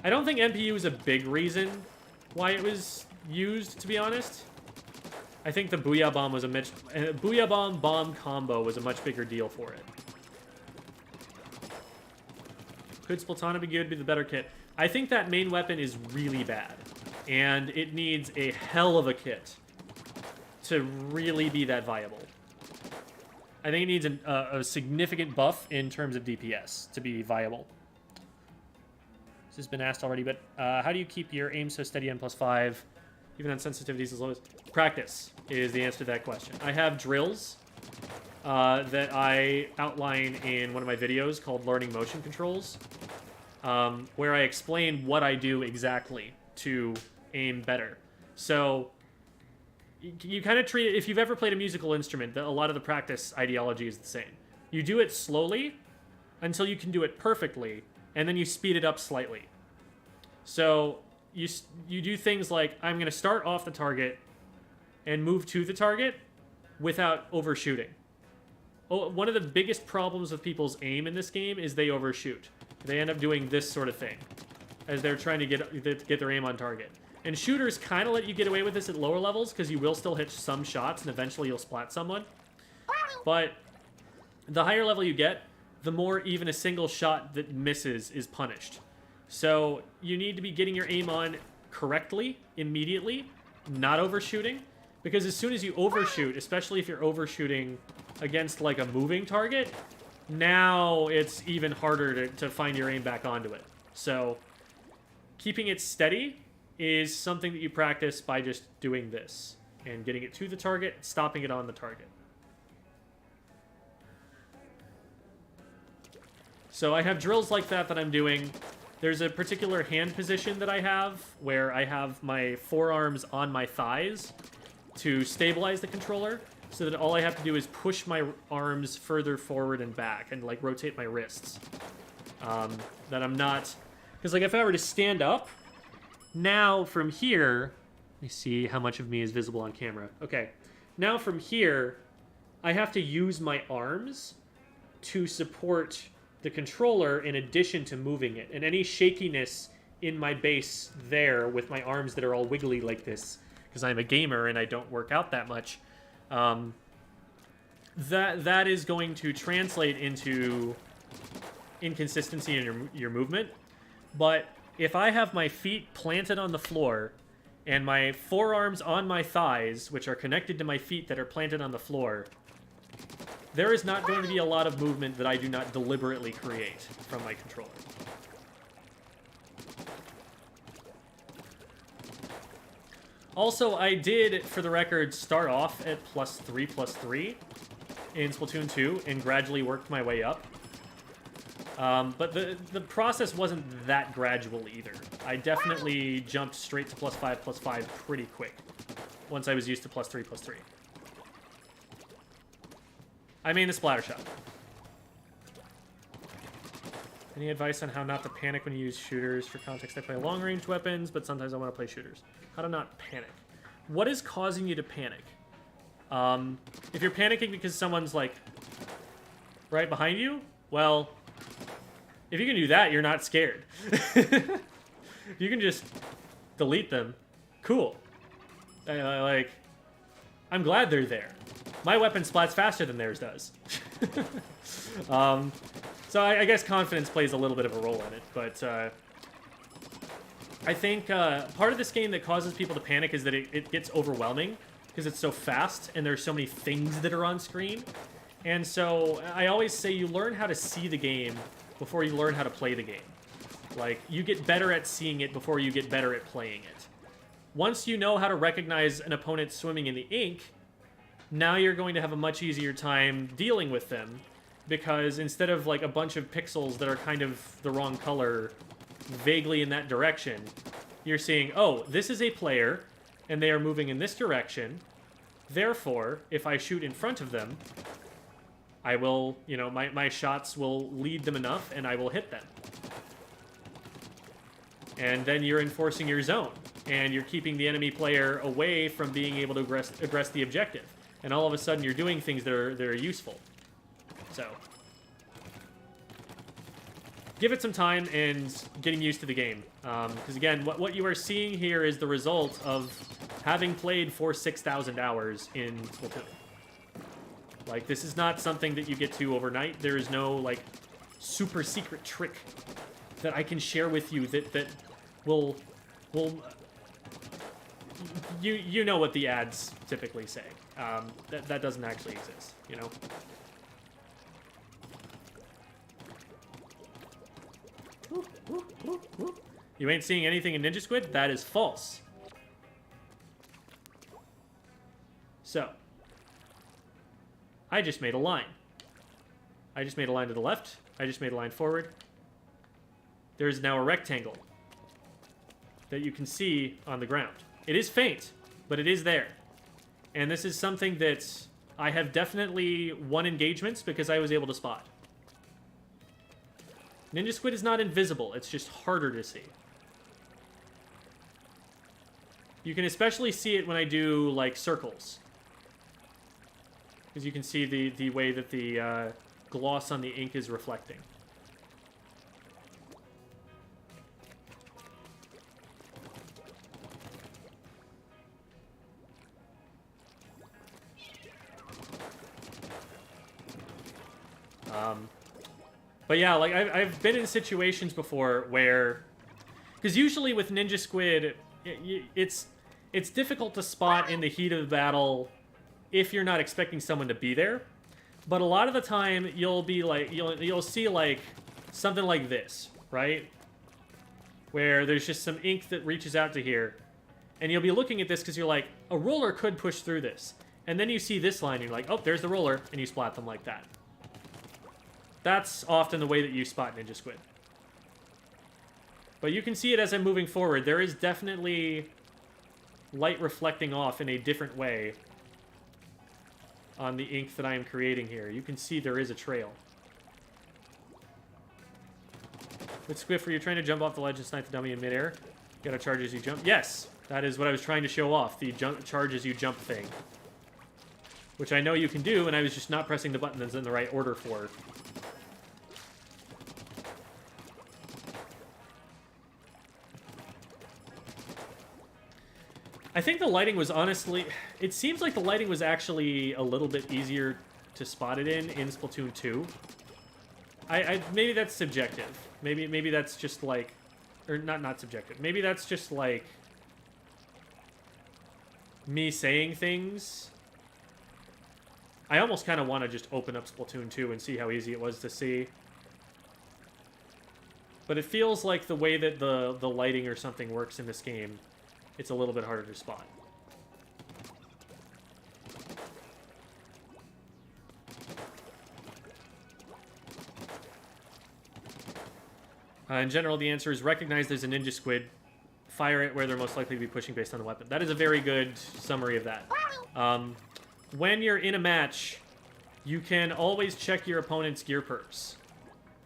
I don't think MPU is a big reason why it was used, to be honest. I think the Booyah Bomb was Booyah Bomb combo was a much bigger deal for it. Could Splatana be good, be the better kit? I think that main weapon is really bad, and it needs a hell of a kit to really be that viable. I think it needs a significant buff in terms of DPS to be viable. This has been asked already, but how do you keep your aim so steady on +5, even on sensitivities as low as... Practice is the answer to that question. I have drills that I outline in one of my videos called Learning Motion Controls, where I explain what I do exactly to aim better. So you kind of treat it, if you've ever played a musical instrument, a lot of the practice ideology is the same. You do it slowly until you can do it perfectly, and then you speed it up slightly. So you do things like, I'm going to start off the target and move to the target without overshooting. Oh, one of the biggest problems with people's aim in this game is they overshoot. They end up doing this sort of thing as they're trying to get their aim on target. And shooters kind of let you get away with this at lower levels because you will still hit some shots and eventually you'll splat someone. But the higher level you get, the more even a single shot that misses is punished. So you need to be getting your aim on correctly, immediately, not overshooting. Because as soon as you overshoot, especially if you're overshooting against like a moving target, now it's even harder to find your aim back onto it. So keeping it steady is something that you practice by just doing this and getting it to the target, stopping it on the target. So I have drills like that I'm doing. There's a particular hand position that I have where I have my forearms on my thighs to stabilize the controller, so that all I have to do is push my arms further forward and back and like rotate my wrists. That I'm not, because like if I were to stand up, now from here, let me see how much of me is visible on camera. Okay, now from here, I have to use my arms to support the controller in addition to moving it. And any shakiness in my base there with my arms that are all wiggly like this, because I'm a gamer and I don't work out that much, that is going to translate into inconsistency in your movement. But if I have my feet planted on the floor and my forearms on my thighs, which are connected to my feet that are planted on the floor, there is not going to be a lot of movement that I do not deliberately create from my controller. Also, I did, for the record, start off at +3/+3 in Splatoon 2 and gradually worked my way up. But the process wasn't that gradual either. I definitely jumped straight to +5/+5 pretty quick once I was used to +3/+3. I mean the Splattershot. Any advice on how not to panic when you use shooters? For context, I play long-range weapons, but sometimes I want to play shooters. How to not panic. What is causing you to panic? If you're panicking because someone's, like, right behind you, well, if you can do that, you're not scared. You can just delete them. Cool. Like, I'm glad they're there. My weapon splats faster than theirs does. So I guess confidence plays a little bit of a role in it, but I think part of this game that causes people to panic is that it gets overwhelming because it's so fast and there's so many things that are on screen. And so I always say you learn how to see the game before you learn how to play the game. Like, you get better at seeing it before you get better at playing it. Once you know how to recognize an opponent swimming in the ink, now you're going to have a much easier time dealing with them, because instead of like a bunch of pixels that are kind of the wrong color vaguely in that direction, you're seeing, oh, this is a player and they are moving in this direction, Therefore, if I shoot in front of them, I will, you know, my shots will lead them enough and I will hit them. And then you're enforcing your zone, and you're keeping the enemy player away from being able to aggress the objective. And all of a sudden, you're doing things that are useful. So, give it some time and getting used to the game. Because again, what you are seeing here is the result of having played for 6,000 hours in Splatoon. Like, this is not something that you get to overnight. There is no, like, super secret trick that I can share with you that will you know what the ads typically say. That doesn't actually exist, you know? You ain't seeing anything in Ninja Squid? That is false. So, I just made a line. I just made a line to the left. I just made a line forward. There is now a rectangle that you can see on the ground. It is faint, but it is there. And this is something that I have definitely won engagements because I was able to spot. Ninja Squid is not invisible, it's just harder to see. You can especially see it when I do, like, circles. Because you can see the way that the gloss on the ink is reflecting. But yeah, like, I've been in situations before where... Because usually with Ninja Squid, it's difficult to spot in the heat of the battle if you're not expecting someone to be there. But a lot of the time, you'll be like... You'll see, like, something like this, right? Where there's just some ink that reaches out to here. And you'll be looking at this because you're like, a roller could push through this. And then you see this line, and you're like, oh, there's the roller, and you splat them like that. That's often the way that you spot Ninja Squid. But you can see it as I'm moving forward. There is definitely light reflecting off in a different way on the ink that I am creating here. You can see there is a trail. With Squiffer, you're trying to jump off the ledge and snipe the dummy in midair. You gotta charge as you jump. Yes! That is what I was trying to show off, the charge as you jump thing. Which I know you can do, and I was just not pressing the button that's in the right order for. I think the lighting was honestly... It seems like the lighting was actually a little bit easier to spot it in Splatoon 2. Maybe that's subjective. Maybe that's just like... Or not subjective. Maybe that's just like... me saying things. I almost kind of want to just open up Splatoon 2 and see how easy it was to see. But it feels like the way that the lighting or something works in this game, it's a little bit harder to spot. In general, the answer is recognize there's a Ninja Squid, fire it where they're most likely to be pushing based on the weapon. That is a very good summary of that. When you're in a match, you can always check your opponent's gear perks.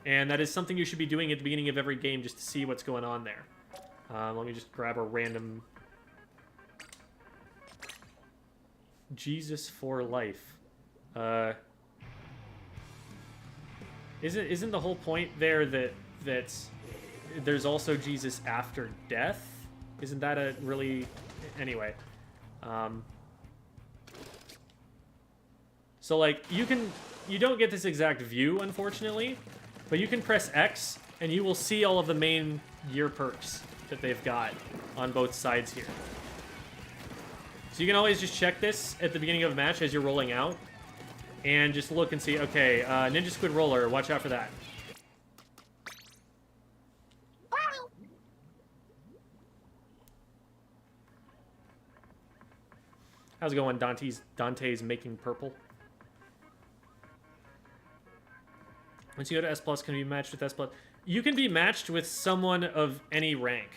And that is something you should be doing at the beginning of every game just to see what's going on there. Let me just grab a random... Jesus for life. Isn't the whole point there that there's also Jesus after death? Isn't that a really... Anyway. So, like, you don't get this exact view, unfortunately, but you can press X, and you will see all of the main gear perks that they've got on both sides here. So you can always just check this at the beginning of a match as you're rolling out, and just look and see, okay, Ninja Squid Roller, watch out for that. How's it going, Dante's making purple? Once you go to S+, can you be matched with S+? You can be matched with someone of any rank.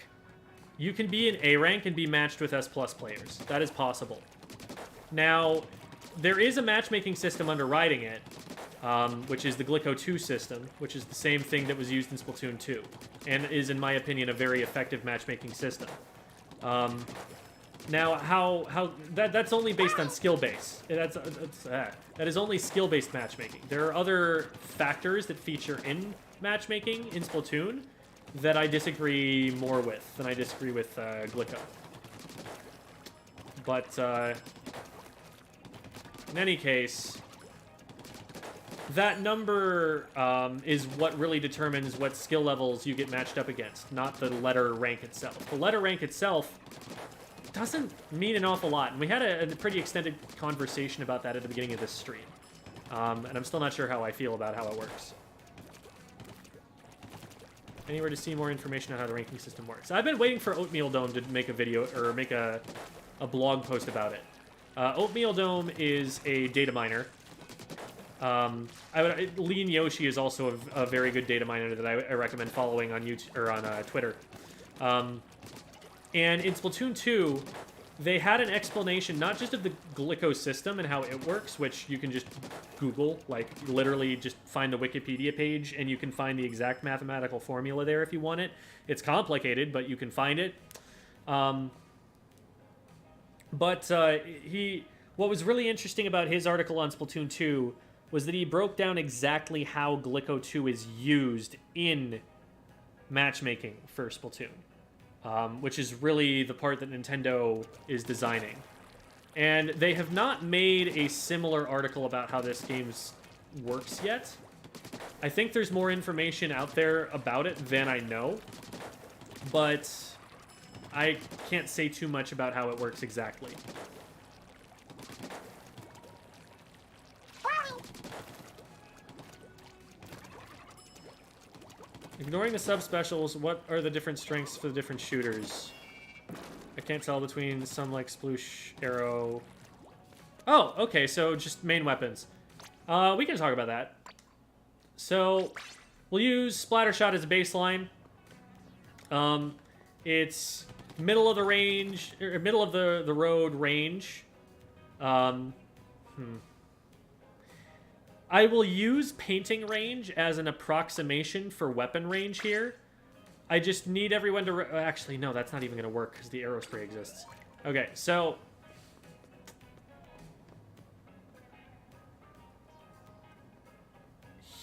You can be in A rank and be matched with S+ players. That is possible. Now, there is a matchmaking system underwriting it, which is the Glicko 2 system, which is the same thing that was used in Splatoon 2, and is, in my opinion, a very effective matchmaking system. Now, that's only based on skill base. That is only skill-based matchmaking. There are other factors that feature in matchmaking in Splatoon that I disagree more with than I disagree with Glicko. But in any case, that number is what really determines what skill levels you get matched up against, not the letter rank itself. The letter rank itself doesn't mean an awful lot, and we had a pretty extended conversation about that at the beginning of this stream. And I'm still not sure how I feel about how it works. Anywhere to see more information on how the ranking system works. I've been waiting for Oatmeal Dome to make a video, or make a blog post about it. Oatmeal Dome is a data miner. Lean Yoshi is also a very good data miner that I recommend following on YouTube or on Twitter. And in Splatoon 2, they had an explanation not just of the Glicko system and how it works, which you can just Google, like literally just find the Wikipedia page and you can find the exact mathematical formula there if you want it. It's complicated, but you can find it. What was really interesting about his article on Splatoon 2 was that he broke down exactly how Glicko 2 is used in matchmaking for Splatoon. Which is really the part that Nintendo is designing. And they have not made a similar article about how this game works yet. I think there's more information out there about it than I know, but I can't say too much about how it works exactly. Ignoring the subspecials, what are the different strengths for the different shooters? I can't tell between some like Sploosh, Arrow. Oh, okay, so just main weapons. We can talk about that. So, we'll use Splattershot as a baseline. It's middle of the range, or middle of the road range. I will use painting range as an approximation for weapon range here. I just need everyone to... Actually, no, that's not even going to work because the arrow spray exists. Okay, so...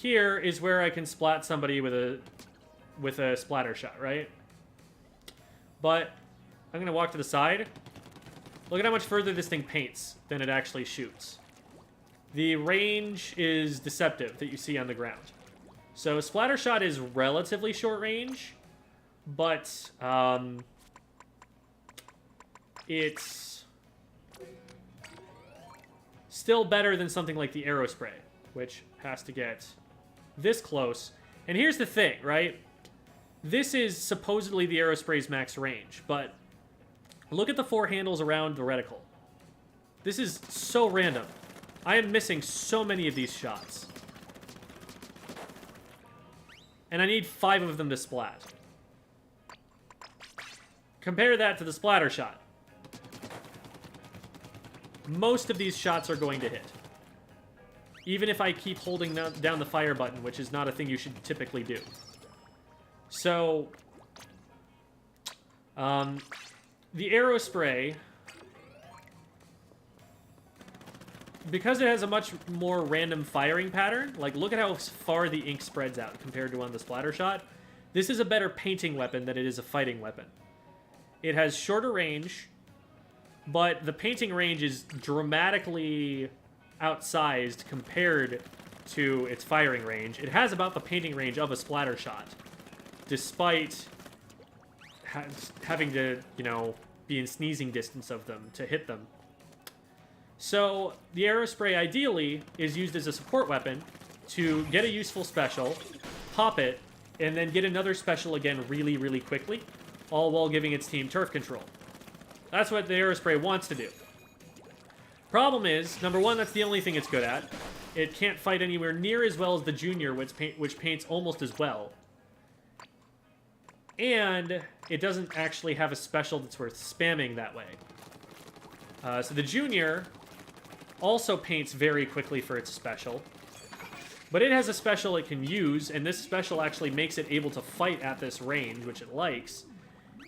Here is where I can splat somebody with a splatter shot, right? But I'm going to walk to the side. Look at how much further this thing paints than it actually shoots. The range is deceptive that you see on the ground. So Splattershot is relatively short range, but it's still better than something like the arrow spray, which has to get this close. And here's the thing, right? This is supposedly the arrow spray's max range, but look at the four handles around the reticle. This is so random. I am missing so many of these shots. And I need 5 of them to splat. Compare that to the splatter shot. Most of these shots are going to hit. Even if I keep holding down the fire button, which is not a thing you should typically do. So, the arrow spray, because it has a much more random firing pattern, like look at how far the ink spreads out compared to on the splatter shot. This is a better painting weapon than it is a fighting weapon. It has shorter range, but the painting range is dramatically outsized compared to its firing range. It has about the painting range of a splatter shot, despite having to, you know, be in sneezing distance of them to hit them. So the arrow spray ideally is used as a support weapon to get a useful special, pop it, and then get another special again really, really quickly, all while giving its team turf control. That's what the arrow spray wants to do. Problem is, number one, that's the only thing it's good at. It can't fight anywhere near as well as the junior, which paints almost as well. And it doesn't actually have a special that's worth spamming that way. So the junior also paints very quickly for its special. But it has a special it can use, and this special actually makes it able to fight at this range, which it likes.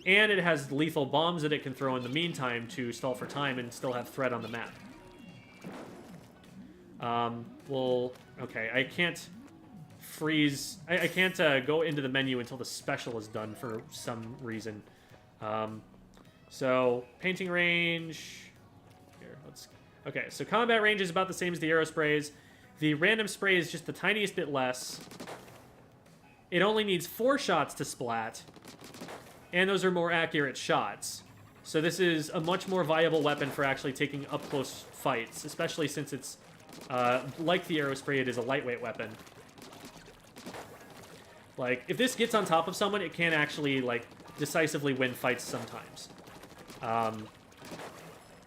And it has lethal bombs that it can throw in the meantime to stall for time and still have threat on the map. Well, okay, I can't freeze... I can't go into the menu until the special is done for some reason. So, painting range... Here, let's... Okay, so combat range is about the same as the arrow sprays. The random spray is just the tiniest bit less. It only needs 4 shots to splat. And those are more accurate shots. So this is a much more viable weapon for actually taking up-close fights, especially since it's, like the arrow spray, it is a lightweight weapon. Like, if this gets on top of someone, it can actually, like, decisively win fights sometimes.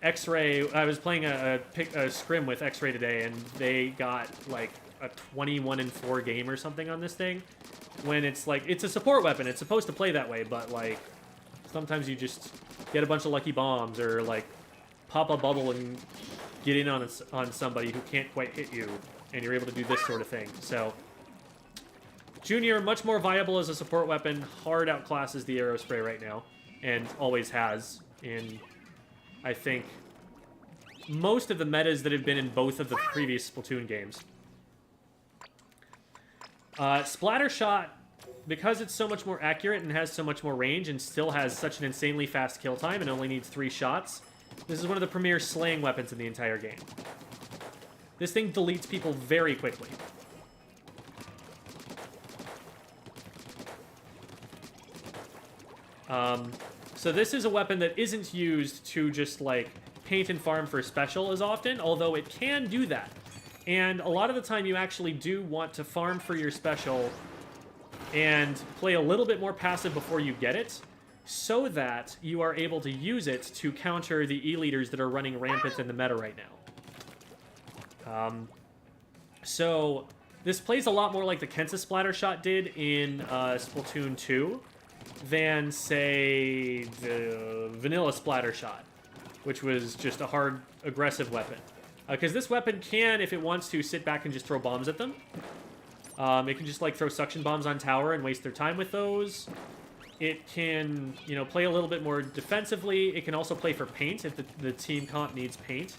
X-Ray, I was playing a scrim with X-Ray today, and they got, like, a 21-4 game or something on this thing. When it's, like, it's a support weapon. It's supposed to play that way, but, like, sometimes you just get a bunch of lucky bombs or, like, pop a bubble and get in on somebody who can't quite hit you, and you're able to do this sort of thing. So, Junior, much more viable as a support weapon, hard outclasses the arrow spray right now, and always has in, I think, most of the metas that have been in both of the previous Splatoon games. Splattershot, because it's so much more accurate and has so much more range and still has such an insanely fast kill time and only needs 3 shots, this is one of the premier slaying weapons in the entire game. This thing deletes people very quickly. So this is a weapon that isn't used to just, like, paint and farm for special as often, although it can do that. And a lot of the time you actually do want to farm for your special and play a little bit more passive before you get it, so that you are able to use it to counter the E-leaders that are running rampant in the meta right now. So this plays a lot more like the Kensa Splattershot did in Splatoon 2 than, say, the vanilla Splattershot, which was just a hard, aggressive weapon. Because this weapon can, if it wants to, sit back and just throw bombs at them. It can just, like, throw suction bombs on tower and waste their time with those. It can, you know, play a little bit more defensively. It can also play for paint if the team comp needs paint.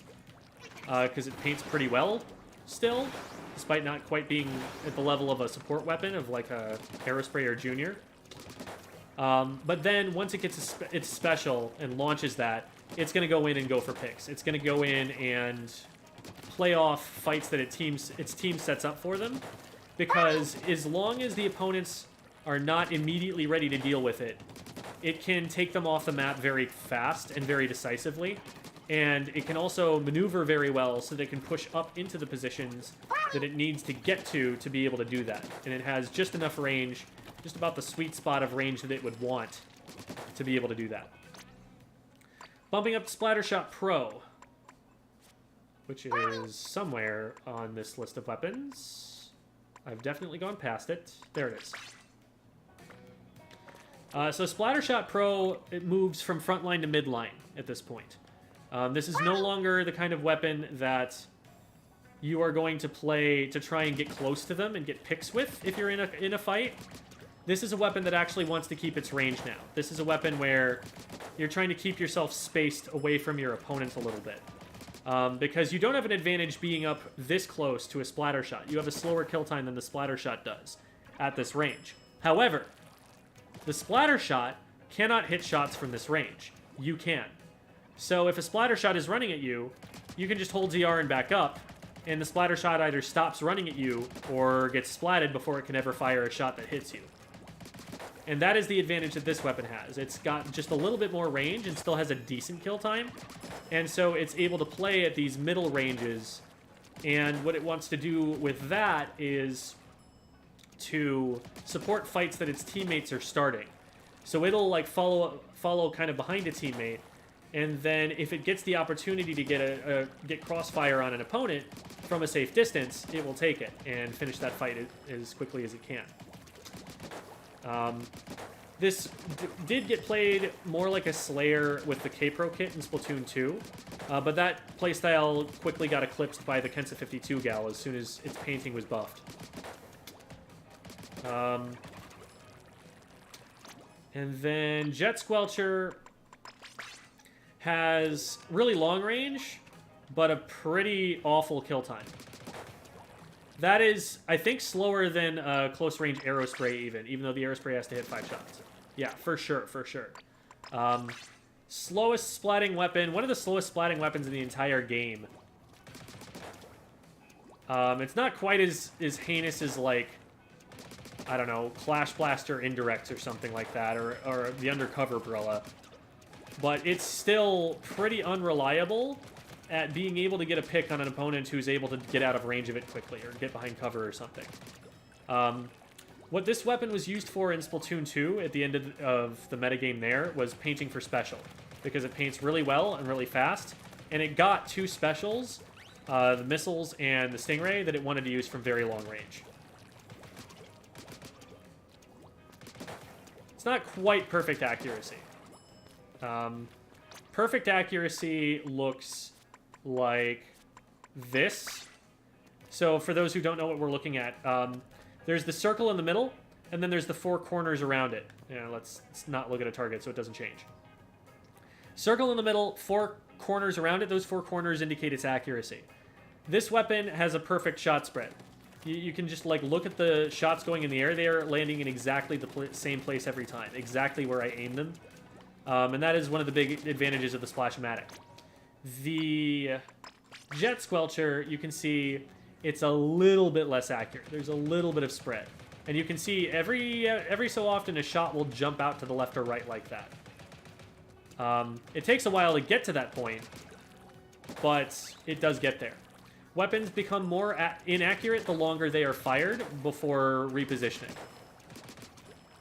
Because it paints pretty well still, despite not quite being at the level of a support weapon of, like, a Aerospray or Junior. But then, once it gets its special and launches that, it's going to go in and go for picks. It's going to go in and play off fights that its team sets up for them. Because as long as the opponents are not immediately ready to deal with it, it can take them off the map very fast and very decisively. And it can also maneuver very well so that it can push up into the positions that it needs to get to be able to do that. And it has just enough range, just about the sweet spot of range that it would want to be able to do that. Bumping up to Splattershot Pro, which is somewhere on this list of weapons. I've definitely gone past it. There it is. So Splattershot Pro, it moves from frontline to midline at this point. This is no longer the kind of weapon that you are going to play to try and get close to them and get picks with if you're in a fight. This is a weapon that actually wants to keep its range now. This is a weapon where you're trying to keep yourself spaced away from your opponent a little bit. Because you don't have an advantage being up this close to a Splattershot. You have a slower kill time than the Splattershot does at this range. However, the Splattershot cannot hit shots from this range. You can. So if a Splattershot is running at you, you can just hold ZR and back up, and the Splattershot either stops running at you or gets splatted before it can ever fire a shot that hits you. And that is the advantage that this weapon has. It's got just a little bit more range and still has a decent kill time. And so it's able to play at these middle ranges. And what it wants to do with that is to support fights that its teammates are starting. So it'll, like, follow kind of behind a teammate. And then if it gets the opportunity to get crossfire on an opponent from a safe distance, it will take it and finish that fight as quickly as it can. This did get played more like a Slayer with the K-Pro kit in Splatoon 2, But that playstyle quickly got eclipsed by the Kensa 52 gal as soon as its painting was buffed. And then Jet Squelcher has really long range, but a pretty awful kill time. That is, I think, slower than close range arrow spray even though the arrow spray has to hit 5 shots. Yeah, for sure, for sure. Slowest splatting weapon, one of the slowest splatting weapons in the entire game. It's not quite as heinous as, like, I don't know, Clash Blaster Indirects or something like that, or the Undercover Umbrella. But it's still pretty unreliable at being able to get a pick on an opponent who's able to get out of range of it quickly or get behind cover or something. What this weapon was used for in Splatoon 2 at the end of the metagame there was painting for special, because it paints really well and really fast, and it got 2 specials, the missiles and the Stingray, that it wanted to use from very long range. It's not quite perfect accuracy. Perfect accuracy looks like this. So for those who don't know what we're looking at, there's the circle in the middle, and then there's the 4 corners around it. Let's not look at a target so it doesn't change. Circle in the middle, 4 corners around it. Those 4 corners indicate its accuracy. This weapon has a perfect shot spread. You can just, like, look at the shots going in the air. They are landing in exactly the same place every time, exactly where I aim them. And that is one of the big advantages of the Splash-o-matic. The Jet Squelcher, you can see it's a little bit less accurate. There's a little bit of spread. And you can see every so often a shot will jump out to the left or right like that. It takes a while to get to that point, but it does get there. Weapons become more inaccurate the longer they are fired before repositioning.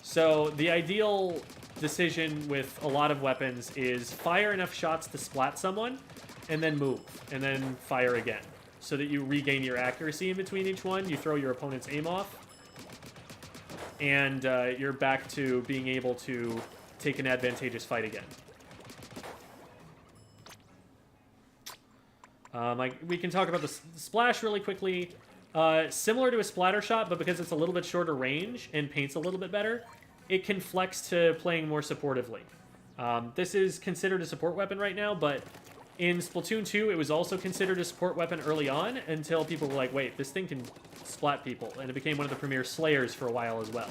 So the ideal decision with a lot of weapons is fire enough shots to splat someone, and then move, and then fire again, so that you regain your accuracy in between each one. You throw your opponent's aim off, and you're back to being able to take an advantageous fight again. We can talk about the splash really quickly. Similar to a Splattershot, but because it's a little bit shorter range and paints a little bit better, it can flex to playing more supportively. This is considered a support weapon right now, but in Splatoon 2, it was also considered a support weapon early on until people were like, wait, this thing can splat people, and it became one of the premier slayers for a while as well.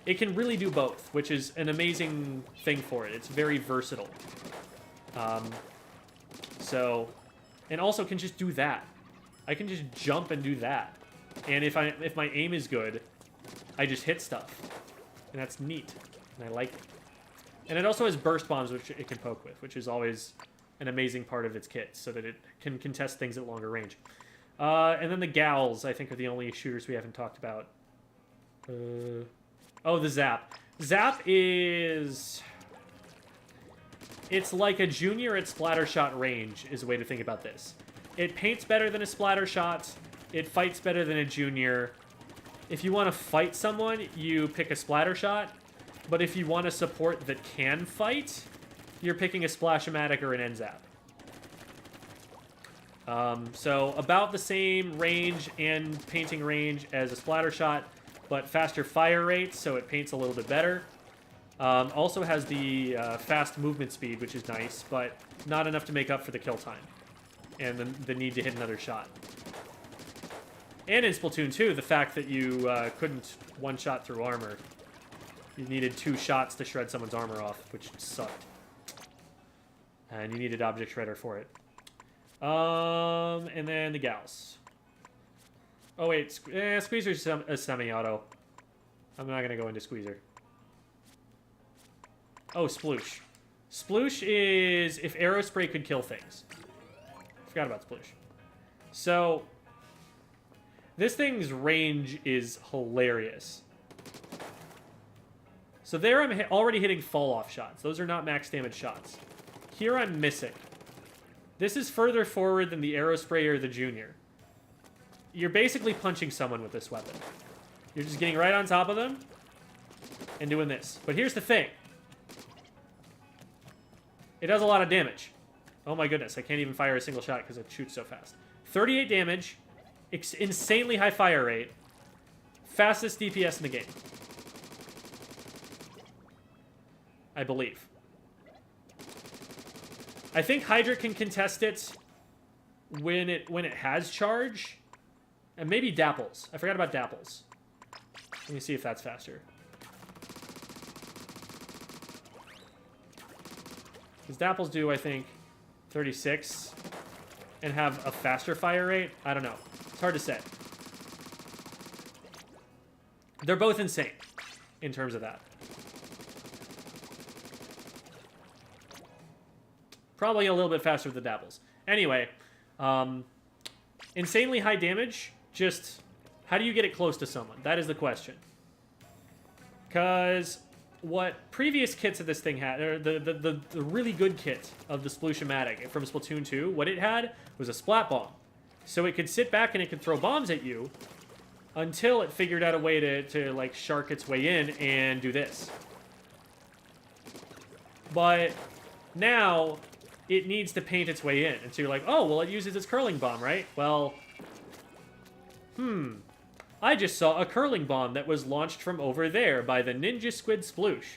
It can really do both, which is an amazing thing for it. It's very versatile. And also can just do that. I can just jump and do that. And if my aim is good, I just hit stuff. And that's neat. And I like it. And it also has burst bombs, which it can poke with, which is always an amazing part of its kit, so that it can contest things at longer range. And then the gals, I think, are the only shooters we haven't talked about. Oh, the Zap. Zap is... It's like a junior at Splattershot range, is a way to think about this. It paints better than a Splattershot. It fights better than a junior. If you want to fight someone, you pick a Splattershot. But if you want a support that can fight, you're picking a Splash-o-matic or an N-Zap. So about the same range and painting range as a Splattershot, but faster fire rate, so it paints a little bit better. Also has the fast movement speed, which is nice, but not enough to make up for the kill time and the need to hit another shot. And in Splatoon 2, the fact that you couldn't one-shot through armor. You needed 2 shots to shred someone's armor off, which sucked. And you needed Object Shredder for it. And then the gals. Oh, wait. Squeezer's a semi-auto. I'm not going to go into Squeezer. Oh, Sploosh. Sploosh is if arrow spray could kill things. Forgot about Sploosh. So, this thing's range is hilarious. So there I'm already hitting fall-off shots. Those are not max damage shots. Here I'm missing. This is further forward than the arrow spray or the junior. You're basically punching someone with this weapon. You're just getting right on top of them and doing this. But here's the thing. It does a lot of damage. Oh my goodness, I can't even fire a single shot because it shoots so fast. 38 damage, insanely high fire rate, fastest DPS in the game. I believe. I think Hydra can contest it when it has charge. And maybe Dapples. I forgot about Dapples. Let me see if that's faster. Because Dapples do, I think, 36 and have a faster fire rate. I don't know. It's hard to say. They're both insane in terms of that. Probably a little bit faster with the Dapples. Anyway, insanely high damage. Just, how do you get it close to someone? That is the question. Because what previous kits of this thing had, or the really good kit of the Sploosh-o-matic from Splatoon 2, what it had was a splat bomb. So it could sit back and it could throw bombs at you until it figured out a way to like, shark its way in and do this. But now it needs to paint its way in. And so you're like, oh, well, it uses its curling bomb, right? Well, I just saw a curling bomb that was launched from over there by the Ninja Squid Sploosh.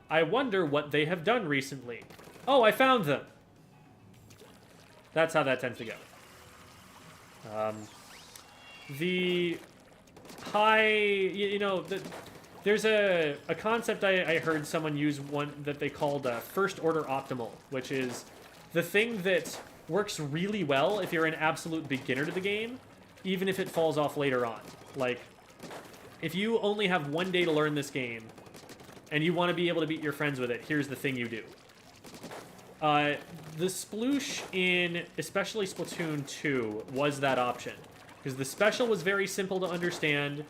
I wonder what they have done recently. Oh, I found them. That's how that tends to go. The high, there's a concept I heard someone use one that they called first order optimal, which is the thing that works really well if you're an absolute beginner to the game, even if it falls off later on. Like, if you only have one day to learn this game, and you want to be able to beat your friends with it, here's the thing you do. The Sploosh in, especially Splatoon 2, was that option. Because the special was very simple to understand,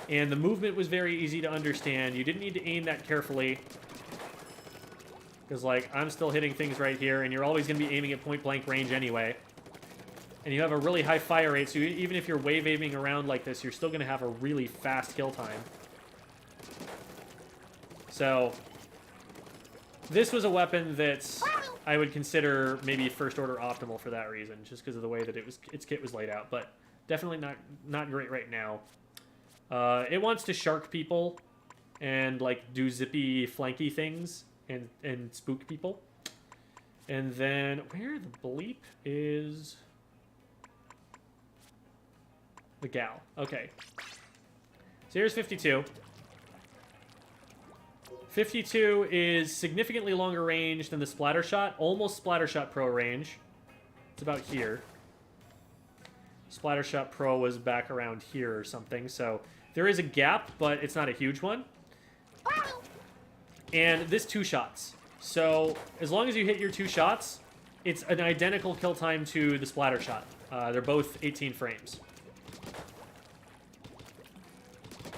and the movement was very easy to understand. You didn't need to aim that carefully. Because, like, I'm still hitting things right here, and you're always going to be aiming at point-blank range anyway. And you have a really high fire rate, so even if you're wave aiming around like this, you're still going to have a really fast kill time. So, this was a weapon that I would consider maybe first order optimal for that reason, just because of the way that its kit was laid out. But definitely not great right now. It wants to shark people and like do zippy flanky things and spook people. And then where the bleep is the gal? Okay. So here's 52. 52 is significantly longer range than the Splattershot, almost Splattershot Pro range. It's about here. Splattershot Pro was back around here or something, so there is a gap, but it's not a huge one. And this 2 shots. So as long as you hit your 2 shots, it's an identical kill time to the Splattershot. They're both 18 frames.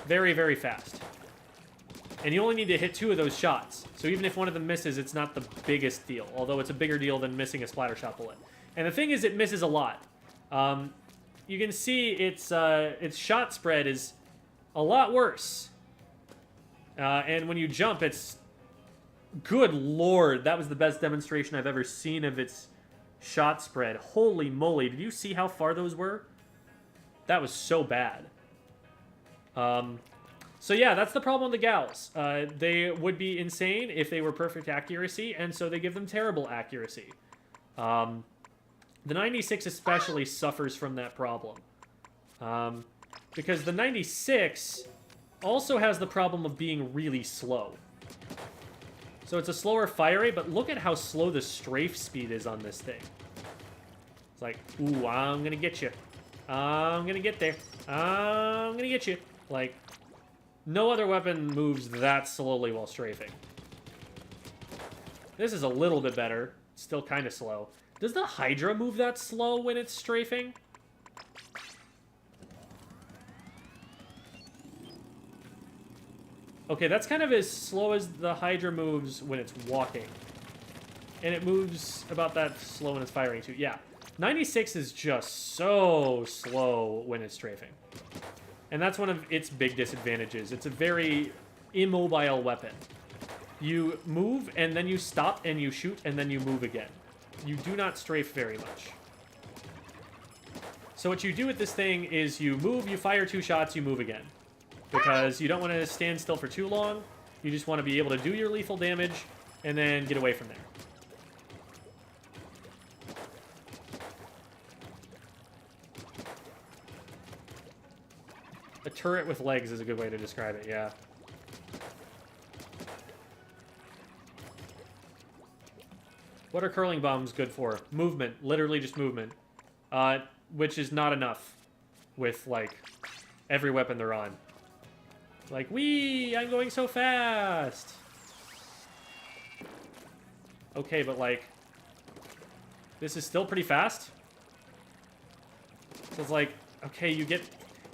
Very, very fast. And you only need to hit 2 of those shots. So even if one of them misses, it's not the biggest deal. Although it's a bigger deal than missing a Splattershot bullet. And the thing is, it misses a lot. You can see its shot spread is a lot worse. And when you jump, it's... Good lord, that was the best demonstration I've ever seen of its shot spread. Holy moly, did you see how far those were? That was so bad. So yeah, that's the problem with the gals. They would be insane if they were perfect accuracy, and so they give them terrible accuracy. The 96 especially suffers from that problem. Because the 96 also has the problem of being really slow. So it's a slower fire rate, but look at how slow the strafe speed is on this thing. It's like, ooh, I'm gonna get you. I'm gonna get there. I'm gonna get you. Like, no other weapon moves that slowly while strafing. This is a little bit better. Still kind of slow. Does the Hydra move that slow when it's strafing? Okay, that's kind of as slow as the Hydra moves when it's walking. And it moves about that slow when it's firing too. Yeah, 96 is just so slow when it's strafing. And that's one of its big disadvantages. It's a very immobile weapon. You move, and then you stop, and you shoot, and then you move again. you do not strafe very much. So what you do with this thing is you move, you fire 2 shots, you move again. Because you don't want to stand still for too long. You just want to be able to do your lethal damage and then get away from there. A turret with legs is a good way to describe it, yeah. What are curling bombs good for? Movement. Literally just movement. Which is not enough with, like, every weapon they're on. Like, whee! I'm going so fast! Okay, but, like, this is still pretty fast. So it's like, okay, you get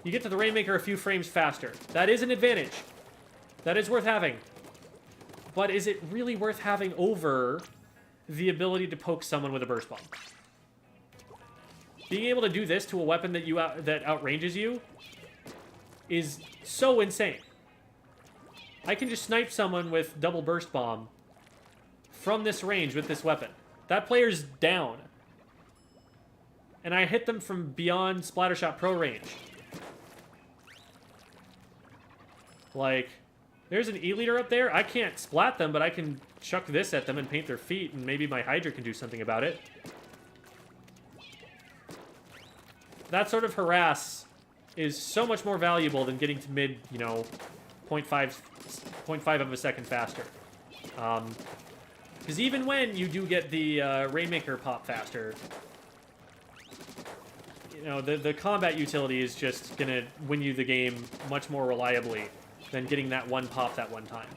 to the Rainmaker a few frames faster. That is an advantage. That is worth having. But is it really worth having over the ability to poke someone with a burst bomb? Being able to do this to a weapon that that outranges you is so insane. I can just snipe someone with double burst bomb from this range with this weapon. That player's down. And I hit them from beyond Splattershot Pro range. Like, there's an E-liter up there. I can't splat them, but I can chuck this at them and paint their feet, and maybe my Hydra can do something about it. That sort of harass is so much more valuable than getting to mid, you know, 0.5 of a second faster. Because even when you do get the Rainmaker pop faster, you know, the combat utility is just going to win you the game much more reliably than getting that one pop that one time.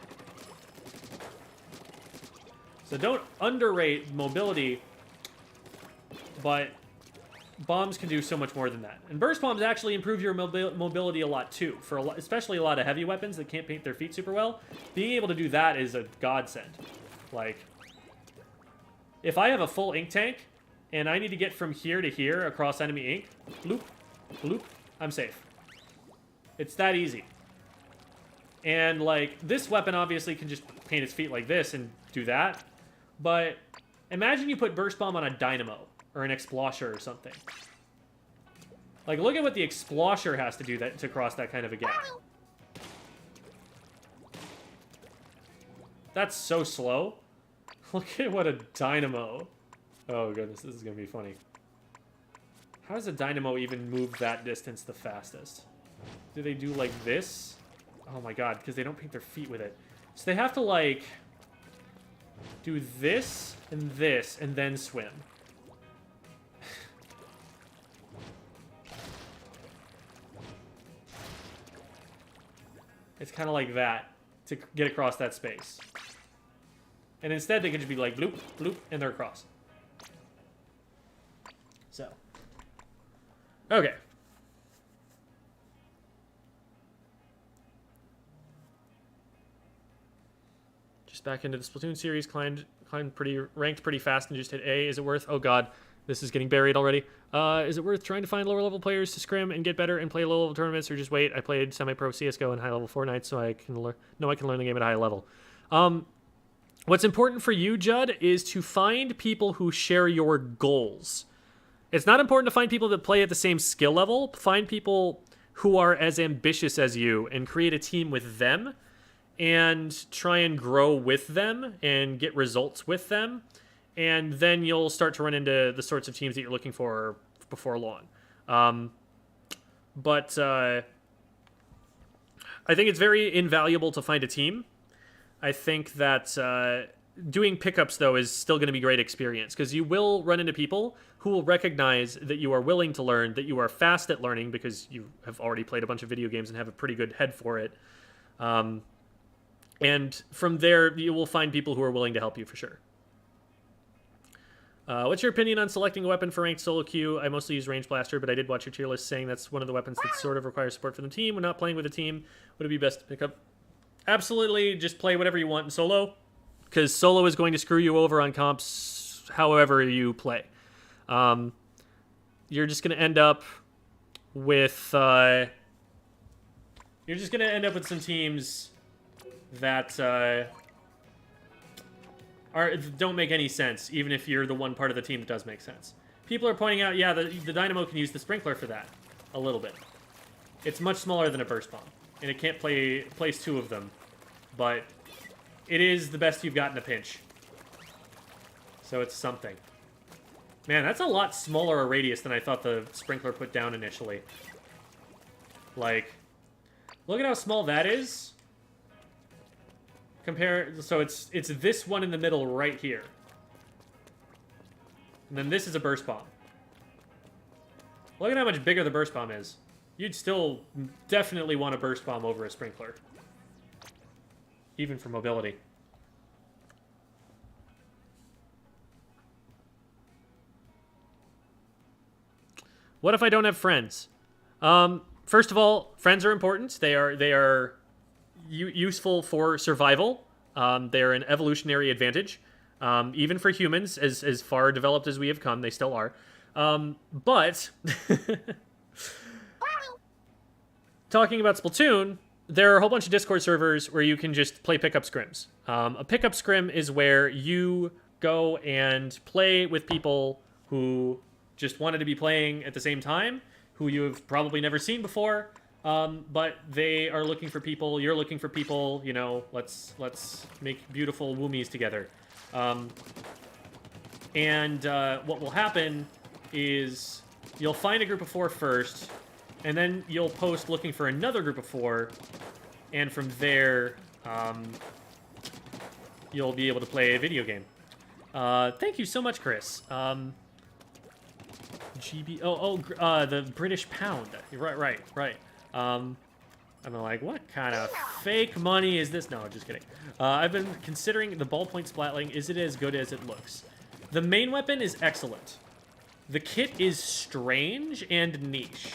So don't underrate mobility, but bombs can do so much more than that. And burst bombs actually improve your mobility a lot too, for especially a lot of heavy weapons that can't paint their feet super well. Being able to do that is a godsend. Like, if I have a full ink tank and I need to get from here to here across enemy ink, bloop, bloop, I'm safe. It's that easy. And, like, this weapon obviously can just paint its feet like this and do that. But imagine you put Burst Bomb on a Dynamo or an Explosher or something. Like, look at what the Explosher has to do to cross that kind of a gap. That's so slow. Look at what a Dynamo... Oh, goodness, this is going to be funny. How does a Dynamo even move that distance the fastest? Do they do, like, this? Oh my god, because they don't paint their feet with it. So they have to, like, do this, and then swim. It's kind of like that to get across that space. And instead, they can just be like, bloop, bloop, and they're across. So. Okay. Just back into the Splatoon series, ranked pretty fast and just hit A. Is it worth? Oh god, this is getting buried already. Is it worth trying to find lower level players to scrim and get better and play low level tournaments, or just wait? I played semi-pro CS:GO and high level Fortnite, so I can learn the game at a high level. What's important for you, Judd, is to find people who share your goals. It's not important to find people that play at the same skill level. Find people who are as ambitious as you and create a team with them and try and grow with them and get results with them. And then you'll start to run into the sorts of teams that you're looking for before long. But I think it's very invaluable to find a team. I think that doing pickups, though, is still going to be great experience because you will run into people who will recognize that you are willing to learn, that you are fast at learning because you have already played a bunch of video games and have a pretty good head for it. And from there, you will find people who are willing to help you for sure. What's your opinion on selecting a weapon for ranked solo queue? I mostly use Range Blaster, but I did watch your tier list saying that's one of the weapons that sort of requires support from the team. When not playing with a team, would it be best to pick up? Absolutely, just play whatever you want in solo, because solo is going to screw you over on comps however you play. You're just going to end up with... some teams that don't make any sense, even if you're the one part of the team that does make sense. People are pointing out, yeah, the Dynamo can use the Sprinkler for that. A little bit. It's much smaller than a Burst Bomb. And it can't place 2 of them. But it is the best you've got in a pinch. So it's something. Man, that's a lot smaller a radius than I thought the Sprinkler put down initially. Like, look at how small that is. So it's this one in the middle right here. And then this is a Burst Bomb. Look at how much bigger the Burst Bomb is. You'd still definitely want a Burst Bomb over a Sprinkler. Even for mobility. What if I don't have friends? First of all, friends are important. They are useful for survival. They're an evolutionary advantage. Even for humans, as far developed as we have come, they still are. But talking about Splatoon, there are a whole bunch of Discord servers where you can just play pickup scrims. A pickup scrim is where you go and play with people who just wanted to be playing at the same time, who you have probably never seen before, but they are looking for people, you're looking for people, you know, let's make beautiful woomies together. What will happen is you'll find a group of 4 first, and then you'll post looking for another group of 4, and from there, you'll be able to play a video game. Thank you so much, Chris. The British pound. Right. I'm like, what kind of fake money is this? No, just kidding. I've been considering the Ballpoint Splatling. Is it as good as it looks? The main weapon is excellent. The kit is strange and niche.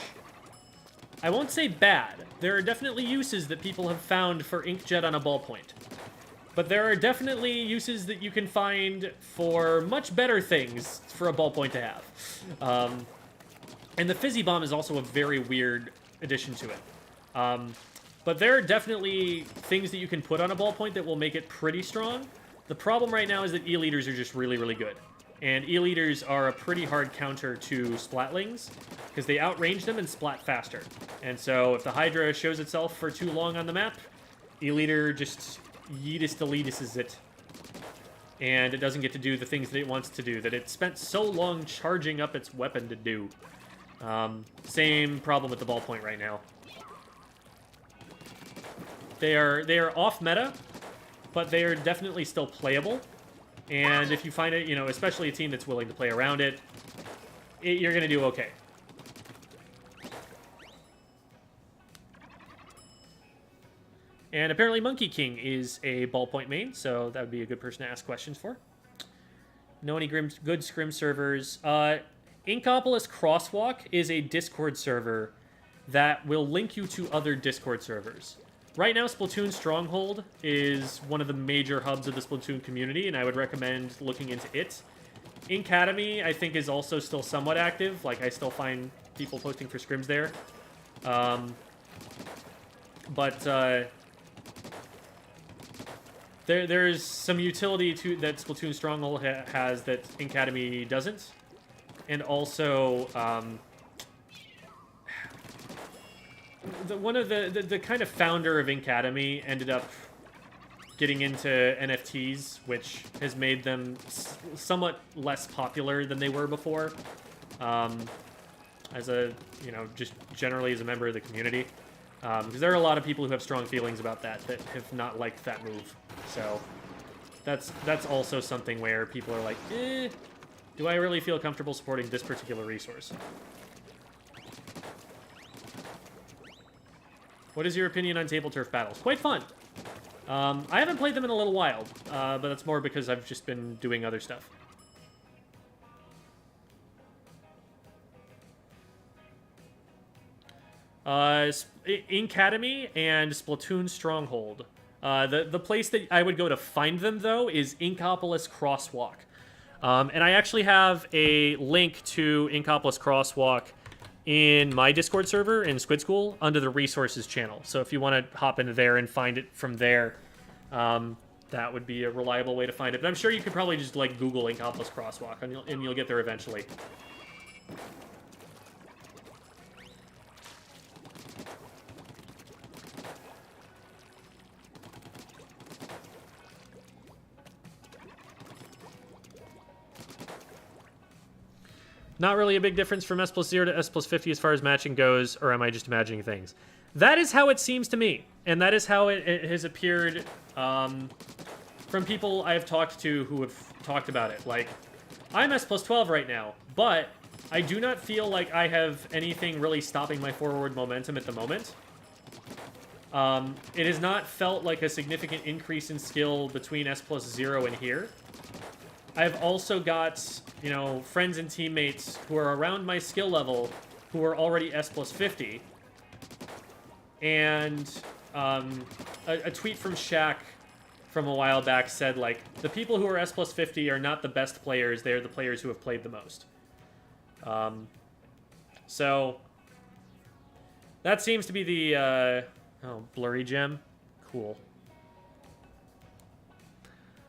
I won't say bad. There are definitely uses that people have found for Inkjet on a ballpoint. But there are definitely uses that you can find for much better things for a ballpoint to have. And the Fizzy Bomb is also a very weird addition to it. But there are definitely things that you can put on a ballpoint that will make it pretty strong. The problem right now is that E-Leaders are just really, really good. And E-Leaders are a pretty hard counter to Splatlings, because they outrange them and splat faster. And so if the Hydra shows itself for too long on the map, E-Leader just yeetus-deletuses it. And it doesn't get to do the things that it wants to do, that it spent so long charging up its weapon to do. Same problem with the ballpoint right now. They are off meta, but they are definitely still playable. And if you find it, you know, especially a team that's willing to play around it, you're going to do okay. And apparently Monkey King is a ballpoint main, so that would be a good person to ask questions for. Know any good scrim servers? Inkopolis Crosswalk is a Discord server that will link you to other Discord servers. Right now, Splatoon Stronghold is one of the major hubs of the Splatoon community, and I would recommend looking into it. Inkacademy, I think, is also still somewhat active. Like, I still find people posting for scrims there. There's some utility that Splatoon Stronghold has that Inkacademy doesn't. And also, one of the kind of founder of Inkacademy ended up getting into NFTs, which has made them somewhat less popular than they were before. As a, you know, just generally as a member of the community. Because there are a lot of people who have strong feelings about that have not liked that move. So that's also something where people are like, do I really feel comfortable supporting this particular resource? What is your opinion on table turf battles? Quite fun. I haven't played them in a little while, but that's more because I've just been doing other stuff. Inkacademy and Splatoon Stronghold. The place that I would go to find them, though, is Inkopolis Crosswalk. And I actually have a link to Inkopolis Crosswalk in my Discord server in Squid School under the resources channel. So if you want to hop into there and find it from there, that would be a reliable way to find it. But I'm sure you could probably just, like, Google Incomplex Crosswalk, and you'll get there eventually. Not really a big difference from S plus 0 to S plus 50 as far as matching goes, or am I just imagining things? That is how it seems to me, and that is how it has appeared from people I have talked to who have talked about it. Like, I'm S plus 12 right now, but I do not feel like I have anything really stopping my forward momentum at the moment. It has not felt like a significant increase in skill between S plus 0 and here. I've also got, you know, friends and teammates who are around my skill level who are already S plus 50. And a tweet from Shaq from a while back said, like, the people who are S plus 50 are not the best players, they're the players who have played the most. So, that seems to be the, oh, blurry gem. Cool.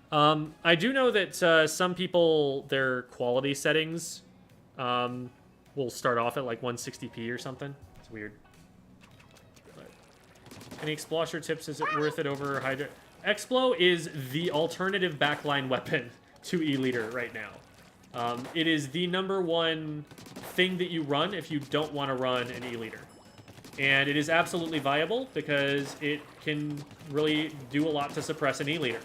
I do know that some people, their quality settings will start off at like 160p or something. It's weird. But any Explosher tips? Is it worth it over Hydra? Explo is the alternative backline weapon to E-Leader right now. It is the #1 thing that you run if you don't want to run an E-Leader. And it is absolutely viable because it can really do a lot to suppress an E-Leader.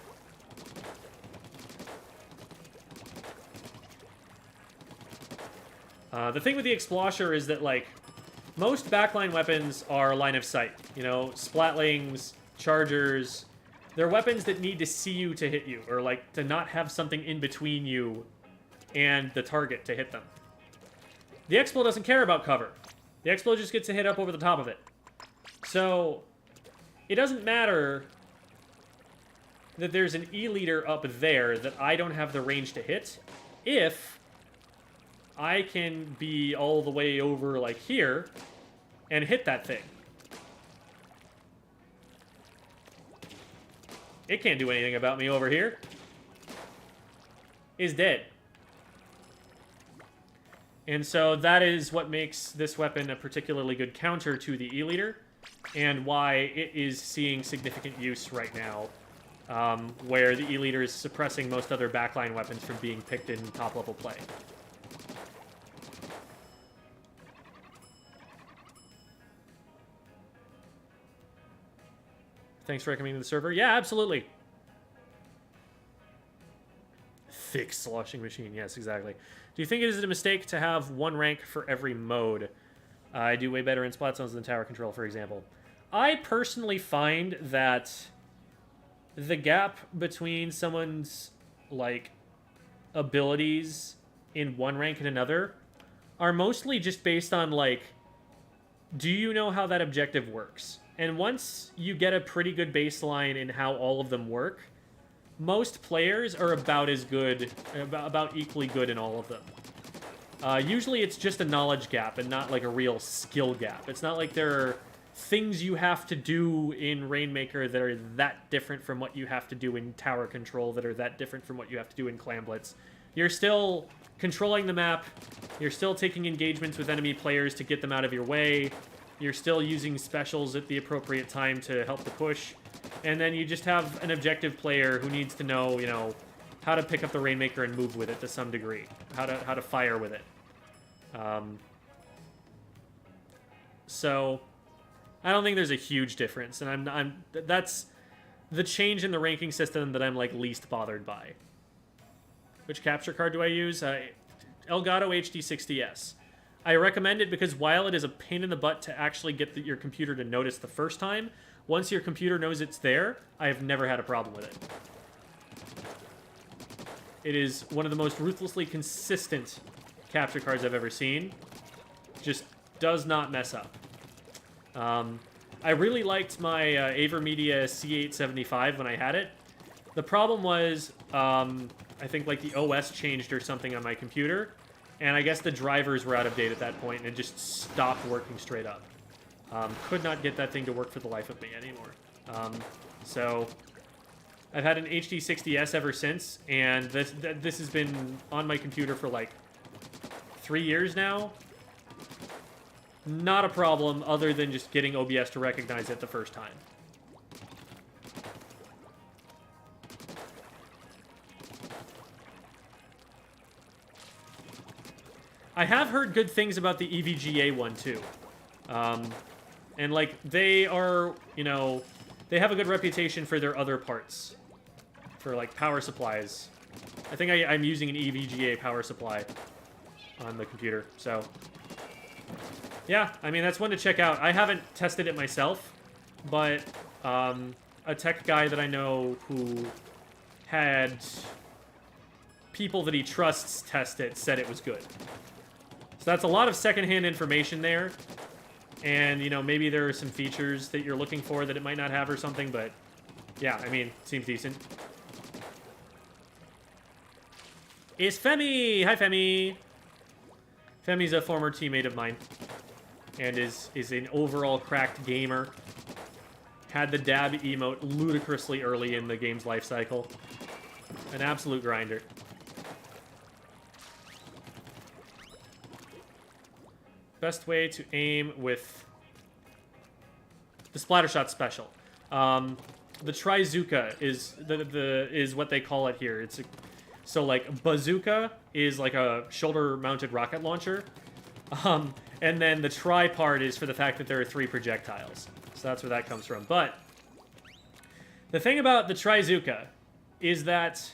The thing with the Explosher is that, like, most backline weapons are line of sight. You know, Splatlings, Chargers, they're weapons that need to see you to hit you, or, like, to not have something in between you and the target to hit them. The Explo doesn't care about cover. The Explo just gets to hit up over the top of it. So, it doesn't matter that there's an E-Leader up there that I don't have the range to hit, if I can be all the way over, like, here, and hit that thing. It can't do anything about me over here. Is dead. And so that is what makes this weapon a particularly good counter to the E-Leader, and why it is seeing significant use right now, where the E-Leader is suppressing most other backline weapons from being picked in top-level play. Thanks for recommending the server. Yeah, absolutely. Thick sloshing machine. Yes, exactly. Do you think it is a mistake to have one rank for every mode? I do way better in splat zones than tower control, for example. I personally find that the gap between someone's, like, abilities in one rank and another are mostly just based on, like, do you know how that objective works? And once you get a pretty good baseline in how all of them work, most players are about as good, about equally good in all of them. Usually it's just a knowledge gap and not like a real skill gap. It's not like there are things you have to do in Rainmaker that are that different from what you have to do in tower control, that are that different from what you have to do in Clan Blitz. You're still controlling the map, you're still taking engagements with enemy players to get them out of your way, you're still using specials at the appropriate time to help the push, and then you just have an objective player who needs to know, you know, how to pick up the Rainmaker and move with it to some degree, how to fire with it. So I don't think there's a huge difference, and that's the change in the ranking system that I'm, like, least bothered by. Which capture card do I use? Elgato HD60S. I recommend it because while it is a pain in the butt to actually get your computer to notice the first time, once your computer knows it's there, I have never had a problem with it. It is one of the most ruthlessly consistent capture cards I've ever seen. Just does not mess up. I really liked my Avermedia C875 when I had it. The problem was, I think, like, the OS changed or something on my computer, and I guess the drivers were out of date at that point, and it just stopped working straight up. Could not get that thing to work for the life of me anymore. So I've had an HD 60S ever since, and this has been on my computer for like 3 years now. Not a problem, other than just getting OBS to recognize it the first time. I have heard good things about the EVGA one, too. And, like, they are, you know, they have a good reputation for their other parts. For, like, power supplies. I think I'm using an EVGA power supply on the computer, so... Yeah, I mean, that's one to check out. I haven't tested it myself, but a tech guy that I know who had people that he trusts test it said it was good. So that's a lot of secondhand information there. And, you know, maybe there are some features that you're looking for that it might not have or something, but yeah, I mean, seems decent. It's Femi! Hi, Femi! Femi's a former teammate of mine. And is an overall cracked gamer. Had the dab emote ludicrously early in the game's life cycle. An absolute grinder. Best way to aim with the Splattershot special. The Trizooka is what they call it here. So like bazooka is like a shoulder-mounted rocket launcher. And then the tri part is for the fact that there are 3 projectiles. So that's where that comes from. But the thing about the Trizooka is that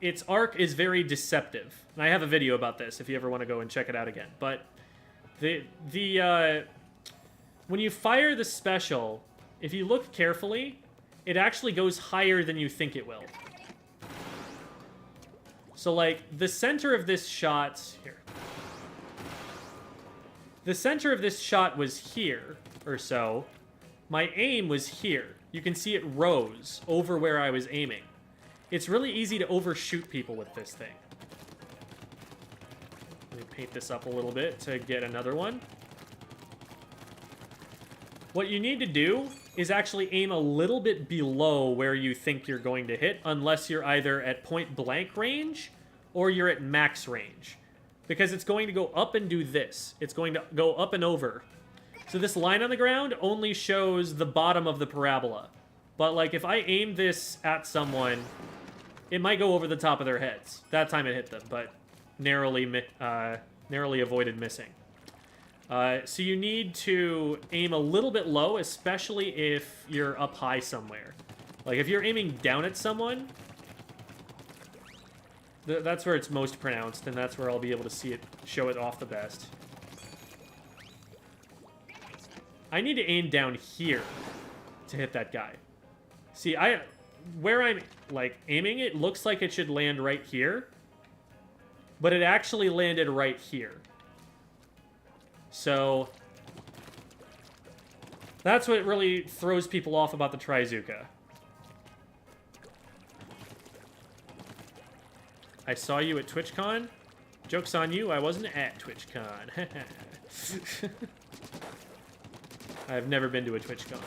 its arc is very deceptive. And I have a video about this if you ever want to go and check it out again. But when you fire the special, if you look carefully, it actually goes higher than you think it will. So like the center of this shot here. The center of this shot was here, or so. My aim was here. You can see it rose over where I was aiming. It's really easy to overshoot people with this thing. Let me paint this up a little bit to get another one. What you need to do is actually aim a little bit below where you think you're going to hit, unless you're either at point blank range or you're at max range. Because it's going to go up and do this. It's going to go up and over. So this line on the ground only shows the bottom of the parabola. But, like, if I aim this at someone, it might go over the top of their heads. That time it hit them, but narrowly avoided missing. So you need to aim a little bit low, especially if you're up high somewhere. Like, if you're aiming down at someone... That's where it's most pronounced, and that's where I'll be able to see it, show it off the best. I need to aim down here to hit that guy. See, where I'm, like, aiming, it looks like it should land right here. But it actually landed right here. So... that's what really throws people off about the Trizooka. I saw you at TwitchCon. Joke's on you, I wasn't at TwitchCon. I've never been to a TwitchCon.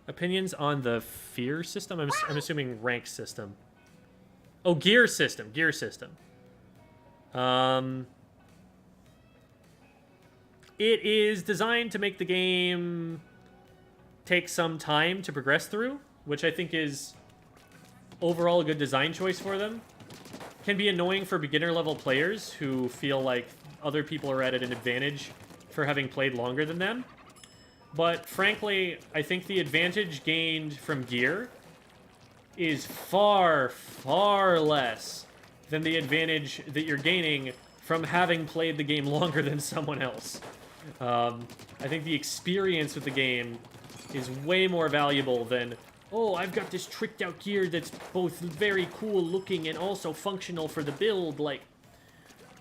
Opinions on the fear system? I'm assuming rank system. Oh, gear system. Gear system. It is designed to make the game take some time to progress through, which I think is overall a good design choice for them. Can be annoying for beginner-level players who feel like other people are at an advantage for having played longer than them. But frankly, I think the advantage gained from gear is far, far less than the advantage that you're gaining from having played the game longer than someone else. I think the experience with the game is way more valuable than, oh, I've got this tricked out gear that's both very cool looking and also functional for the build. Like,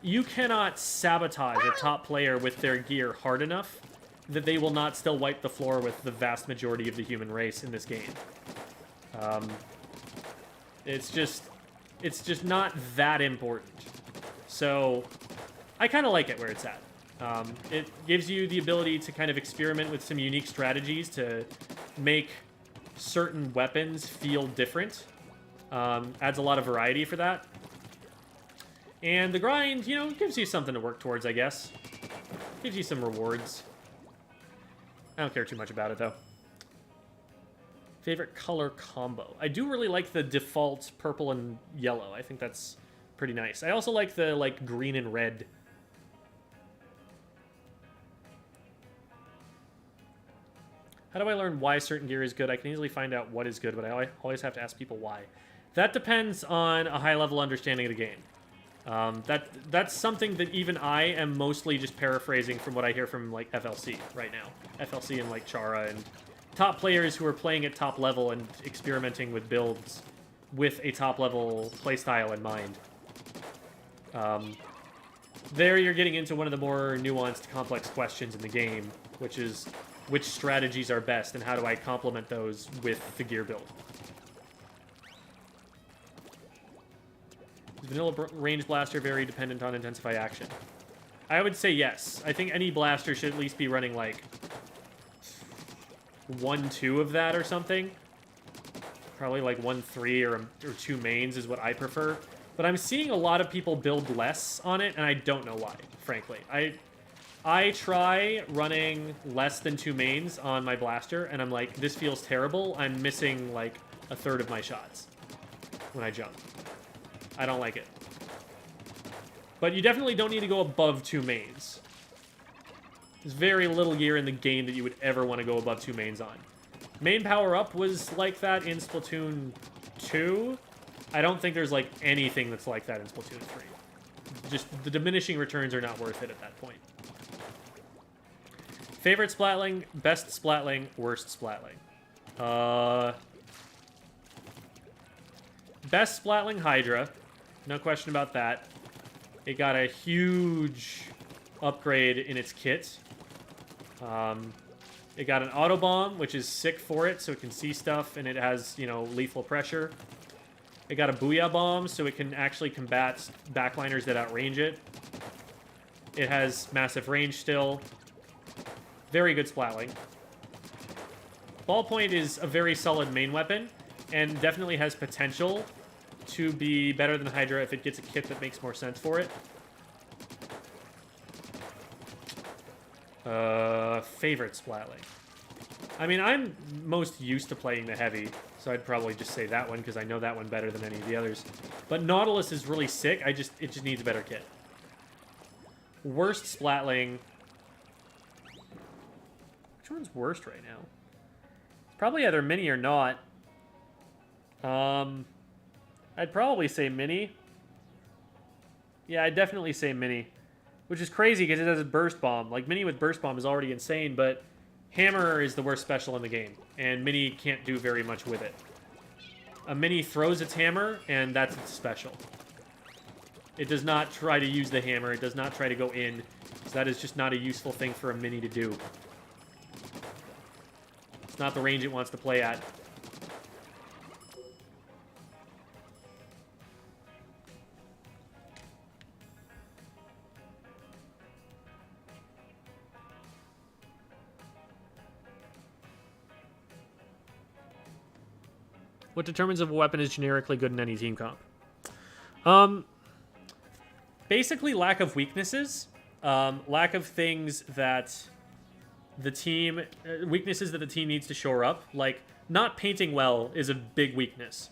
you cannot sabotage a top player with their gear hard enough that they will not still wipe the floor with the vast majority of the human race in this game. It's just not that important. So, I kind of like it where it's at. It gives you the ability to kind of experiment with some unique strategies to make certain weapons feel different. Adds a lot of variety for that. And the grind, you know, gives you something to work towards, I guess. Gives you some rewards. I don't care too much about it, though. Favorite color combo. I do really like the default purple and yellow. I think that's pretty nice. I also like the, like, green and red. How do I learn why certain gear is good? I can easily find out what is good, but I always have to ask people why. That depends on a high-level understanding of the game. That's something that even I am mostly just paraphrasing from what I hear from, like, FLC right now. FLC and, like, Chara and top players who are playing at top level and experimenting with builds with a top-level playstyle in mind. There you're getting into one of the more nuanced, complex questions in the game, which is which strategies are best and how do I complement those with the gear build. Is vanilla range blaster very dependent on intensify action? I would say yes. I think any blaster should at least be running like 1-2 of that or something. Probably like 1-3 or 2 mains is what I prefer. But I'm seeing a lot of people build less on it, and I don't know why, frankly. I try running less than 2 mains on my blaster, and I'm like, this feels terrible. I'm missing like a third of my shots when I jump. I don't like it. But you definitely don't need to go above 2 mains. There's very little gear in the game that you would ever want to go above 2 mains on. Main power-up was like that in Splatoon 2. I don't think there's like anything that's like that in Splatoon 3. Just the diminishing returns are not worth it at that point. Favorite Splatling, best Splatling, worst Splatling. Best Splatling Hydra. No question about that. It got a huge upgrade in its kit. It got an auto bomb, which is sick for it, so it can see stuff, and it has, you know, lethal pressure. It got a booyah bomb, so it can actually combat backliners that outrange it. It has massive range still. Very good Splatling. Ballpoint is a very solid main weapon, and definitely has potential to be better than Hydra if it gets a kit that makes more sense for it. Favorite Splatling. I mean, I'm most used to playing the heavy, so I'd probably just say that one because I know that one better than any of the others. But Nautilus is really sick. It just needs a better kit. Worst Splatling. Which one's worst right now? It's probably either Mini or not. I'd probably say Mini. Yeah, I'd definitely say Mini. Which is crazy because it has a Burst Bomb. Like, Mini with Burst Bomb is already insane, but Hammer is the worst special in the game, and Mini can't do very much with it. A Mini throws its hammer, and that's its special. It does not try to use the hammer. It does not try to go in. So that is just not a useful thing for a Mini to do. It's not the range it wants to play at. What determines if a weapon is generically good in any team comp? Basically lack of weaknesses. Lack of things that the team... weaknesses that the team needs to shore up. Like, not painting well is a big weakness.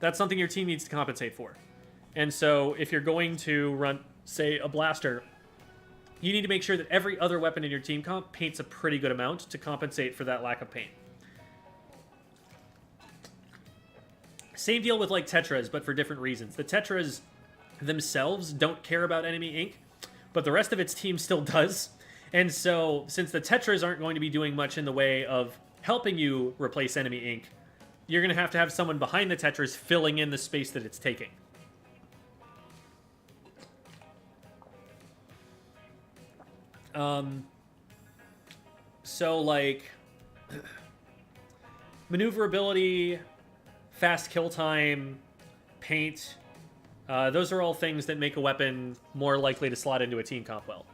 That's something your team needs to compensate for. And so, if you're going to run, say, a blaster, you need to make sure that every other weapon in your team comp paints a pretty good amount to compensate for that lack of paint. Same deal with, like, Tetras, but for different reasons. The Tetras themselves don't care about enemy ink, but the rest of its team still does. And so, since the Tetras aren't going to be doing much in the way of helping you replace enemy ink, you're going to have someone behind the Tetras filling in the space that it's taking. So, like, maneuverability, fast kill time, paint, those are all things that make a weapon more likely to slot into a team comp well.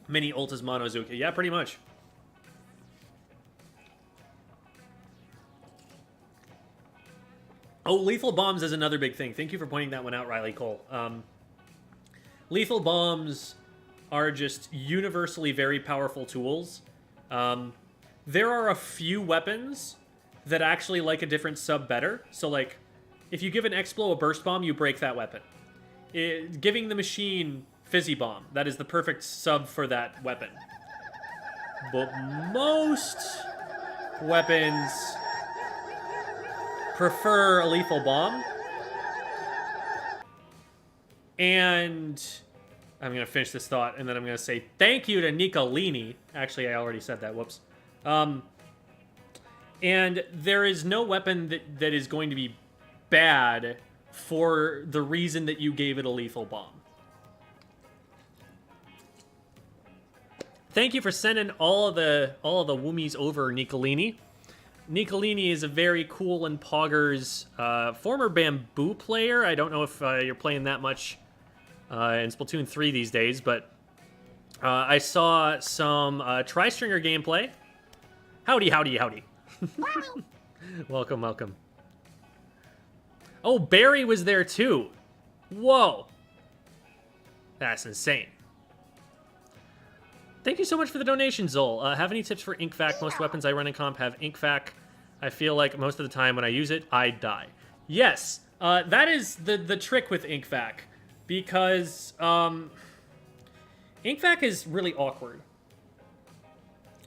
Mini Ultas Monozuka. Yeah, pretty much. Oh, lethal bombs is another big thing. Thank you for pointing that one out, Riley Cole. Lethal bombs are just universally very powerful tools. There are a few weapons that actually like a different sub better. So, like, if you give an Explo a burst bomb, you break that weapon. Giving the machine Fizzy Bomb, that is the perfect sub for that weapon. But most weapons prefer a lethal bomb. And I'm going to finish this thought, and then I'm going to say thank you to Nicolini. Actually, I already said that. Whoops. And there is no weapon that is going to be bad for the reason that you gave it a lethal bomb. Thank you for sending all of the woomies over, Nicolini. Nicolini is a very cool and poggers former Bamboo player. I don't know if you're playing that much in Splatoon 3 these days, but I saw some Tri-Stringer gameplay. Howdy, howdy, howdy. Welcome, welcome. Oh, Barry was there too. Whoa. That's insane. Thank you so much for the donation, Zol. Have any tips for ink vac? Most weapons I run in comp have ink vac. I feel like most of the time when I use it, I die. Yes, that is the trick with ink vac, because ink vac is really awkward.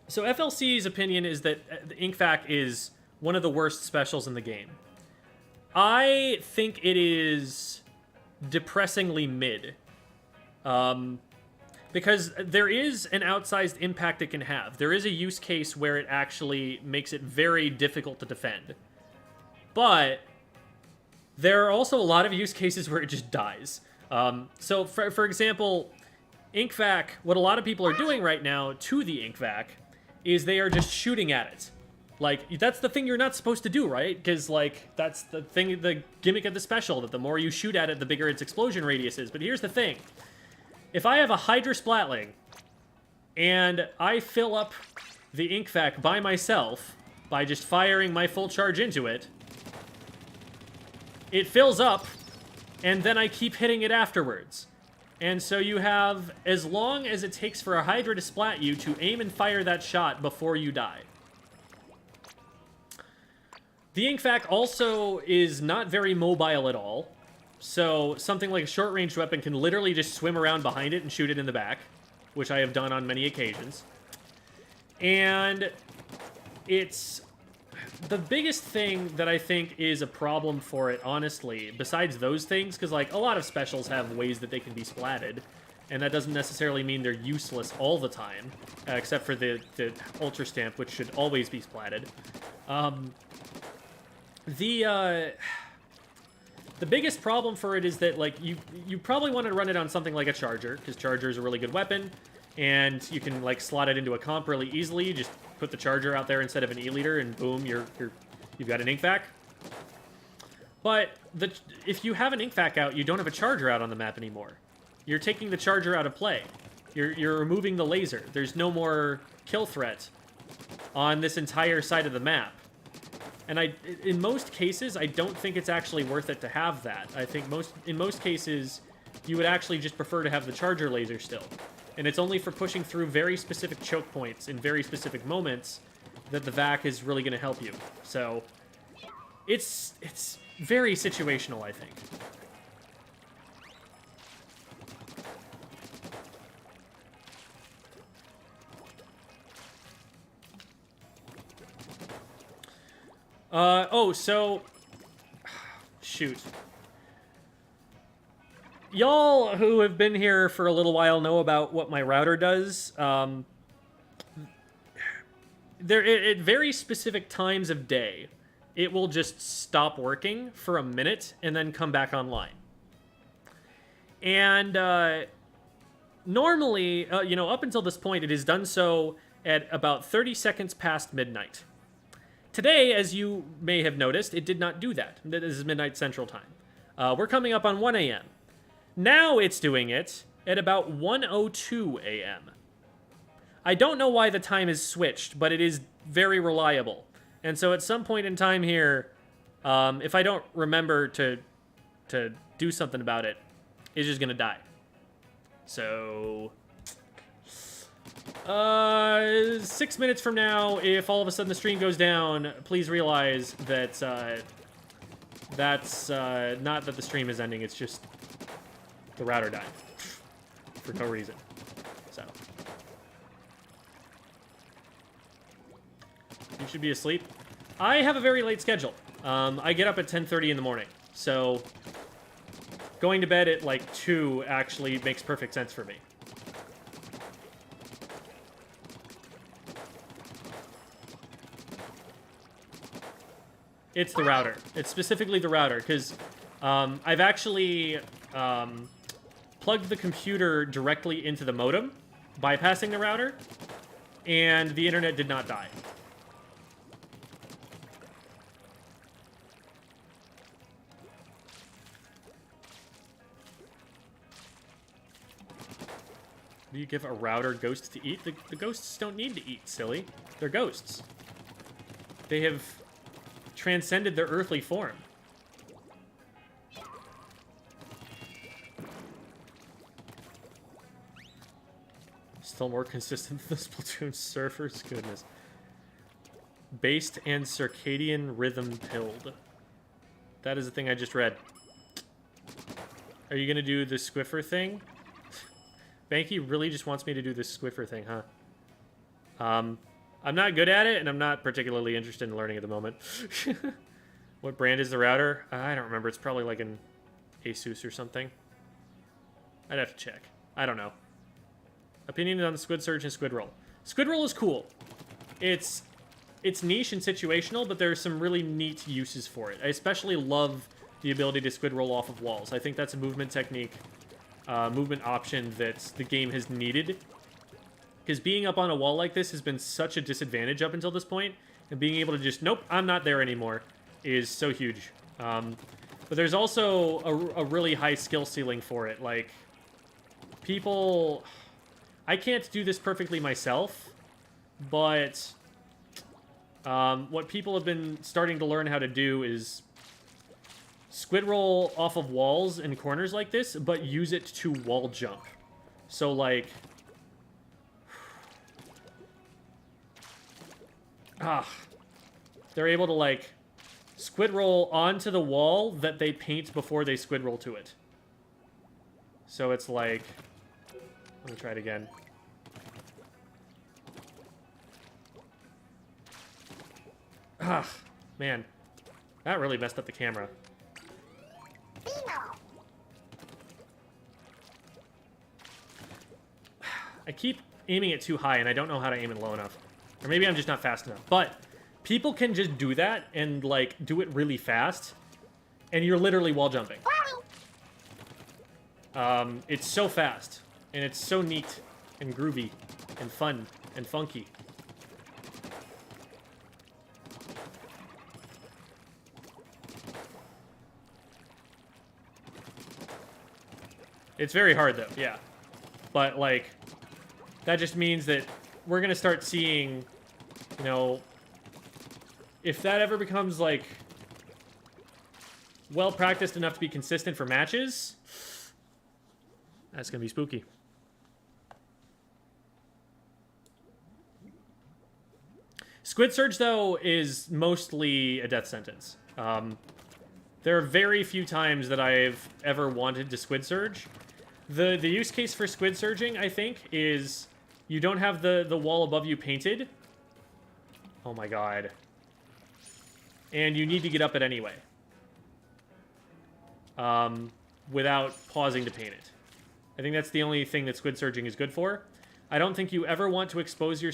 So FLC's opinion is that ink vac is one of the worst specials in the game. I think it is depressingly mid. Because there is an outsized impact it can have. There is a use case where it actually makes it very difficult to defend. But there are also a lot of use cases where it just dies. So, for example, ink vac, what a lot of people are doing right now to the ink vac is they are just shooting at it. Like, that's the thing you're not supposed to do, right? Because, like, that's the thing, the gimmick of the special, that the more you shoot at it, the bigger its explosion radius is. But here's the thing. If I have a Hydra Splatling, and I fill up the ink vac by myself, by just firing my full charge into it, it fills up, and then I keep hitting it afterwards. And so you have as long as it takes for a Hydra to splat you to aim and fire that shot before you die. The ink vac also is not very mobile at all. So something like a short-range weapon can literally just swim around behind it and shoot it in the back, which I have done on many occasions. And it's the biggest thing that I think is a problem for it, honestly, besides those things, because, like, a lot of specials have ways that they can be splatted, and that doesn't necessarily mean they're useless all the time, except for the Ultra Stamp, which should always be splatted. The biggest problem for it is that, like, you probably want to run it on something like a Charger, because Charger is a really good weapon, and you can, like, slot it into a comp really easily. You just put the Charger out there instead of an E-liter, and boom, you've got an ink vac. But if you have an ink vac out, you don't have a Charger out on the map anymore. You're taking the Charger out of play. You're removing the laser. There's no more kill threat on this entire side of the map. And in most cases, I don't think it's actually worth it to have that. I think in most cases, you would actually just prefer to have the Charger laser still. And it's only for pushing through very specific choke points in very specific moments that the VAC is really going to help you. So it's very situational, I think. So... Shoot. Y'all who have been here for a little while know about what my router does. At very specific times of day, it will just stop working for a minute and then come back online. And normally, up until this point, it has done so at about 30 seconds past midnight. Today, as you may have noticed, it did not do that. This is midnight Central Time. We're coming up on 1 a.m. Now it's doing it at about 1:02 a.m. I don't know why the time is switched, but it is very reliable. And so at some point in time here, if I don't remember to do something about it, it's just gonna die. So 6 minutes from now, if all of a sudden the stream goes down, please realize that that's not that the stream is ending, it's just the router died for no reason. So you should be asleep. I have a very late schedule. I get up at 10:30 in the morning, so going to bed at like 2 actually makes perfect sense for me. It's the router. It's specifically the router, because I've actually plugged the computer directly into the modem, bypassing the router, and the internet did not die. Do you give a router ghosts to eat? The ghosts don't need to eat, silly. They're ghosts. They have transcended their earthly form. Still more consistent than the Splatoon servers. Goodness. Based and circadian rhythm pilled. That is the thing I just read. Are you gonna do the Squiffer thing? Banky really just wants me to do this Squiffer thing, huh? I'm not good at it, and I'm not particularly interested in learning at the moment. What brand is the router? I don't remember. It's probably like an Asus or something. I'd have to check. I don't know. Opinion on the Squid Surge and Squid Roll. Squid Roll is cool. It's niche and situational, but there's some really neat uses for it. I especially love the ability to Squid Roll off of walls. I think that's a movement technique, movement option that the game has needed. Because being up on a wall like this has been such a disadvantage up until this point, and being able to just, nope, I'm not there anymore, is so huge. But there's also a really high skill ceiling for it. Like, people... I can't do this perfectly myself, but what people have been starting to learn how to do is squid roll off of walls and corners like this, but use it to wall jump. So, like... they're able to, like, squid roll onto the wall that they paint before they squid roll to it. So it's like... Let me try it again. Man. That really messed up the camera. I keep aiming it too high, and I don't know how to aim it low enough. Or maybe I'm just not fast enough. But people can just do that and, like, do it really fast, and you're literally wall jumping. It's so fast, and it's so neat and groovy and fun and funky. It's very hard, though, yeah. But, like, that just means that we're going to start seeing, you know, if that ever becomes, like, well-practiced enough to be consistent for matches, that's going to be spooky. Squid Surge, though, is mostly a death sentence. There are very few times that I've ever wanted to Squid Surge. The use case for Squid Surging, I think, is you don't have the wall above you painted. Oh my god. And you need to get up it anyway. Without pausing to paint it. I think that's the only thing that Squid Surging is good for. I don't think you ever want to expose yourself